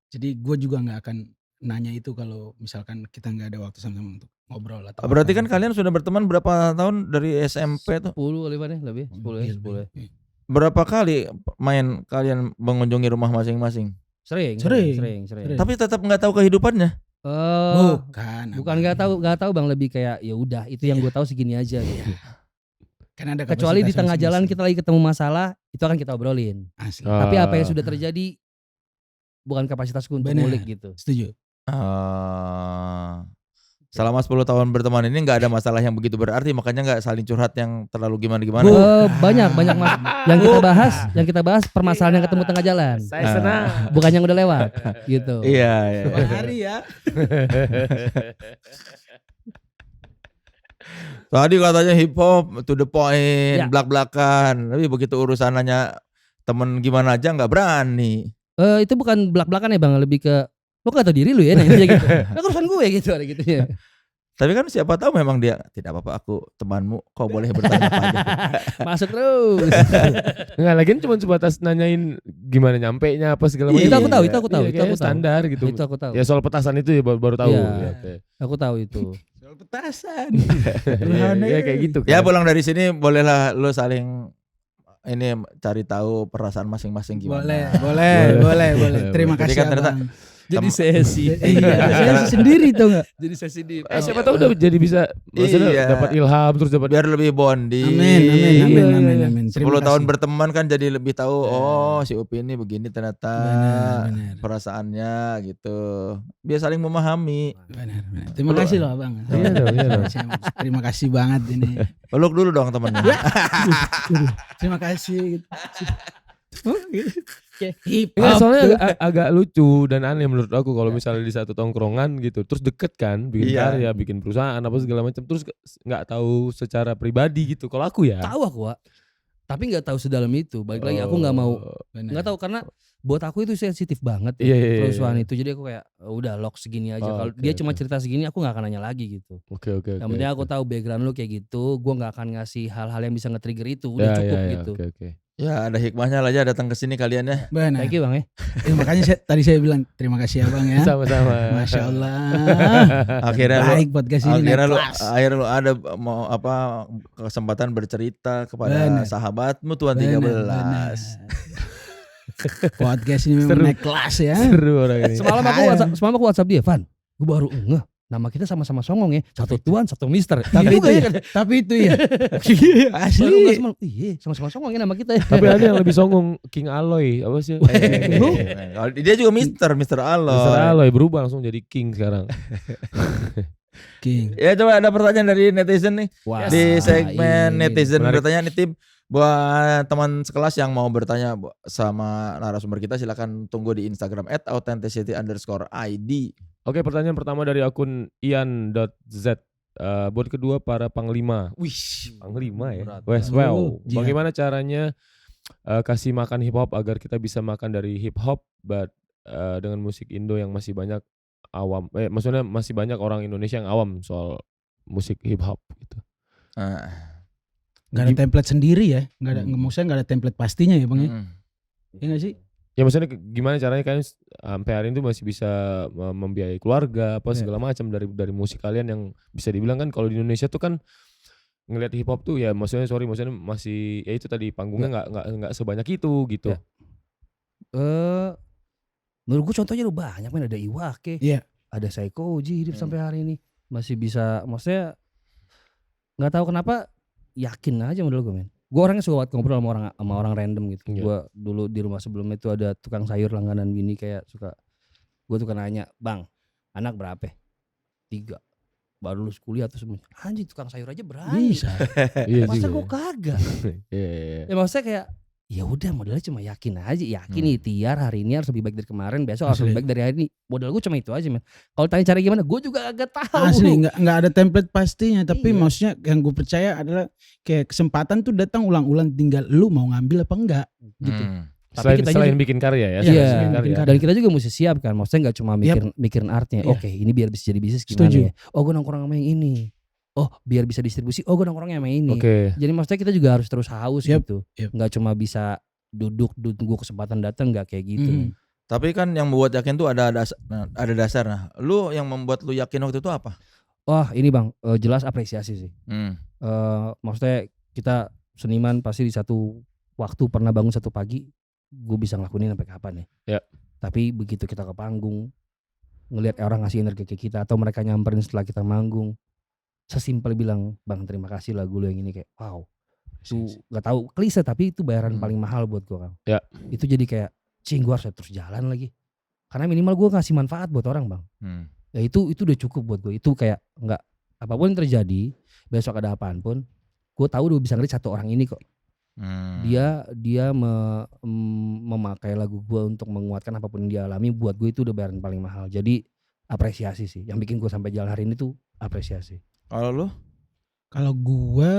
S3: Jadi gue juga nggak akan nanya itu kalau misalkan kita nggak ada waktu sama-sama untuk ngobrol atau.
S2: Berarti
S3: apa
S2: kan
S3: gitu.
S2: kalian sudah berteman berapa tahun dari SMP tuh?
S1: 10 kali Pak, lebih 10 ya,
S3: Iya,
S1: 10 ya.
S3: iya.
S2: Berapa kali main kalian mengunjungi rumah masing-masing?
S1: Sering.
S3: Sering.
S2: Tapi tetap nggak tahu kehidupannya.
S1: Bukan nggak tahu bang, lebih kayak ya udah itu yang gue tahu segini aja gitu.
S3: Kan ada
S1: Kecuali di
S3: kapasitas
S1: tengah jalan
S3: masing-masing.
S1: kita lagi ketemu masalah, itu akan kita obrolin.
S3: Asli.
S1: Tapi apa yang sudah terjadi bukan kapasitasku untuk
S3: Benar.
S1: ngulik gitu.
S3: Setuju.
S2: Selama 10 tahun berteman ini nggak ada masalah yang begitu berarti, makanya nggak saling curhat yang terlalu gimana-gimana.
S1: Banyak yang kita bahas permasalahan yang ketemu tengah jalan.
S4: Saya senang.
S1: Bukan yang udah lewat gitu.
S2: Iya.
S3: Hari ya.
S2: Tadi katanya hip hop to the point,
S1: Ya.
S2: blak-blakan. Tapi begitu urusan nanya temen gimana aja nggak berani.
S1: Itu bukan belak-belakan ya bang, lebih ke lo gak tau diri lu ya nanya gitu. Nah, urusan gue gitu ada gitu ya.
S2: Tapi kan siapa tahu memang dia tidak apa-apa, aku temanmu, kau boleh bertanya apa aja.
S1: Masuk terus.
S4: Enggak lagi cuma sebatas nanyain gimana nyampe nya apa segala macam.
S1: Itu aku tahu,
S4: Iya,
S1: itu aku tahu.
S4: kayak standar gitu.
S1: Itu aku tahu.
S4: Ya soal petasan itu ya baru tahu.
S1: Iya.
S4: Ya, oke.
S1: Aku tahu itu.
S3: Soal petasan.
S4: Ya kayak gitu kan.
S2: Ya pulang dari sini bolehlah lu saling ini cari tahu perasaan masing-masing gimana.
S3: Boleh. Terima
S2: Jadi
S3: kasih
S2: kan ternyata
S3: abang.
S1: Jadi sesi.
S3: Iya, saya sendiri tuh nggak.
S1: Jadi sesi di.
S4: Siapa tahu udah jadi bisa maksudnya
S2: Iya.
S4: dapat ilham terus dapat
S2: Biar lebih bonding.
S3: Amin.
S2: 10
S3: Terima
S2: tahun
S3: kasih.
S2: berteman kan jadi lebih tahu, oh si Upi ini begini ternyata
S3: Benar.
S2: perasaannya gitu. Biar saling memahami.
S3: Benar. Terima kasih loh abang.
S4: Iya dong.
S3: Terima kasih banget ini.
S2: Peluk dulu dong temennya.
S3: Terima kasih. Hip
S4: Enggak,
S3: hop.
S4: soalnya agak lucu dan aneh menurut aku kalau misalnya di satu tongkrongan gitu terus deket kan bikin
S2: Iya.
S4: karya, bikin perusahaan apa segala macam terus nggak tahu secara pribadi gitu. Kalau aku ya.
S1: Tahu aku Wak. Tapi nggak tahu sedalam itu. Balik lagi aku nggak mau, nggak taau karena buat aku itu sensitif banget ya
S4: Iya.
S1: kerusuhan itu. Jadi aku kayak udah lock segini aja. Kalau
S4: Oke,
S1: dia cuma
S4: oke.
S1: cerita segini aku nggak akan nanya lagi gitu.
S4: Oke.
S1: Yang penting aku tahu background lu kayak gitu. Gue nggak akan ngasih hal-hal yang bisa nge-trigger itu. Udah cukup gitu.
S4: Oke.
S2: Ya ada hikmahnya lah ya datang ke sini kalian ya.
S3: Benar.
S1: Thank you bang ya.
S3: Makanya tadi saya bilang terima kasih abang ya.
S4: Sama-sama.
S3: Masya Allah.
S2: Akhirnya lu
S3: Baik podcast ini
S2: akhirnya
S3: naik
S2: lu
S3: kelas.
S2: akhirnya lu ada mau apa kesempatan bercerita kepada
S3: Benar.
S2: sahabatmu Tuan
S3: Benar.
S2: 13.
S3: Podcast ini memang
S4: Seru.
S3: naik kelas ya.
S4: Seru orang ini.
S1: Semalam aku WhatsApp dia, Van. Gue baru ngeh. Nama kita sama-sama songong ya. Satu tuan, satu mister.
S3: Tapi
S1: Iya
S3: itu
S1: juga
S3: ya.
S1: kan?
S3: Tapi itu ya.
S1: Baru ngeh
S3: Asli.
S1: semalam. Iya, sama-sama songong ya nama kita ya.
S4: Tapi ada yang lebih songong King Aloy apa sih?
S2: Kalau dia juga Mr.
S4: Mr.
S2: Aloy.
S4: Aloy berubah langsung jadi King sekarang.
S3: King.
S2: Ya coba ada pertanyaan dari netizen nih.
S1: Wah,
S2: Di segmen
S1: ini
S2: netizen
S4: menarik.
S2: bertanya nih tim buat teman sekelas yang mau bertanya sama narasumber kita silakan tunggu di Instagram @authenticity_id.
S4: Oke, pertanyaan pertama dari akun ian.z. Buat kedua para panglima.
S1: Wih,
S4: Panglima ya.
S1: berat.
S4: Well,
S3: Iya.
S4: bagaimana caranya kasih makan hip hop agar kita bisa makan dari hip hop but dengan musik Indo yang masih banyak awam. Maksudnya masih banyak orang Indonesia yang awam soal musik hip hop gitu.
S3: Gak ada template sendiri ya, gak ada, maksudnya gak ada template pastinya ya Bang ya. Iya gak sih?
S4: Ya maksudnya gimana caranya kalian sampai hari ini tuh masih bisa membiayai keluarga apa segala macam dari musik kalian yang bisa dibilang kan kalau di Indonesia tuh kan ngelihat hip hop tuh ya maksudnya masih ya itu tadi panggungnya nggak sebanyak itu gitu.
S1: Menurut gue contohnya udah banyak men, ada Iwake, ada Psycho Oji hidup sampai hari ini masih bisa, maksudnya nggak tahu kenapa yakin aja modal gue men. Gue orangnya suka banget ngobrol sama orang random gitu. Gue dulu di rumah sebelumnya itu ada tukang sayur langganan bini, kayak gue suka nanya, bang anak berapa? 3. Baru lulus kuliah atau semuanya. Anjing tukang sayur aja berani.
S3: Bisa.
S1: Masa gue kagak? Ya maksudnya kayak ya udah modalnya cuma yakin aja, yakin ikhtiar hari ini harus lebih baik dari kemarin, besok harus lebih baik dari hari ini. Modal gue cuma itu aja men. Kalau tanya cara gimana, gue juga agak tahu.
S3: Asli nggak ada template pastinya, tapi maksudnya yang gue percaya adalah kayak kesempatan tuh datang ulang-ulang, tinggal lu mau ngambil apa enggak gitu.
S4: Tapi selain bikin karya ya.
S1: Dan kita juga mesti siap kan, maksudnya nggak cuma mikirin artnya. Oke, ini biar bisa jadi bisnis gimana ya? Oh gue nongkrong sama yang ini. Oh biar bisa distribusi, oh gue nongkrongnya sama ini. Jadi maksudnya kita juga harus terus haus gitu. Nggak cuma bisa duduk tunggu kesempatan datang, nggak kayak gitu.
S2: Tapi kan yang membuat yakin tuh ada dasar. Nah, lu yang membuat lu yakin waktu itu apa?
S1: Wah ini bang, jelas apresiasi sih. Maksudnya kita seniman pasti di satu waktu pernah bangun satu pagi, gue bisa ngelakuin sampai kapan ya. Tapi begitu kita ke panggung, ngelihat orang ngasih energi ke kita atau mereka nyamperin setelah kita manggung, sesimpel bilang bang terima kasih lagu lu yang ini, kayak wow. Itu nggak tahu klise tapi itu bayaran paling mahal buat gue kan. Itu jadi kayak cing gue harus terus jalan lagi. Karena minimal gue ngasih manfaat buat orang bang. Ya itu udah cukup buat gue. Itu kayak nggak apapun yang terjadi, besok ada apaan pun, gue tahu udah bisa ngeliat satu orang ini kok. Dia memakai lagu gue untuk menguatkan apapun yang dia alami. Buat gue itu udah bayaran paling mahal. Jadi apresiasi sih. Yang bikin gue sampai jalan hari ini tuh apresiasi.
S2: Kalau lu?
S3: Kalau gue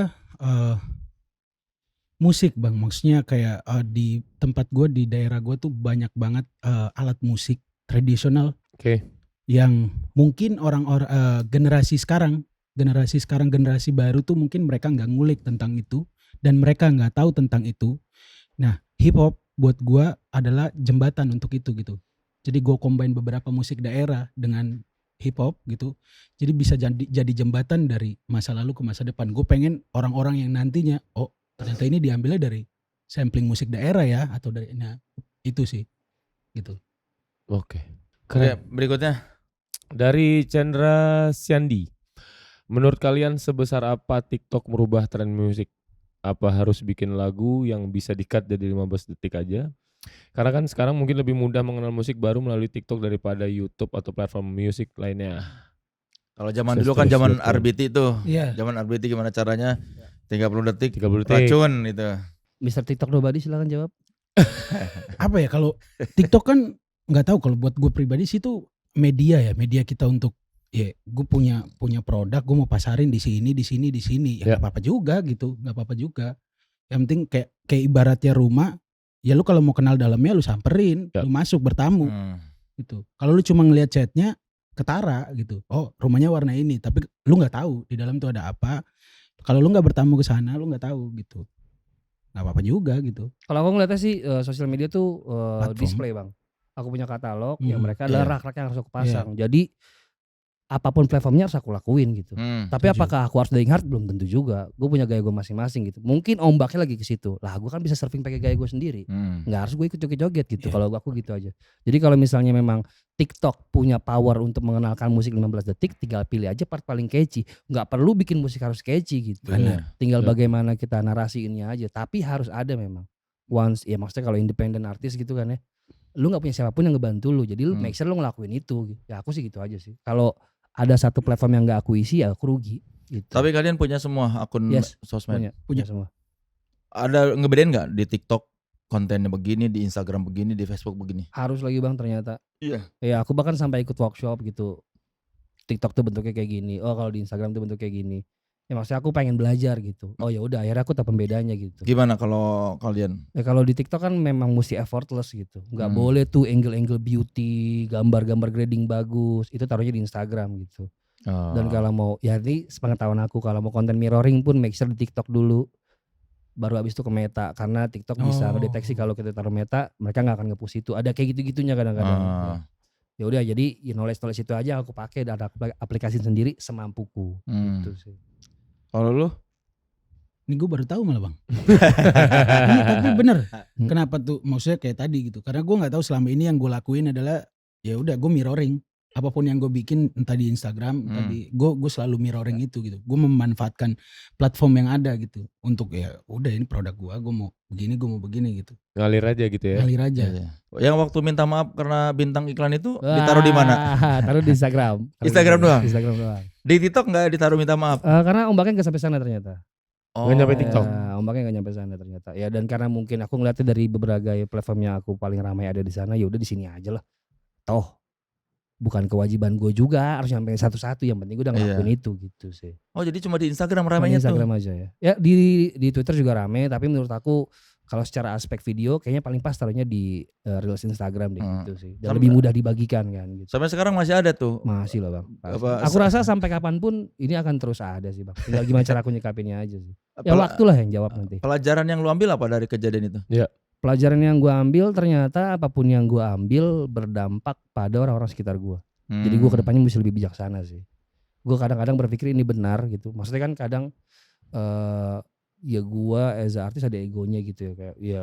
S3: musik bang, maksudnya kayak di tempat gue di daerah gue tuh banyak banget alat musik tradisional. Yang mungkin orang-orang generasi baru tuh mungkin mereka nggak ngulik tentang itu dan mereka nggak tahu tentang itu. Nah hip hop buat gue adalah jembatan untuk itu gitu. Jadi gue combine beberapa musik daerah dengan hip hop gitu. Jadi bisa jadi jembatan dari masa lalu ke masa depan. Gue pengen orang-orang yang nantinya ternyata ini diambilnya dari sampling musik daerah ya, atau dari itu sih gitu.
S2: Keren. Berikutnya
S4: dari Chandra Siandi. Menurut kalian sebesar apa TikTok merubah tren musik? Apa harus bikin lagu yang bisa di-cut jadi 15 detik aja? Karena kan sekarang mungkin lebih mudah mengenal musik baru melalui TikTok daripada YouTube atau platform musik lainnya.
S2: Kalau zaman dulu kan zaman RBT tuh. Zaman RBT gimana caranya? 30 detik. Racun itu.
S1: Mr. TikTok Nobody silakan jawab.
S3: Apa ya, kalau TikTok kan nggak tahu, kalau buat gue pribadi sih itu media kita untuk gue punya produk, gue mau pasarin di sini ya nggak apa-apa juga gitu, nggak apa-apa juga. Yang penting kayak ibaratnya rumah, ya lu kalau mau kenal dalamnya lu samperin, lu masuk bertamu gitu. Kalau lu cuma ngelihat chatnya ketara gitu, oh rumahnya warna ini, tapi lu nggak tahu di dalam tuh ada apa. Kalau lu nggak bertamu ke sana, lu nggak tahu gitu. Nggak apa-apa juga gitu.
S1: Kalau aku ngeliatnya sih sosial media tuh display bang. Aku punya katalog yang mereka adalah rak-rak yang harus aku pasang. Jadi apapun platformnya harus aku lakuin gitu. Tapi apakah aku harus dying hard? Belum tentu juga. Gue punya gaya gue masing-masing gitu. Mungkin ombaknya lagi ke situ. Lah gue kan bisa surfing pakai gaya gue sendiri. Nggak harus gue ikut joget-joget gitu. Kalau aku gitu aja. Jadi kalau misalnya memang TikTok punya power untuk mengenalkan musik 15 detik, tinggal pilih aja part paling catchy. Nggak perlu bikin musik harus catchy gitu. Tinggal bagaimana kita narasiinnya aja. Tapi harus ada memang. Once ya maksudnya kalau independent artist gitu kan ya. Lu nggak punya siapapun yang ngebantu lu. Jadi lu make sure lu ngelakuin itu. Ya aku sih gitu aja sih. Kalau ada satu platform yang gak aku isi ya aku rugi gitu.
S2: Tapi kalian punya semua akun sosmed?
S1: Punya semua.
S2: Ada ngebedain gak di TikTok kontennya begini, di Instagram begini, di Facebook begini?
S1: Harus lagi bang ternyata.
S2: Iya.
S1: Ya aku bahkan sampai ikut workshop gitu. TikTok tuh bentuknya kayak gini. Oh kalau di Instagram tuh bentuknya kayak gini. Ya maksudnya aku pengen belajar gitu. Oh ya udah akhirnya aku tahu pembedanya gitu.
S2: Gimana kalau kalian?
S1: Ya kalau di TikTok kan memang mesti effortless gitu. Nggak boleh tuh angle-angle beauty, gambar-gambar grading bagus. Itu taruhnya di Instagram gitu. Dan kalau mau ya ini sepengetahuan aku kalau mau konten mirroring pun make sure di TikTok dulu. Baru habis itu ke Meta karena TikTok bisa ngedeteksi kalau kita taruh Meta, mereka nggak akan nge-push itu. Ada kayak gitu-gitunya kadang-kadang. Ya udah jadi knowledge itu aja aku pakai, ada aplikasi sendiri semampuku gitu sih.
S2: Kalau lu?
S3: Ini gue baru tahu malah bang. Iya, tapi bener. Kenapa tuh? Maksudnya kayak tadi gitu. Karena gue nggak tahu selama ini yang gue lakuin adalah ya udah gue mirroring. Apapun yang gue bikin entah di Instagram, entah di gue selalu mirroring itu gitu. Gue memanfaatkan platform yang ada gitu untuk ya udah ini produk gue mau begini gitu.
S4: Ngalir aja gitu ya.
S3: Ngalir aja.
S2: Iya. Yang waktu minta maaf karena bintang iklan itu ditaruh di mana?
S1: Taruh di Instagram.
S2: Instagram doang?
S1: Instagram doang.
S2: Di TikTok nggak ditaruh minta maaf?
S1: Karena ombaknya nggak sampai sana ternyata.
S4: Nggak nyampe TikTok.
S1: Ombaknya nggak nyampe sana ternyata. Ya dan karena mungkin aku ngeliatnya dari berbagai platform yang aku paling ramai ada di sana, ya udah di sini aja lah. Toh bukan kewajiban gue juga harus nyampe satu-satu, yang penting gue udah ngelakuin itu gitu sih.
S2: Oh jadi cuma di Instagram
S1: Cuma
S2: ramainya
S1: di Instagram
S2: tuh?
S1: aja ya. Ya di Twitter juga rame, tapi menurut aku kalau secara aspek video kayaknya paling pas taruhnya di Reels Instagram deh gitu sih. Dan lebih mudah dibagikan kan gitu.
S2: Sampai sekarang masih ada tuh?
S1: Masih lah bang.
S2: Apa,
S1: Aku rasa sampai kapanpun ini akan terus ada sih bang. Tinggal gimana cara aku nyikapinnya aja sih. Ya waktulah yang jawab nanti.
S2: Pelajaran yang lu ambil apa dari kejadian itu?
S1: Pelajaran yang gue ambil ternyata apapun yang gue ambil berdampak pada orang-orang sekitar gue. Jadi gue kedepannya mesti lebih bijaksana sih. Gue kadang-kadang berpikir ini benar gitu. Maksudnya kan kadang ya gue as a artis ada egonya gitu ya. Kayak ya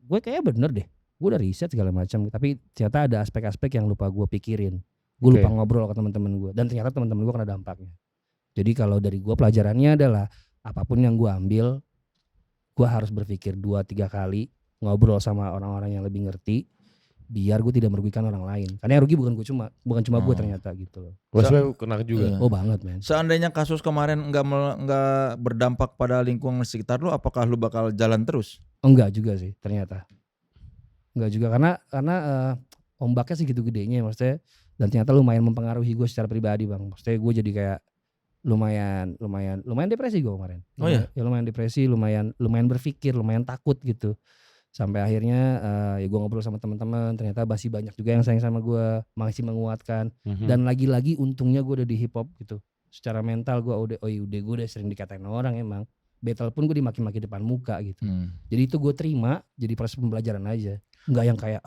S1: gue kayaknya bener deh. Gue udah riset segala macam. Tapi ternyata ada aspek-aspek yang lupa gue pikirin. Gue lupa ngobrol ke teman-teman gue. Dan ternyata teman-teman gue kena dampaknya. Jadi kalau dari gue pelajarannya adalah apapun yang gue ambil, gue harus berpikir 2-3 kali. Ngobrol sama orang-orang yang lebih ngerti. Biar gue tidak merugikan orang lain. Karena yang rugi bukan cuma gue ternyata gitu loh.
S4: Maksudnya kena juga.
S1: Oh banget men.
S2: Seandainya kasus kemarin nggak berdampak pada lingkungan sekitar lu, apakah lu bakal jalan terus?
S1: Enggak juga sih ternyata. Enggak juga karena ombaknya segitu gedenya maksudnya. Dan ternyata lumayan mempengaruhi gue secara pribadi bang. Maksudnya gue jadi kayak lumayan depresi gue kemarin.
S2: Oh iya?
S1: Ya lumayan depresi, lumayan berpikir, lumayan takut gitu. Sampai akhirnya ya gue ngobrol sama teman-teman, ternyata masih banyak juga yang sayang sama gue, masih menguatkan. Dan lagi-lagi untungnya gue udah di hip hop gitu. Secara mental gue udah gue udah sering dikatain orang emang. Battle pun gue dimaki-maki depan muka gitu. Jadi itu gue terima jadi proses pembelajaran aja. Enggak yang kayak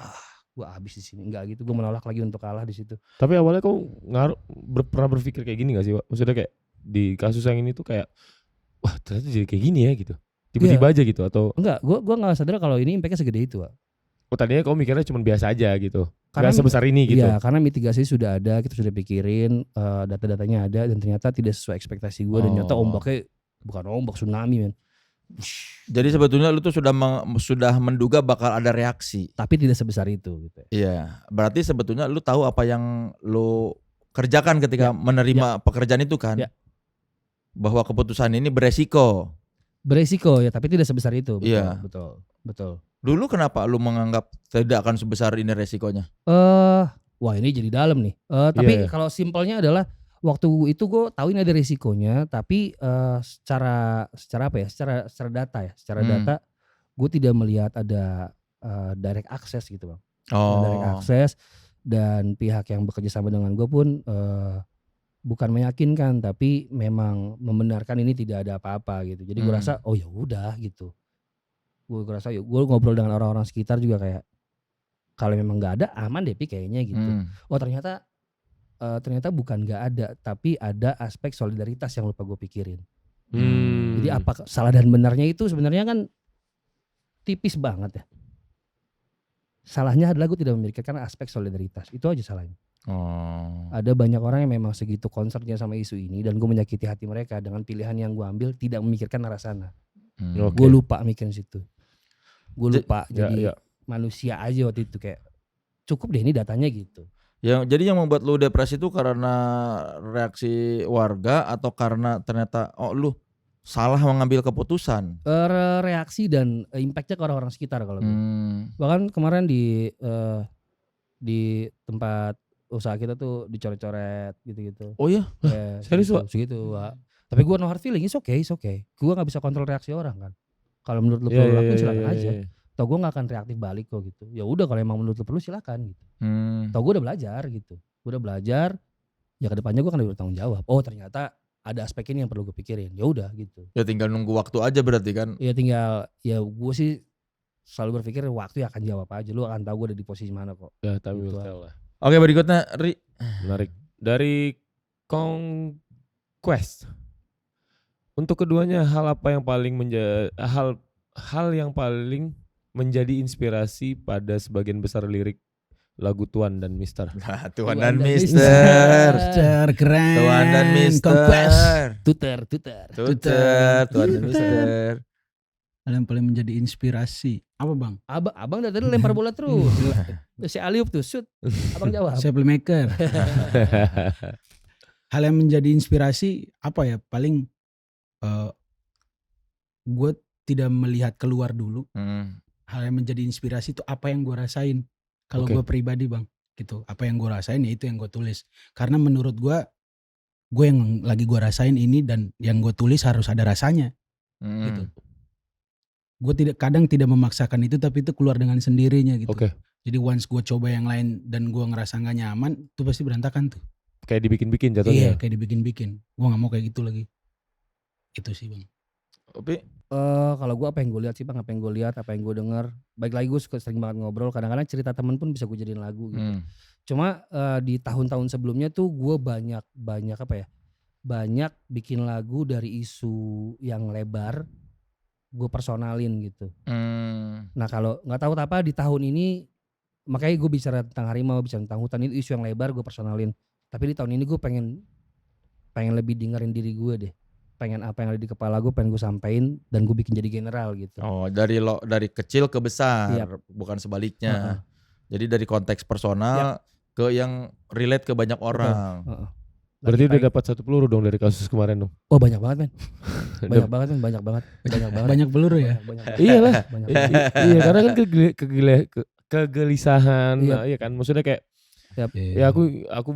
S1: gue habis di sini, enggak gitu. Gue menolak lagi untuk kalah di situ.
S4: Tapi awalnya kau pernah berpikir kayak gini gak sih, Wak? Maksudnya kayak di kasus yang ini tuh kayak wah ternyata jadi kayak gini ya gitu. Tiba-tiba aja gitu atau
S1: enggak, gue nggak sadar kalau ini impactnya segede itu.
S4: Oh tadinya kamu mikirnya cuma biasa aja gitu,
S1: karena
S4: nggak sebesar ini gitu.
S1: Iya, karena mitigasi sudah ada, kita sudah pikirin, data-datanya ada dan ternyata tidak sesuai ekspektasi gue dan ternyata ombaknya bukan ombak tsunami men.
S2: Jadi sebetulnya lu tuh sudah menduga bakal ada reaksi,
S1: tapi tidak sebesar itu gitu.
S2: Iya, berarti sebetulnya lu tahu apa yang lu kerjakan ketika menerima pekerjaan itu kan? Bahwa keputusan ini beresiko
S1: ya, tapi tidak sebesar itu. Betul.
S2: Dulu kenapa lu menganggap tidak akan sebesar ini resikonya?
S1: Wah ini jadi dalam nih. Tapi kalau simpelnya adalah waktu itu gue tahu ini ada resikonya, tapi secara apa ya? Secara data ya. Secara data gue tidak melihat ada direct access gitu bang. Direct access dan pihak yang bekerja sama dengan gue pun bukan meyakinkan tapi memang membenarkan ini tidak ada apa-apa gitu. Jadi gue rasa oh ya udah gitu. Gue rasa gue ngobrol dengan orang-orang sekitar juga kayak kalau memang nggak ada aman deh kayaknya gitu. Oh ternyata bukan nggak ada tapi ada aspek solidaritas yang lupa gue pikirin. Jadi apa salah dan benarnya itu sebenarnya kan tipis banget ya. Salahnya adalah gue tidak memikirkan aspek solidaritas. Itu aja salahnya. Ada banyak orang yang memang segitu concernnya sama isu ini dan gue menyakiti hati mereka dengan pilihan yang gue ambil tidak memikirkan arah sana. Gue lupa mikirin situ. Gue lupa jadi manusia aja waktu itu kayak cukup deh ini datanya gitu.
S2: Jadi yang membuat lu depresi itu karena reaksi warga atau karena ternyata lu salah mengambil keputusan?
S1: Reaksi dan impactnya ke orang-orang sekitar kalau gitu. Bahkan kemarin di tempat usaha kita tuh dicoret-coret gitu-gitu.
S2: Oh iya?
S4: Serius Wak?
S1: Segitu Wak. Tapi gue no hard feeling, it's okay. Gue gak bisa kontrol reaksi orang kan. Kalau menurut lu perlu lakuin silakan aja. Tau gue gak akan reaktif balik kok gitu. Ya udah kalau emang menurut lu perlu silakan gitu. Tau gue udah belajar gitu. Gue udah belajar ya kedepannya gue kan udah bertanggung jawab. Oh ternyata ada aspek ini yang perlu gue pikirin. Ya udah gitu.
S2: Ya tinggal nunggu waktu aja berarti kan.
S1: Ya tinggal ya gue sih selalu berpikir waktu yang akan jawab aja. Lu akan tahu gue ada di posisi mana kok.
S4: Ya, time
S1: Gitu
S4: will
S1: aja.
S4: tell lah.
S2: Oke, berikutnya Ri.
S4: Menarik. Dari Conquest. Untuk keduanya hal apa yang paling hal yang paling menjadi inspirasi pada sebagian besar lirik lagu Tuan dan Mister?
S2: Nah,
S1: Tuan
S2: Tuan dan
S1: dan
S2: Mister.
S3: Mister keren.
S2: Tuan dan
S3: Conquest.
S2: Mister.
S1: Tuter.
S2: Tuan dan Mister.
S3: Hal yang paling menjadi inspirasi. Apa bang?
S1: Abang dari tadi lempar bola terus. Terus si Aliup tuh shoot. Abang jawab.
S3: Saya playmaker. Hal yang menjadi inspirasi apa ya? Paling gue tidak melihat keluar dulu. Hal yang menjadi inspirasi itu apa yang gue rasain. Kalau
S4: Oke.
S3: gue pribadi bang, gitu. Apa yang gue rasain ya itu yang gue tulis. Karena menurut gue yang lagi gue rasain ini dan yang gue tulis harus ada rasanya. Gitu. Gue kadang tidak memaksakan itu, tapi itu keluar dengan sendirinya gitu.
S4: Oke.
S3: Jadi once gue coba yang lain dan gue ngerasa gak nyaman, itu pasti berantakan tuh.
S4: Kayak dibikin-bikin
S3: Iya,
S4: jatuhnya.
S3: kayak dibikin-bikin. Gue gak mau kayak gitu lagi. Itu sih bang.
S2: Tapi
S1: Kalau gue apa yang gue lihat sih bang, apa yang gue lihat, apa yang gue dengar. Baik lagi gue sering banget ngobrol. Kadang-kadang cerita temen pun bisa gue jadiin lagu gitu. Cuma di tahun-tahun sebelumnya tuh gue banyak apa ya? Banyak bikin lagu dari isu yang lebar. Gue personalin gitu. Nah kalau nggak tahu apa di tahun ini, makanya gue bicara tentang harimau, bicara tentang hutan, itu isu yang lebar gue personalin. Tapi di tahun ini gue pengen lebih dengerin diri gue deh. Pengen apa yang ada di kepala gue pengen gue sampein dan gue bikin jadi general gitu.
S2: oh dari kecil ke besar,
S1: Yap.
S2: bukan sebaliknya. Jadi dari konteks personal ke yang relate ke banyak orang.
S4: Berarti udah dapat 1 peluru dong dari kasus kemarin dong.
S1: Oh banyak banget men. Banyak banget men, banyak banget.
S3: Banyak peluru ya?
S1: Banyak.
S4: Iyalah.
S1: Banyak.
S4: Iya karena kan kegelisahan.
S1: Iya.
S4: Nah, iya kan maksudnya kayak ya aku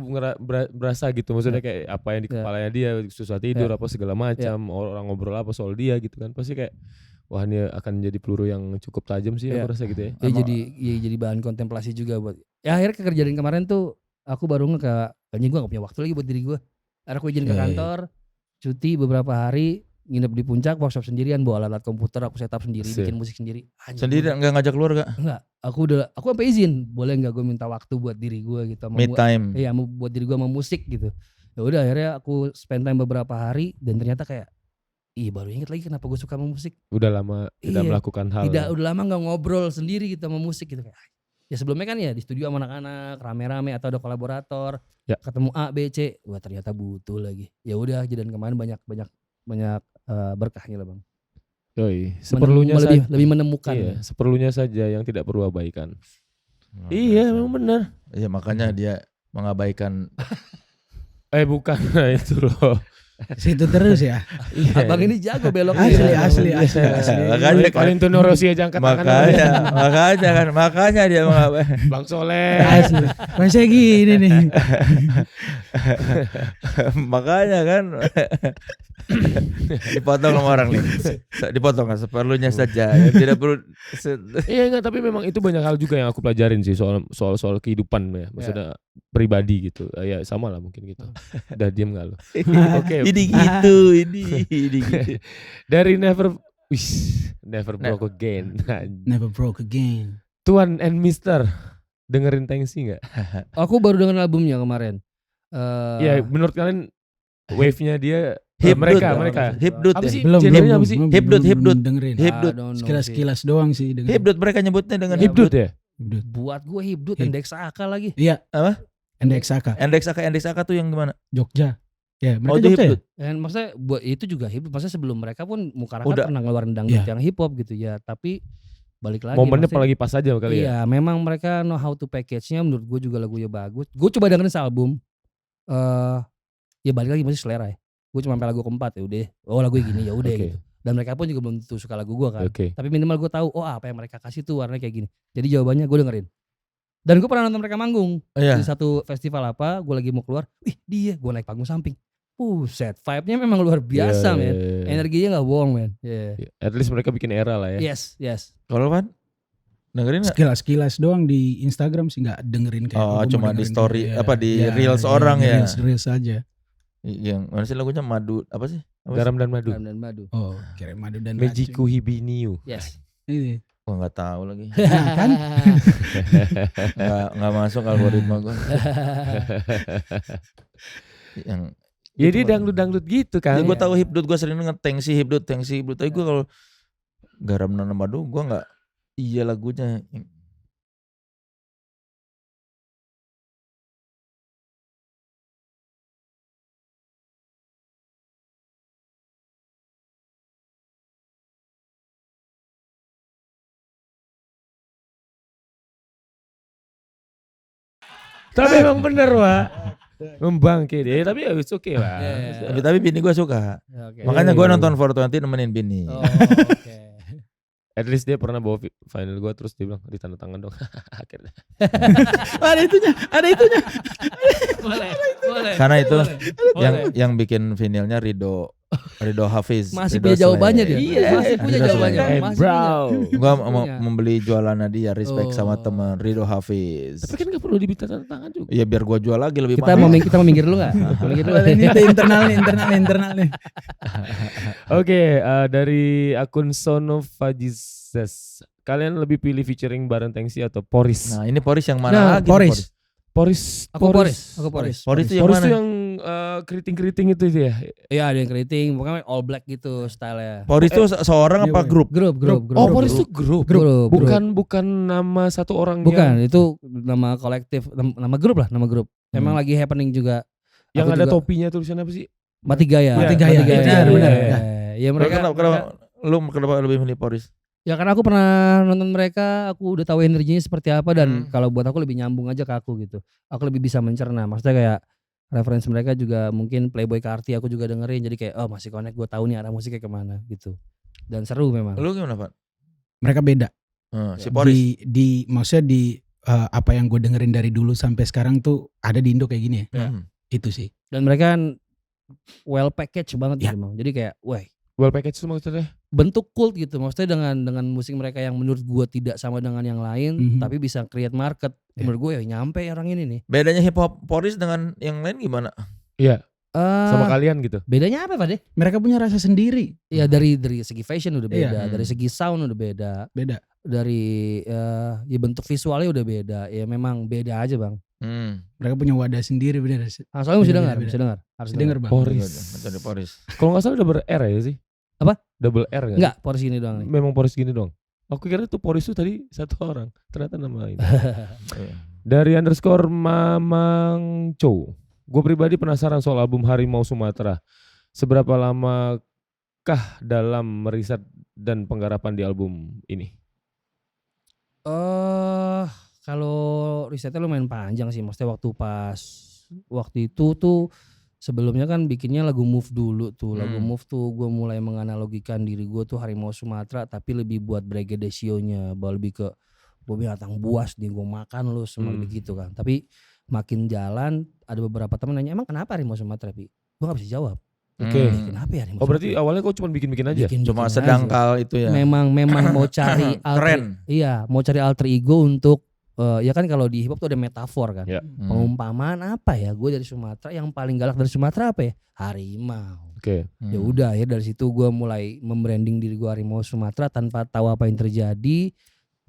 S4: berasa gitu maksudnya kayak apa yang di kepalanya dia, susah tidur apa segala macam, orang ngobrol apa soal dia gitu kan, pasti kayak wah ini akan jadi peluru yang cukup tajam sih aku rasa gitu ya.
S1: Jadi bahan kontemplasi juga buat. Ya akhirnya kejadian kemarin tuh aku baru kayaknya gue gak punya waktu lagi buat diri gue. Akhirnya aku izin ke kantor, cuti beberapa hari, nginep di puncak, workshop sendirian, bawa alat komputer, aku setup sendiri, bikin musik sendiri.
S2: Sendiri nggak ngajak keluarga?
S1: Enggak, aku sampai izin, boleh nggak gue minta waktu buat diri gue gitu,
S2: Me time.
S1: Iya, mau buat diri gue sama musik gitu. Ya udah akhirnya aku spend time beberapa hari dan ternyata kayak, baru inget lagi kenapa gue suka sama musik.
S4: Udah lama tidak melakukan hal.
S1: Udah lama nggak ngobrol sendiri gitu sama musik gitu kayak. Ya sebelumnya kan ya di studio sama anak-anak rame-rame atau ada kolaborator, ketemu A, B, C, wah ternyata butuh lagi. Ya udah kejadian kemarin banyak berkahnya lah bang.
S4: Yoi, seperlunya saja
S1: lebih menemukan.
S4: Iya, seperlunya saja yang tidak perlu abaikan. Iya, memang benar.
S2: Iya, makanya dia mengabaikan.
S4: Bukan itu loh.
S3: Situ terus ya.
S1: Abang ini jago belok.
S3: Asli.
S2: Makanya
S4: Valentino Rossi aja angkat tangan.
S2: Makanya dia mengabaikan.
S4: Bang Soleh.
S3: Asli. Masih gini nih.
S2: Makanya kan dipotong sama orang nih. Dipotong seperlunya saja. Tidak perlu.
S4: Iya enggak, tapi memang itu banyak hal juga yang aku pelajarin sih soal kehidupan ya. Maksudnya pribadi gitu. Ya sama lah mungkin gitu. Udah diam enggak lo? Oke.
S2: Ini gitu.
S4: Dari Never Broke Again.
S3: Never broke again.
S4: Tuan and Mister, dengerin Tengsi enggak?
S1: Aku baru dengerin albumnya kemarin.
S4: Ya menurut kalian wave-nya dia
S2: mereka Hipdut
S4: apa
S2: ya?
S4: sih?
S3: Belum
S4: Genrenya apa sih?
S2: Hipdut.
S3: Dengerin.
S2: Hipdut.
S3: Sekilas doang sih dengerin.
S2: Hipdut mereka nyebutnya dengan
S4: Hipdut ya?
S3: Hipdut.
S1: Buat gue Hipdut dan Dexaka lagi.
S3: Iya.
S2: Apa?
S3: NDXAK
S2: tuh yang gimana?
S3: Jogja. Ya, mereka
S2: itu
S3: Jogja.
S2: Hipdut.
S1: Dan maksudnya buat itu juga hip hop. Maksudnya sebelum mereka pun Mukaraka
S2: Udah.
S1: pernah ngeluarin dangdut yang hip hop gitu ya. Tapi balik lagi.
S4: Momennya
S1: maksudnya-
S4: apalagi pas aja kali ya.
S1: Iya, memang mereka know how to package-nya. Menurut gue juga lagunya bagus. Gue coba dengerin sealbum. Ya balik lagi masih selera ya. Gue cuma sampai lagu keempat ya udah. Oh lagu gini ya udah
S4: Oke.
S1: gitu. Dan mereka pun juga belum tentu suka lagu gue kan.
S4: Oke.
S1: Tapi minimal gue tahu. Oh apa yang mereka kasih tuh warnanya kayak gini. Jadi jawabannya gue dengerin. Dan gue pernah nonton mereka manggung
S2: Iya.
S1: di satu festival apa. Gue lagi mau keluar. Wih dia. Gue naik panggung samping. Set vibe-nya memang luar biasa men. Energinya gak bohong men.
S4: At least mereka bikin era lah ya.
S1: Yes.
S2: Kalau Pan? Dengerin nggak?
S3: Sekilas doang di Instagram sih, nggak dengerin kayak.
S2: Oh,
S3: gua mau
S2: cuma di
S3: dengerin
S2: story,
S3: dia.
S2: apa, di reels orang
S3: di
S2: ya?
S3: Reels aja.
S2: Yang mana sih lagunya Madu apa sih? Apa sih?
S4: Garam dan madu.
S1: Garam dan madu.
S3: Oh, kira madu dan
S4: Mejiku Hibiniu.
S1: Yes.
S3: Ini.
S2: Gua nggak tahu lagi.
S3: Nah, kan?
S2: nggak masuk algoritma gua. Yang
S4: Ya
S2: itu
S4: dia
S2: mah.
S4: dangdut gitu kan.
S2: Ya, gue tahu hipdut, gue sering denger Tengsi hipdut. Tapi gue kalau Garam dan Madu gue nggak. Iya lagunya.
S4: Tapi emang bener Wak. Membangkit ya, tapi ya it's okay lah.
S2: Tapi bini gue suka.
S1: Oke.
S2: Makanya gue
S4: Iya.
S2: nonton 420 nemenin bini.
S1: Oh, oke.
S4: At least dia pernah bawa final gue terus dia bilang ditanda tangan dong. Akhirnya.
S3: Ada itunya.
S1: Boleh.
S2: Karena itu
S1: Boleh.
S2: yang bikin vinilnya Rido Hafiz.
S1: Masih
S2: Ridho
S1: punya jawabannya
S2: Slay.
S1: dia.
S4: Iya.
S1: Masih punya
S2: Ridho
S1: jawabannya.
S2: Slay.
S1: Masih
S4: Bro.
S1: punya.
S2: Gue
S1: Masih
S2: mau
S1: punya.
S2: membeli jualannya dia, respect sama
S1: Oh.
S2: teman Rido Hafiz.
S4: Tapi kan gak perlu diminta tanda tangan juga.
S2: Iya biar gue jual lagi lebih
S1: Kita
S2: mahal.
S1: mau minggir dulu nggak? Minggir dulu.
S3: Ini internal nih.
S4: Oke, dari akun Sono Fajizes. Kalian lebih pilih featuring bareng Tengsi atau Poris?
S2: Nah ini Poris yang mana
S3: Nah,
S2: lagi? nih,
S3: Poris.
S1: Aku Poris.
S2: Poris itu yang
S4: Poris
S2: mana?
S4: tuh yang keriting-keriting itu ya.
S1: Iya ada yang keriting, pokoknya all black gitu style-nya.
S2: Poris itu seorang apa grup?
S1: Grup.
S4: Oh, Poris tuh grup.
S1: Grup.
S4: Bukan nama satu orang
S1: Bukan, itu nama kolektif, nama grup lah, nama grup. Emang lagi happening juga.
S4: yang
S1: Aku
S4: ada
S1: juga-
S4: topinya tulisannya apa sih?
S1: Mati Gaya.
S4: Mati
S3: Gaya. Benar.
S1: Ya mereka.
S2: Kenapa lebih milih Poris?
S1: Ya karena aku pernah nonton mereka, aku udah tahu energinya seperti apa dan
S2: Hmm.
S1: kalau buat aku lebih nyambung aja ke aku gitu. Aku lebih bisa mencerna. Maksudnya kayak referensi mereka juga mungkin Playboy Carti aku juga dengerin jadi kayak masih connect, gue tahu nih arah musiknya kemana gitu. Dan seru memang.
S2: Lu gimana Pak?
S3: Mereka beda.
S2: Si Poris.
S3: Maksudnya di apa yang gue dengerin dari dulu sampai sekarang tuh ada di Indo kayak gini ya.
S2: Hmm.
S3: Itu sih.
S1: Dan mereka kan well package banget
S3: Ya.
S1: gitu Bang. Jadi kayak wah
S4: Well package itu maksudnya?
S1: bentuk cult gitu. Maksudnya dengan musik mereka yang menurut gue tidak sama dengan yang lain
S3: Mhm.
S1: tapi bisa create market.
S3: Ya.
S1: Menurut gue ya nyampe orang ini nih.
S2: Bedanya hip hop Poris dengan yang lain gimana?
S4: Iya, sama
S1: Eh,
S4: kalian gitu.
S1: bedanya apa Pak deh?
S3: Mereka punya rasa sendiri.
S1: Ya dari segi fashion udah beda,
S2: Iya.
S1: dari segi sound udah beda,
S3: Beda.
S1: dari ya bentuk visualnya udah beda. Ya memang beda aja Bang.
S3: Mereka punya wadah sendiri bener.
S1: Nah, soalnya mesti
S3: Beda,
S1: dengar,
S3: beda.
S1: mesti dengar. Harus
S3: Denger Bang.
S4: Poris.
S2: Dari Poris.
S4: Kalau nggak salah double R ya sih?
S1: Apa?
S4: Double R nggak?
S1: Enggak, porsi ini doang nih.
S4: Memang Poris gini dong. Aku kira tuh Poris tuh tadi satu orang. Ternyata nama ini. Dari _ Mamang Chow. Gue pribadi penasaran soal album Harimau Sumatera. Seberapa lamakah dalam meriset dan penggarapan di album ini?
S1: Kalau risetnya lumayan panjang sih. Maksudnya waktu itu tuh sebelumnya kan bikinnya lagu Move dulu tuh. Lagu Move tuh gue mulai menganalogikan diri gue tuh Harimau Sumatera tapi lebih buat bregedesionya, lebih ke gue binatang buas nih gue makan lu semua lebih gitu kan. Tapi makin jalan ada beberapa temen nanya emang kenapa Harimau Sumatera Pi? Gue gak bisa jawab.
S4: Oke.
S1: Kenapa ya Harimau
S4: Oh berarti
S1: Sumatera?
S4: awalnya kok cuma bikin-bikin aja?
S1: Bikin-bikin
S2: Cuma
S1: aja.
S2: sedangkal itu ya.
S1: Memang mau cari
S2: Keren.
S1: Iya, mau cari alter ego untuk ya kan kalau di hip hop tuh ada metafor kan.
S4: Ya.
S1: Pengumpamaan apa ya? Gue dari Sumatera, yang paling galak dari Sumatera apa ya? Harimau.
S4: Oke.
S1: Ya udah ya dari situ gue mulai membranding diri gue Harimau Sumatera tanpa tahu apa yang terjadi.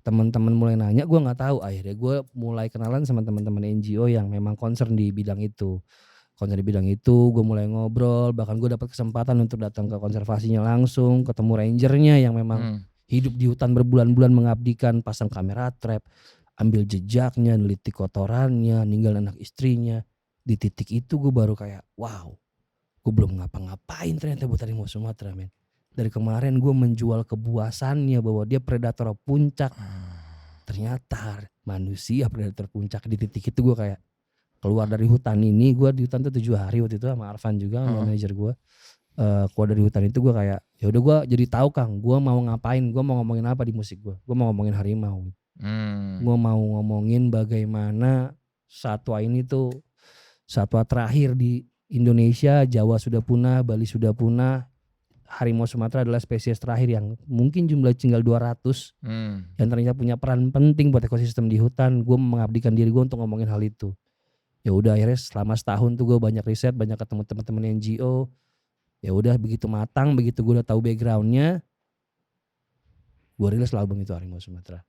S1: Teman-teman mulai nanya, gue nggak tahu. Akhirnya gue mulai kenalan sama teman-teman NGO yang memang concern di bidang itu. Gue mulai ngobrol, bahkan gue dapat kesempatan untuk datang ke konservasinya langsung, ketemu rangernya yang memang hidup di hutan berbulan-bulan mengabdikan, pasang kamera trap, ambil jejaknya, neliti kotorannya, ninggalin anak istrinya. Di titik itu gue baru kayak wow, gue belum ngapa-ngapain ternyata buat Harimau Sumatera men. Dari kemarin gue menjual kebuasannya bahwa dia predator puncak. Ternyata manusia predator puncak. Di titik itu gue kayak keluar dari hutan ini. Gue di hutan tuh 7 hari waktu itu sama Arfan juga sama manajer gue. Keluar dari hutan itu gue kayak ya udah gue jadi tahu Kang, gue mau ngapain, gue mau ngomongin apa di musik gue mau ngomongin harimau. Gue mau ngomongin bagaimana satwa ini tuh satwa terakhir di Indonesia. Jawa sudah punah, Bali sudah punah, harimau Sumatera adalah spesies terakhir yang mungkin jumlah tinggal 200 yang ternyata punya peran penting buat ekosistem di hutan. Gue mengabdikan diri gue untuk ngomongin hal itu. Ya udah akhirnya selama setahun tuh gue banyak riset, banyak ketemu teman-teman NGO. Ya udah begitu matang, begitu gue udah tahu backgroundnya, gue rilis album itu Harimau Sumatera.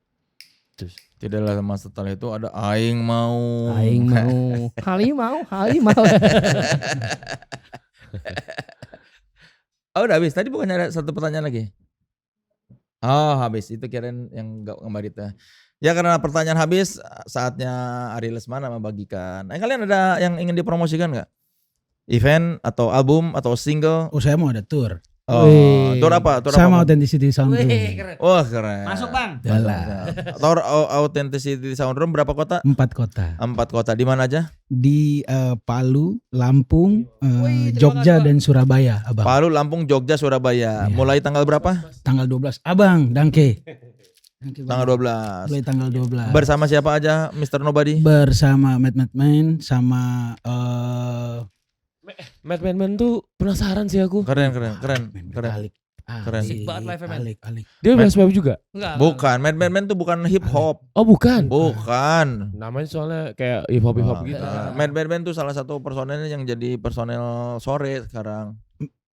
S1: Terus
S2: Tidak lama setelah itu ada Aing mau.
S1: halimau.
S2: Oh udah habis. Tadi bukannya ada satu pertanyaan lagi? Oh habis. Itu kirain yang gak Mbak. Ya karena pertanyaan habis, saatnya Ari Lesmana membagikan. Kalian ada yang ingin dipromosikan gak? Event atau album atau single?
S3: Oh saya mau ada tour.
S2: Oh, tour apa? Tour
S3: Sama
S2: apa?
S3: Authenticity Sound Room.
S1: keren.
S2: Wah keren.
S1: Masuk bang.
S3: Jalan.
S2: Tour Authenticity Sound Room berapa kota?
S3: 4 kota.
S2: 4 kota. Di mana aja?
S3: Di Palu, Lampung,
S1: Wih, terima
S3: Jogja
S1: kasih,
S3: dan Surabaya, Abang.
S2: Palu, Lampung, Jogja, Surabaya.
S3: Iya.
S2: Mulai tanggal berapa?
S3: Tanggal 12. Abang, Dangke.
S2: Tanggal 12.
S3: Mulai tanggal 12.
S2: Bersama siapa aja, Mr. Nobody?
S3: Bersama Man sama
S4: Man tuh penasaran sih aku.
S2: Keren.
S3: Alik.
S2: Keren.
S1: Asik banget live-nya, Man.
S3: Alik.
S4: Dia BSPM juga?
S1: Enggak.
S2: Bukan, Man tuh bukan hip hop.
S4: Oh bukan.
S2: Bukan.
S4: Namanya soalnya kayak hip hop gitu.
S2: Man tuh salah satu personelnya yang jadi personel sore sekarang.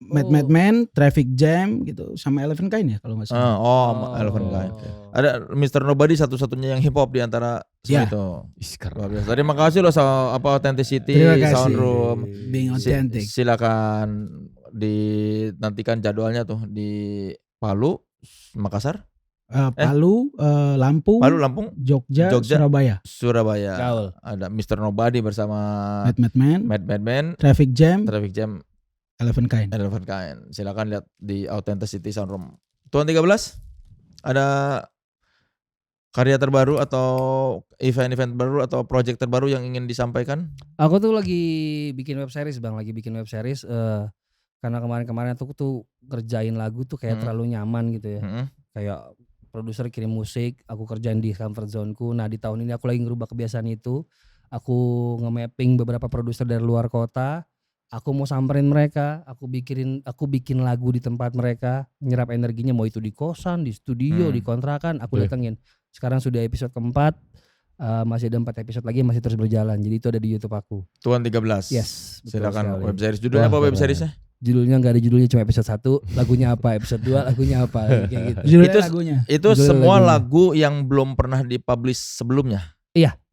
S3: Man, Traffic Jam gitu sama Eleven Kain ya kalau nggak salah.
S2: Eleven Guy. Ada Mr. Nobody satu-satunya yang hip hop di antara semua
S3: Ya.
S2: itu.
S4: Ih, keren.
S2: Luar biasa. Terima kasih loh Authenticity
S3: Terima kasih.
S2: Sound Room.
S3: Being authentic.
S2: Silakan dinantikan jadwalnya tuh di Palu, Makassar,
S3: Palu, Lampung,
S2: Lampung,
S3: Jogja,
S2: Jogja.
S3: Surabaya.
S1: Gaul.
S2: Ada Mr. Nobody bersama
S3: Man,
S2: Madman,
S3: Traffic Jam,
S2: Traffic Jam,
S3: Eleven Kain.
S2: Eleven Kind. Silakan lihat di Authenticity Sound Room. Tuan 13 ada karya terbaru atau event-event baru atau project terbaru yang ingin disampaikan?
S1: Aku tuh lagi bikin web series bang, karena kemarin aku tuh kerjain lagu tuh kayak terlalu nyaman gitu ya. Kayak produser kirim musik, aku kerjain di comfort zone-ku. Nah di tahun ini aku lagi ngerubah kebiasaan itu. Aku nge-mapping beberapa produser dari luar kota. Aku mau samperin mereka, aku bikin lagu di tempat mereka, nyerap energinya, mau itu di kosan, di studio, di kontrakan, aku datengin. Sekarang sudah episode keempat, masih ada 4 episode lagi masih terus berjalan. Jadi itu ada di YouTube aku.
S2: Tuan 13.
S1: Yes, betul
S2: Silakan
S1: sekali.
S2: web series. Judulnya apa web seriesnya?
S1: Judulnya nggak ada judulnya, cuma episode 1, lagunya apa, episode 2 lagunya apa, kayak gitu.
S3: Judulnya lagunya.
S2: Itu
S1: Judul
S2: semua
S1: lagunya.
S2: lagu yang belum pernah dipublish sebelumnya.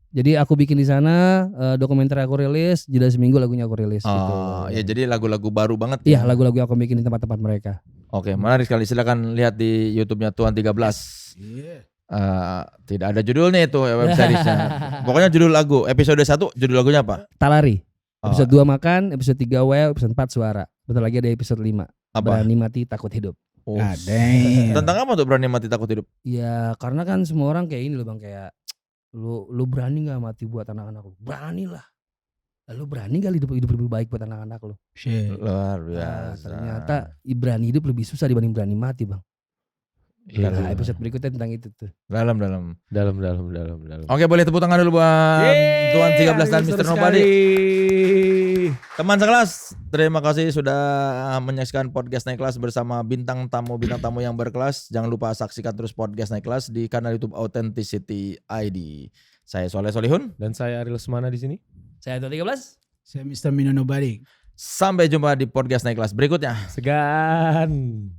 S1: Jadi aku bikin di sana, dokumenter aku rilis, jeda seminggu lagunya aku rilis gitu.
S2: Ya jadi lagu-lagu baru banget.
S1: Iya, lagu-lagu yang aku bikin di tempat-tempat mereka.
S2: Oke, menarik sekali. Silakan lihat di YouTube-nya Tuan 13. Tidak ada judulnya itu web seriesnya. Pokoknya judul lagu. Episode 1 judul lagunya apa?
S1: Talari. Episode 2 makan, episode 3 well, episode 4 suara. Bentar lagi ada episode 5.
S2: Apa?
S1: Berani mati takut hidup.
S2: Tentang apa tuh berani mati takut hidup?
S1: Ya karena kan semua orang kayak ini loh bang, kayak lu berani gak mati buat anak-anak lu? Berani lah. Lu berani gak hidup lebih baik buat anak-anak lu?
S2: Luar
S1: Nah,
S2: biasa.
S1: ternyata berani hidup lebih susah dibanding berani mati bang. Nah, episode berikutnya tentang itu tuh.
S2: Dalam.
S4: Dalam.
S2: Oke, boleh tepuk tangan dulu buat Tuan 13 dan Mr. Nobody. Teman sekelas, terima kasih sudah menyaksikan podcast Naik Kelas bersama bintang tamu yang berkelas. Jangan lupa saksikan terus podcast Naik Kelas di kanal YouTube Authenticity ID. Saya Soleh Solihun
S4: Dan saya Ari Lesmana di sini.
S1: Saya Tuan 13.
S3: Saya Mr. Mino Nobody.
S2: Sampai jumpa di podcast Naik Kelas berikutnya.
S4: Segan.